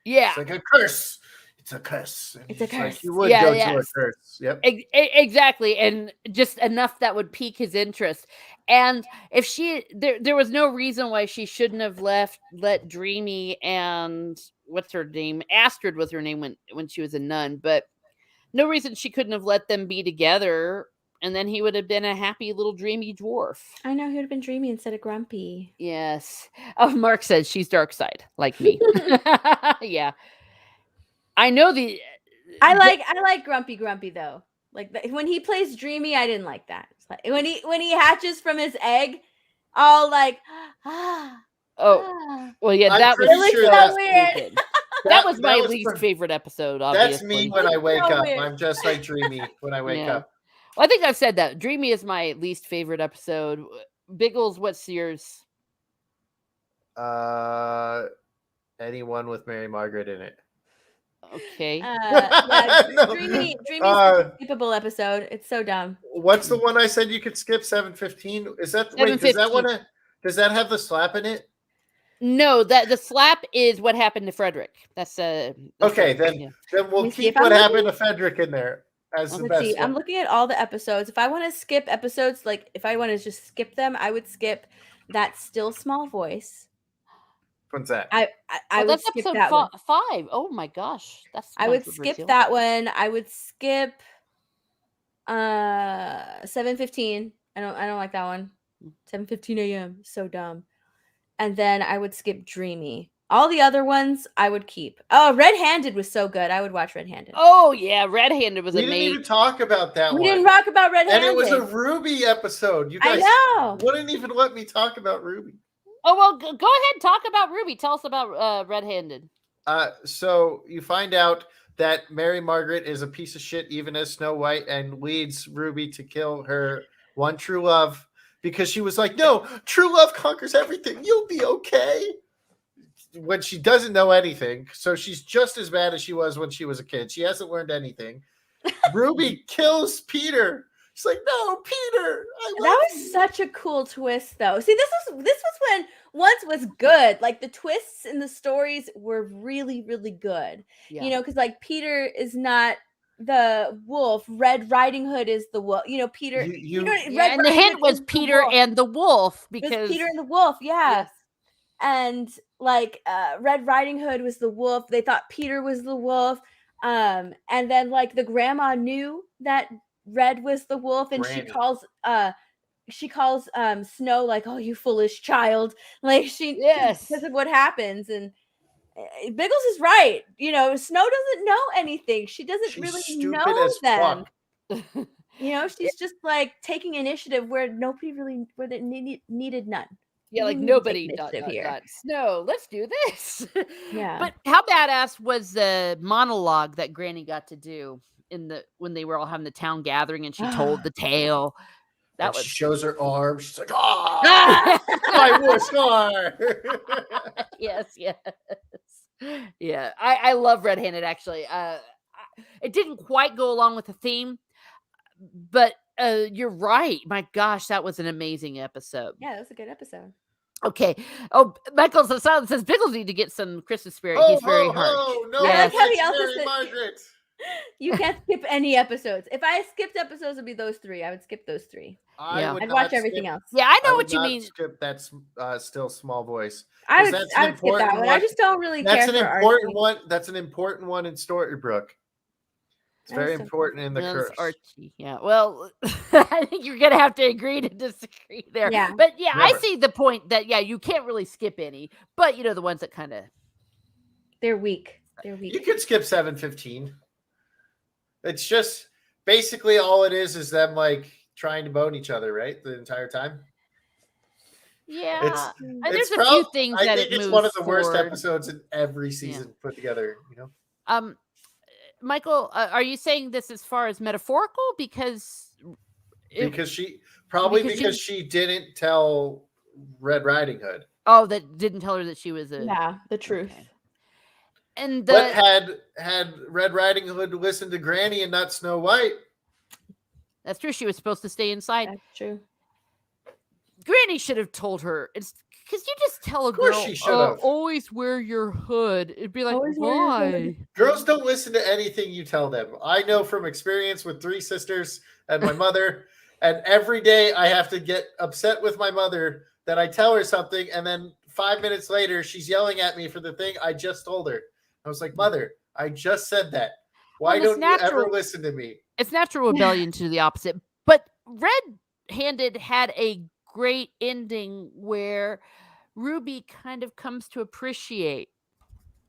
[SPEAKER 2] Yeah,
[SPEAKER 1] it's like a curse. It's a curse. And
[SPEAKER 3] it's a curse.
[SPEAKER 1] Like, you would go to a curse. Yep.
[SPEAKER 2] Exactly, and just enough that would pique his interest. And if there was no reason why she shouldn't have let Dreamy and what's her name, Astrid was her name when she was a nun, but no reason she couldn't have let them be together, and then he would have been a happy little dreamy dwarf.
[SPEAKER 3] I know, he would have been dreamy instead of grumpy.
[SPEAKER 2] Yes. Oh, Mark says she's dark side, like me. Yeah. I know
[SPEAKER 3] I like Grumpy though. Like when he plays Dreamy, I didn't like that. Like, when he hatches from his egg, all like
[SPEAKER 2] well, yeah,
[SPEAKER 1] I'm
[SPEAKER 2] that was
[SPEAKER 1] pretty sure
[SPEAKER 3] so
[SPEAKER 1] that's
[SPEAKER 3] weird.
[SPEAKER 2] stupid. That was my least
[SPEAKER 1] for-
[SPEAKER 2] favorite episode,
[SPEAKER 1] That's
[SPEAKER 2] obviously.
[SPEAKER 1] me when I wake
[SPEAKER 3] so
[SPEAKER 1] up.
[SPEAKER 3] weird.
[SPEAKER 1] I'm just like Dreamy when I wake
[SPEAKER 2] Yeah.
[SPEAKER 1] up.
[SPEAKER 2] Well, I think I've said that. Dreamy is my least favorite episode. Biggles, what's yours?
[SPEAKER 1] Anyone with Mary Margaret in it.
[SPEAKER 2] Okay.
[SPEAKER 3] Yeah,
[SPEAKER 1] No.
[SPEAKER 3] Dreamy's a skippable episode. It's so dumb.
[SPEAKER 1] What's the one I said you could skip? 7:15. Is that wait? Does that
[SPEAKER 2] 7:15.
[SPEAKER 1] Does that have the slap in it?
[SPEAKER 2] No, that the slap is what happened to Frederick. That's
[SPEAKER 1] Okay, then we'll
[SPEAKER 3] me see
[SPEAKER 1] keep
[SPEAKER 3] if I'm
[SPEAKER 1] what happened
[SPEAKER 3] looking-
[SPEAKER 1] to Frederick in there as the
[SPEAKER 3] Let's
[SPEAKER 1] best
[SPEAKER 3] see. I'm
[SPEAKER 1] one.
[SPEAKER 3] looking at all the episodes. If I want to skip episodes, like if I want to just skip them, I would skip that still small voice.
[SPEAKER 1] What's that?
[SPEAKER 3] I would
[SPEAKER 2] that's
[SPEAKER 3] skip
[SPEAKER 2] episode
[SPEAKER 3] that one.
[SPEAKER 2] 5. Oh my gosh, that's
[SPEAKER 3] I would skip
[SPEAKER 2] controversial.
[SPEAKER 3] that one. I would skip 7:15. I don't like that one. 7:15 a.m. So dumb. And then I would skip Dreamy. All the other ones I would keep. Oh, Red Handed was so good. I would watch Red Handed.
[SPEAKER 2] Oh yeah, Red Handed was
[SPEAKER 1] We didn't
[SPEAKER 2] amazing.
[SPEAKER 1] even talk about that
[SPEAKER 3] We
[SPEAKER 1] one.
[SPEAKER 3] didn't talk about Red
[SPEAKER 1] And
[SPEAKER 3] Handed.
[SPEAKER 1] it was a Ruby episode. You guys
[SPEAKER 3] I know.
[SPEAKER 1] wouldn't even let me talk about Ruby.
[SPEAKER 2] Oh well, go ahead, talk about Ruby. Tell us about Red Handed.
[SPEAKER 1] So you find out that Mary Margaret is a piece of shit, even as Snow White, and leads Ruby to kill her one true love because she was like, "No, true love conquers everything. You'll be okay." When she doesn't know anything, so she's just as bad as she was when she was a kid. She hasn't learned anything. Ruby kills Peter. She's like, "No, Peter, I love
[SPEAKER 3] That
[SPEAKER 1] you."
[SPEAKER 3] was such a cool twist, though. See, this was when once was good. Like the twists in the stories were really, really good.
[SPEAKER 2] Yeah.
[SPEAKER 3] You know, because like Peter is not the wolf. Red Riding Hood is the wolf. You know, Peter.
[SPEAKER 1] You-
[SPEAKER 3] know,
[SPEAKER 2] Yeah,
[SPEAKER 3] Red
[SPEAKER 2] and the
[SPEAKER 3] Riding
[SPEAKER 2] hint
[SPEAKER 3] Hood
[SPEAKER 2] was
[SPEAKER 3] is the
[SPEAKER 2] Peter
[SPEAKER 3] wolf.
[SPEAKER 2] and the wolf
[SPEAKER 3] It
[SPEAKER 2] because
[SPEAKER 3] was Peter and the wolf. Yeah.
[SPEAKER 2] Yes.
[SPEAKER 3] And like Red Riding Hood was the wolf. They thought Peter was the wolf. And then like the grandma knew that Red was the wolf, and
[SPEAKER 1] Granny.
[SPEAKER 3] she calls Snow like, "Oh, you foolish child!" Like
[SPEAKER 2] Yes.
[SPEAKER 3] because of what happens. And Biggles is right. You know, Snow doesn't know anything. She doesn't
[SPEAKER 1] She's
[SPEAKER 3] really
[SPEAKER 1] stupid
[SPEAKER 3] know
[SPEAKER 1] as
[SPEAKER 3] them.
[SPEAKER 1] fuck.
[SPEAKER 3] You know, she's just like taking initiative where nobody really they needed none.
[SPEAKER 2] Yeah, like
[SPEAKER 3] You need to take
[SPEAKER 2] nobody
[SPEAKER 3] initiative here.
[SPEAKER 2] dot. Snow, let's do this.
[SPEAKER 3] Yeah.
[SPEAKER 2] But how badass was the monologue that Granny got to do when they were all having the town gathering and she told the tale? That
[SPEAKER 1] And
[SPEAKER 2] was
[SPEAKER 1] she shows her arm. She's like, "Ah, my war scar."
[SPEAKER 2] yes. Yeah, I love Red Handed actually. It didn't quite go along with the theme, but you're right. My gosh, that was an amazing episode.
[SPEAKER 3] Yeah, that was a good episode.
[SPEAKER 2] Okay. Oh, Michael Silence says Biggles need to get some Christmas spirit. He's very harsh.
[SPEAKER 1] No,
[SPEAKER 3] I like how he
[SPEAKER 1] it's
[SPEAKER 3] also
[SPEAKER 1] Mary
[SPEAKER 3] said-
[SPEAKER 1] Margaret.
[SPEAKER 3] You can't skip any episodes. If I skipped episodes, it'd be those 3. I would skip those 3.
[SPEAKER 2] Yeah.
[SPEAKER 1] would
[SPEAKER 3] I'd
[SPEAKER 1] not
[SPEAKER 3] watch everything
[SPEAKER 1] skip-
[SPEAKER 3] else.
[SPEAKER 2] Yeah, I know
[SPEAKER 1] would
[SPEAKER 2] what you
[SPEAKER 1] not
[SPEAKER 2] mean.
[SPEAKER 1] Skip that's still small voice.
[SPEAKER 3] I
[SPEAKER 1] 'Cause
[SPEAKER 3] would,
[SPEAKER 1] that's an
[SPEAKER 3] I would skip that
[SPEAKER 1] important
[SPEAKER 3] one. I
[SPEAKER 1] one.
[SPEAKER 3] just don't really
[SPEAKER 1] That's
[SPEAKER 3] care
[SPEAKER 1] an
[SPEAKER 3] for
[SPEAKER 1] important
[SPEAKER 3] Archie.
[SPEAKER 1] one. That's an important one in Storybrooke. It's very
[SPEAKER 3] That's so
[SPEAKER 1] important in the
[SPEAKER 2] That's
[SPEAKER 1] curse.
[SPEAKER 2] Archie. Yeah. Well, I think you're gonna have to agree to disagree there.
[SPEAKER 3] Yeah.
[SPEAKER 2] But yeah, I
[SPEAKER 1] Never.
[SPEAKER 2] see the point that you can't really skip any, but the ones that kind of
[SPEAKER 3] They're weak. They're
[SPEAKER 1] You
[SPEAKER 3] weak.
[SPEAKER 1] could skip 7:15. It's just basically all it is them like trying to bone each other, right? The entire time.
[SPEAKER 2] yeah.
[SPEAKER 3] Mm.
[SPEAKER 2] And there's
[SPEAKER 1] It's
[SPEAKER 2] a few things
[SPEAKER 1] I
[SPEAKER 2] that
[SPEAKER 1] think
[SPEAKER 2] it
[SPEAKER 1] it's
[SPEAKER 2] moves
[SPEAKER 1] one of the worst
[SPEAKER 2] forward.
[SPEAKER 1] episodes in every season put together.
[SPEAKER 2] Michael, are you saying this as far as metaphorical because
[SPEAKER 1] Because she didn't tell Red Riding Hood.
[SPEAKER 2] that didn't tell her that she was a
[SPEAKER 3] Yeah, the truth.
[SPEAKER 2] Okay. And
[SPEAKER 1] But had Red Riding Hood listened to Granny and not Snow White,
[SPEAKER 2] that's true. She was supposed to stay inside.
[SPEAKER 3] That's true.
[SPEAKER 2] Granny should have told her. It's because you just tell a
[SPEAKER 1] course
[SPEAKER 2] girl,
[SPEAKER 1] she should have.
[SPEAKER 2] always wear your hood. It'd be like,
[SPEAKER 3] Always wear your
[SPEAKER 2] why?
[SPEAKER 3] hood.
[SPEAKER 1] girls don't listen to anything you tell them. I know from experience with 3 sisters and my mother, and every day I have to get upset with my mother that I tell her something, and then 5 minutes later she's yelling at me for the thing I just told her. I was like, "Mother, I just said that. Why
[SPEAKER 2] Well, it's
[SPEAKER 1] don't you ever
[SPEAKER 2] natural.
[SPEAKER 1] listen to me?"
[SPEAKER 2] It's natural rebellion to do the opposite. But Red-Handed had a great ending where Ruby kind of comes to appreciate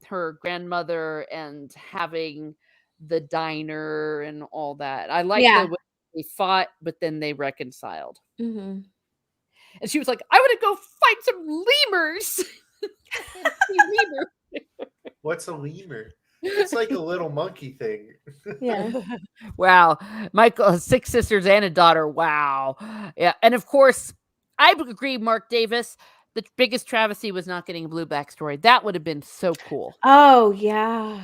[SPEAKER 2] her grandmother and having the diner and all that. I like
[SPEAKER 3] Yeah.
[SPEAKER 2] the way they fought, but then they reconciled.
[SPEAKER 3] Mm-hmm.
[SPEAKER 2] And she was like, I want to go find some lemurs.
[SPEAKER 1] What's a lemur? It's like a little monkey thing.
[SPEAKER 3] Yeah.
[SPEAKER 2] Wow. Michael has 6 sisters and a daughter. Wow. Yeah. And of course, I agree, Mark Davis. The biggest travesty was not getting a Blue backstory. That would have been so cool.
[SPEAKER 3] Oh yeah.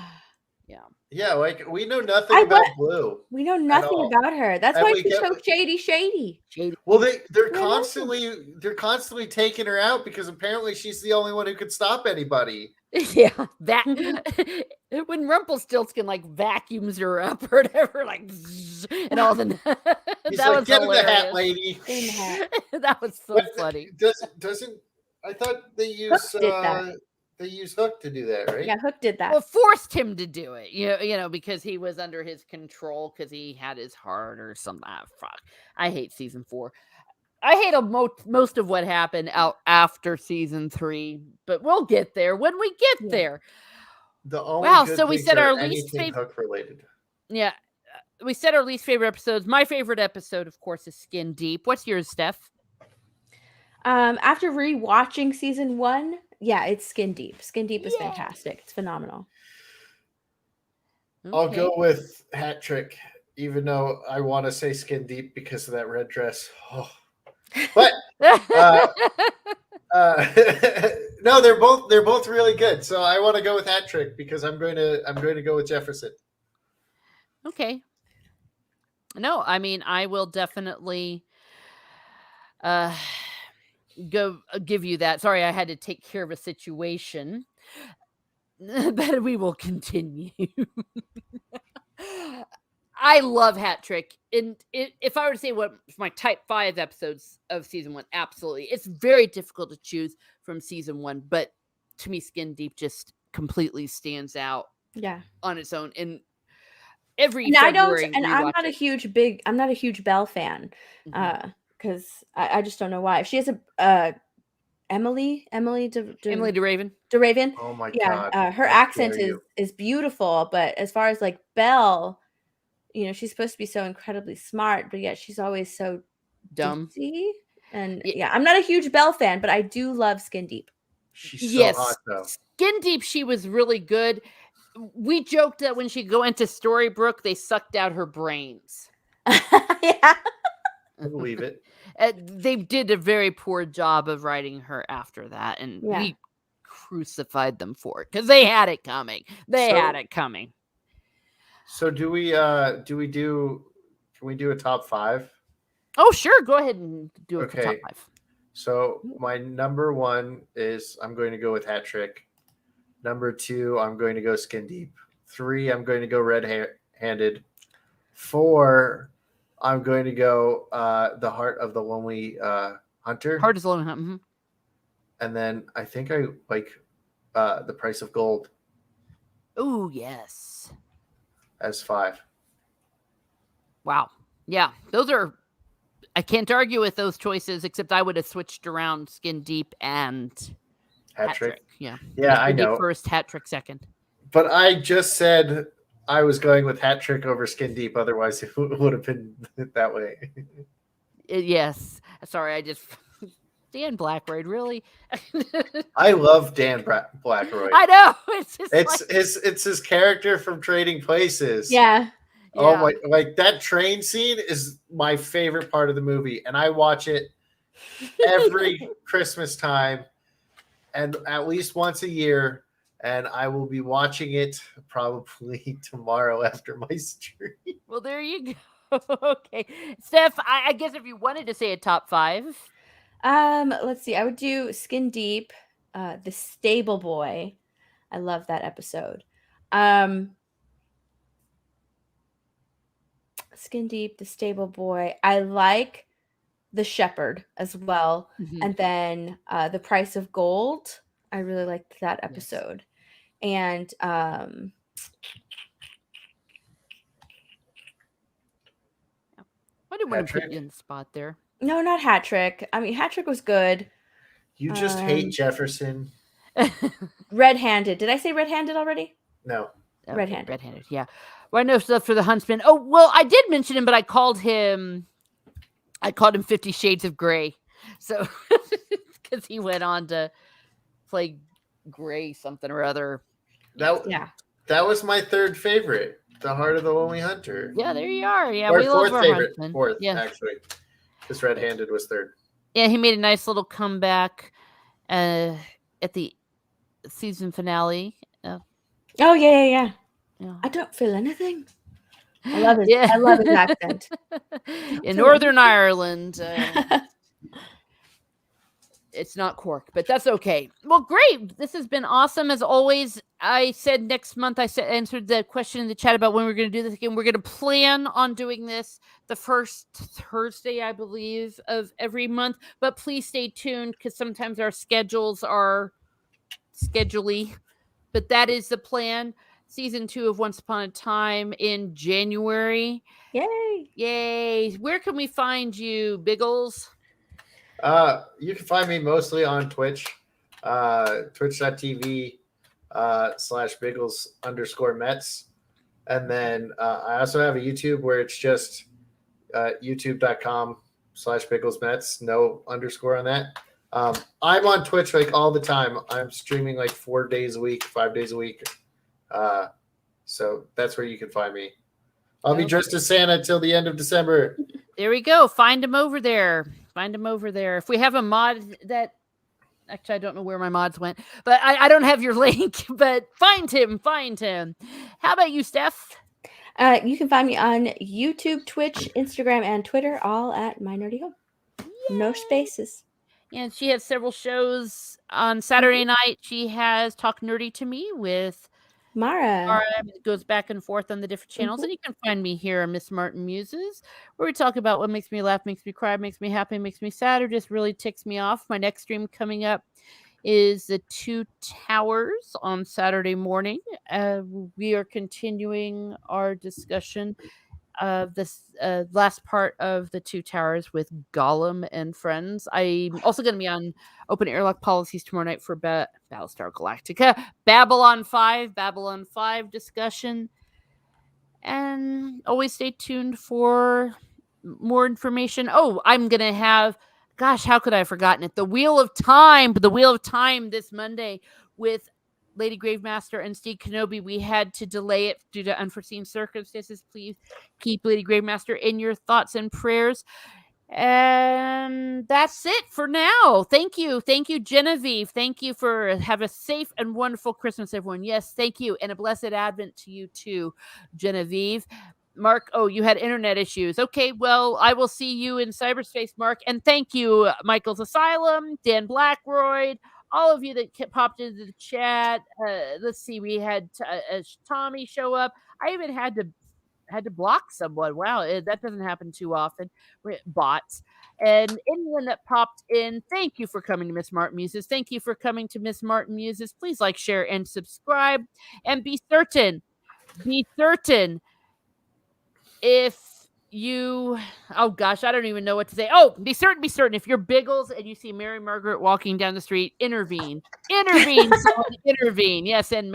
[SPEAKER 2] Yeah.
[SPEAKER 1] Yeah, like we know nothing about Blue.
[SPEAKER 3] We know nothing
[SPEAKER 1] all.
[SPEAKER 3] about her. That's
[SPEAKER 1] And
[SPEAKER 3] why
[SPEAKER 1] we
[SPEAKER 3] she's
[SPEAKER 1] get-
[SPEAKER 3] so shady.
[SPEAKER 1] Well, they're
[SPEAKER 3] Yeah,
[SPEAKER 1] constantly taking her out because apparently she's the only one who could stop anybody.
[SPEAKER 2] Yeah. That when Rumpelstiltskin like vacuums her up or whatever, like zzz, and all the
[SPEAKER 1] He's
[SPEAKER 2] that
[SPEAKER 1] like,
[SPEAKER 2] was
[SPEAKER 1] get in the
[SPEAKER 2] hilarious.
[SPEAKER 1] hat, lady.
[SPEAKER 3] In the hat.
[SPEAKER 2] That was so
[SPEAKER 1] But
[SPEAKER 2] funny.
[SPEAKER 1] Doesn't I thought they use
[SPEAKER 3] Hook did that.
[SPEAKER 1] they use Hook to do that, right?
[SPEAKER 3] Yeah, Hook did that.
[SPEAKER 2] Well, forced him to do it, you know, because he was under his control because he had his heart or something. Ah, fuck. I hate season 4. I hate most of what happened out after season 3, but we'll get there when we get there.
[SPEAKER 1] The only
[SPEAKER 2] Wow,
[SPEAKER 1] good
[SPEAKER 2] so we
[SPEAKER 1] things
[SPEAKER 2] said
[SPEAKER 1] are
[SPEAKER 2] our least
[SPEAKER 1] anything
[SPEAKER 2] favorite.
[SPEAKER 1] Hook related.
[SPEAKER 2] Yeah, we said our least favorite episodes. My favorite episode, of course, is Skin Deep. What's yours, Steph?
[SPEAKER 3] After rewatching season 1, yeah, it's Skin Deep. Skin Deep is
[SPEAKER 2] Yeah.
[SPEAKER 3] fantastic. It's phenomenal.
[SPEAKER 1] I'll
[SPEAKER 2] Okay.
[SPEAKER 1] go with Hat Trick, even though I want to say Skin Deep because of that red dress. Oh. But no, they're both really good. So I want to go with Hat Trick because I'm going to go with Jefferson.
[SPEAKER 2] Okay. No, I mean I will definitely go give you that. Sorry, I had to take care of a situation. But we will continue. I love Hat Trick. And if I were to say what my type 5 episodes of season 1, absolutely. It's very difficult to choose from season 1, but to me, Skin Deep just completely stands out
[SPEAKER 3] Yeah.
[SPEAKER 2] on its own. And every
[SPEAKER 3] And
[SPEAKER 2] February,
[SPEAKER 3] I'm not a huge Belle fan.
[SPEAKER 2] Mhm.
[SPEAKER 3] Because I just don't know why. She has a Emily
[SPEAKER 2] Emily DeRaven.
[SPEAKER 3] DeRaven.
[SPEAKER 1] Oh my
[SPEAKER 3] Yeah,
[SPEAKER 1] god.
[SPEAKER 3] her
[SPEAKER 1] How
[SPEAKER 3] accent
[SPEAKER 1] dare you.
[SPEAKER 3] is beautiful, but as far as like Belle, you know, she's supposed to be so incredibly smart, but yet she's always so
[SPEAKER 2] Dumb.
[SPEAKER 3] ditzy. And
[SPEAKER 2] Ye-
[SPEAKER 3] yeah, I'm not a huge Belle fan, but I do love Skin Deep.
[SPEAKER 1] She's so
[SPEAKER 2] Yes.
[SPEAKER 1] hot though.
[SPEAKER 2] Skin Deep, she was really good. We joked that when she go into Storybrooke, they sucked out her brains.
[SPEAKER 3] Yeah.
[SPEAKER 1] I believe it.
[SPEAKER 2] They did a very poor job of writing her after that, and
[SPEAKER 3] Yeah.
[SPEAKER 2] we crucified them for it because they had it coming. They
[SPEAKER 1] So-
[SPEAKER 2] had it coming.
[SPEAKER 1] So can we do a top 5?
[SPEAKER 2] Oh, sure. Go ahead and do it for top
[SPEAKER 1] Okay.
[SPEAKER 2] 5.
[SPEAKER 1] So my number 1 is I'm going to go with Hat Trick. Number 2, I'm going to go Skin Deep. 3, I'm going to go Red-Handed. 4, I'm going to go The Heart of the Lonely Hunter.
[SPEAKER 2] Hard as a little. Mm-hmm.
[SPEAKER 1] And then I think I like The Price of Gold
[SPEAKER 2] Oh, yes.
[SPEAKER 1] as 5.
[SPEAKER 2] Wow. Yeah. Those are. I can't argue with those choices, except I would have switched around Skin Deep and
[SPEAKER 1] Hat Trick.
[SPEAKER 2] Yeah.
[SPEAKER 1] Yeah, I
[SPEAKER 2] Skin Deep
[SPEAKER 1] know.
[SPEAKER 2] first, Hat Trick second.
[SPEAKER 1] But I just said I was going with Hat Trick over Skin Deep. Otherwise, it would have been that way.
[SPEAKER 2] Yes. Sorry, I just. Dan Blackroyd, really?
[SPEAKER 1] I love Dan Blackroyd.
[SPEAKER 2] I know. It's just
[SPEAKER 1] It's his character from Trading Places.
[SPEAKER 3] Yeah.
[SPEAKER 1] Oh
[SPEAKER 2] yeah.
[SPEAKER 1] my! Like that train scene is my favorite part of the movie, and I watch it every Christmas time, and at least once a year. And I will be watching it probably tomorrow after my stream.
[SPEAKER 2] Well, there you go. Okay, Steph. I guess if you wanted to say a top 5,
[SPEAKER 3] Let's see. I would do Skin Deep, The Stable Boy. I love that episode. Skin Deep, The Stable Boy. I like The Shepherd as well. And then The Price of Gold. I really liked that episode. And
[SPEAKER 2] I didn't want to put
[SPEAKER 1] Patrick?
[SPEAKER 2] you in the spot there.
[SPEAKER 3] no, not Hat Trick. I mean, Hat Trick was good.
[SPEAKER 1] You just hate Jefferson.
[SPEAKER 3] Red-Handed. Did I say Red-Handed already?
[SPEAKER 1] No.
[SPEAKER 2] Okay,
[SPEAKER 3] Red-handed.
[SPEAKER 2] Red-handed. Yeah. Well, I know stuff for the Huntsman. Oh, well, I did mention him, but I called him 50 Shades of Grey. So, because he went on to play Grey something or other.
[SPEAKER 3] Yeah.
[SPEAKER 1] That was my third favorite, The Heart of the Lonely Hunter.
[SPEAKER 2] Yeah, there you are. Yeah,
[SPEAKER 1] Or
[SPEAKER 2] we love
[SPEAKER 1] fourth
[SPEAKER 2] our
[SPEAKER 1] favorite.
[SPEAKER 2] Huntsman.
[SPEAKER 1] Fourth,
[SPEAKER 2] Yeah.
[SPEAKER 1] actually. This Red-handed was third.
[SPEAKER 2] Yeah, he made a nice little comeback at the season finale.
[SPEAKER 3] Oh yeah.
[SPEAKER 2] Yeah.
[SPEAKER 3] I don't feel anything. I love his.
[SPEAKER 2] Yeah.
[SPEAKER 3] I love his accent.
[SPEAKER 2] In Northern Ireland. It's not Cork, but that's okay. Well, great. This has been awesome as always. I said next month, answered the question in the chat about when we're going to do this again. We're going to plan on doing this the first Thursday, I believe, of every month. But please stay tuned because sometimes our schedules are schedule-y. But that is the plan. Season 2 of Once Upon a Time in January.
[SPEAKER 3] Yay!
[SPEAKER 2] Yay. Where can we find you, Biggles?
[SPEAKER 1] You can find me mostly on Twitch, twitch.tv /Biggles_Mets. And then I also have a YouTube where it's just youtube.com/BigglesMets, no underscore on that. I'm on Twitch like all the time. I'm streaming like 4 days a week, 5 days a week. So that's where you can find me. I'll be dressed as Santa till the end of December.
[SPEAKER 2] There we go. Find him over there. If we have a mod that actually, I don't know where my mods went, but I don't have your link, but find him. How about you, Steph?
[SPEAKER 3] You can find me on YouTube, Twitch, Instagram, and Twitter, all at My Nerdy Home. No spaces.
[SPEAKER 2] And she has several shows on Saturday night. She has Talk Nerdy to Me with
[SPEAKER 3] Mara.
[SPEAKER 2] It goes back and forth on the different channels. And you can find me here on Miss Martin Muses, where we talk about what makes me laugh, makes me cry, makes me happy, makes me sad, or just really ticks me off. My next stream coming up is the Two Towers on Saturday morning. We are continuing our discussion of this last part of the Two Towers with Gollum and friends. I'm also going to be on Open Airlock Policies tomorrow night for Battlestar Galactica, Babylon 5 discussion. And always stay tuned for more information. Oh, I'm going to have, gosh, how could I have forgotten it? The Wheel of Time this Monday with Lady Gravemaster and Steve Kenobi. We had to delay it due to unforeseen circumstances. Please keep Lady Gravemaster in your thoughts and prayers. And that's it for now. Thank you, Genevieve. Thank you for have a safe and wonderful Christmas, everyone. Yes, thank you, and a blessed Advent to you too, Genevieve. Mark, oh, you had internet issues. Okay, well, I will see you in cyberspace, Mark. And thank you, Michael's Asylum, Dan Blackroyd, all of you that popped into the chat. Let's see, we had Tommy show up. I even had to block someone. Wow, that doesn't happen too often. Bots. And anyone that popped in, thank you for coming to Miss Martin Muses. Thank you for coming to Miss Martin Muses. Please like, share, and subscribe. And be certain if you, oh gosh, I don't even know what to say. Oh, be certain if you're Biggles and you see Mary Margaret walking down the street, intervene. Someone intervene. Yes, and Mary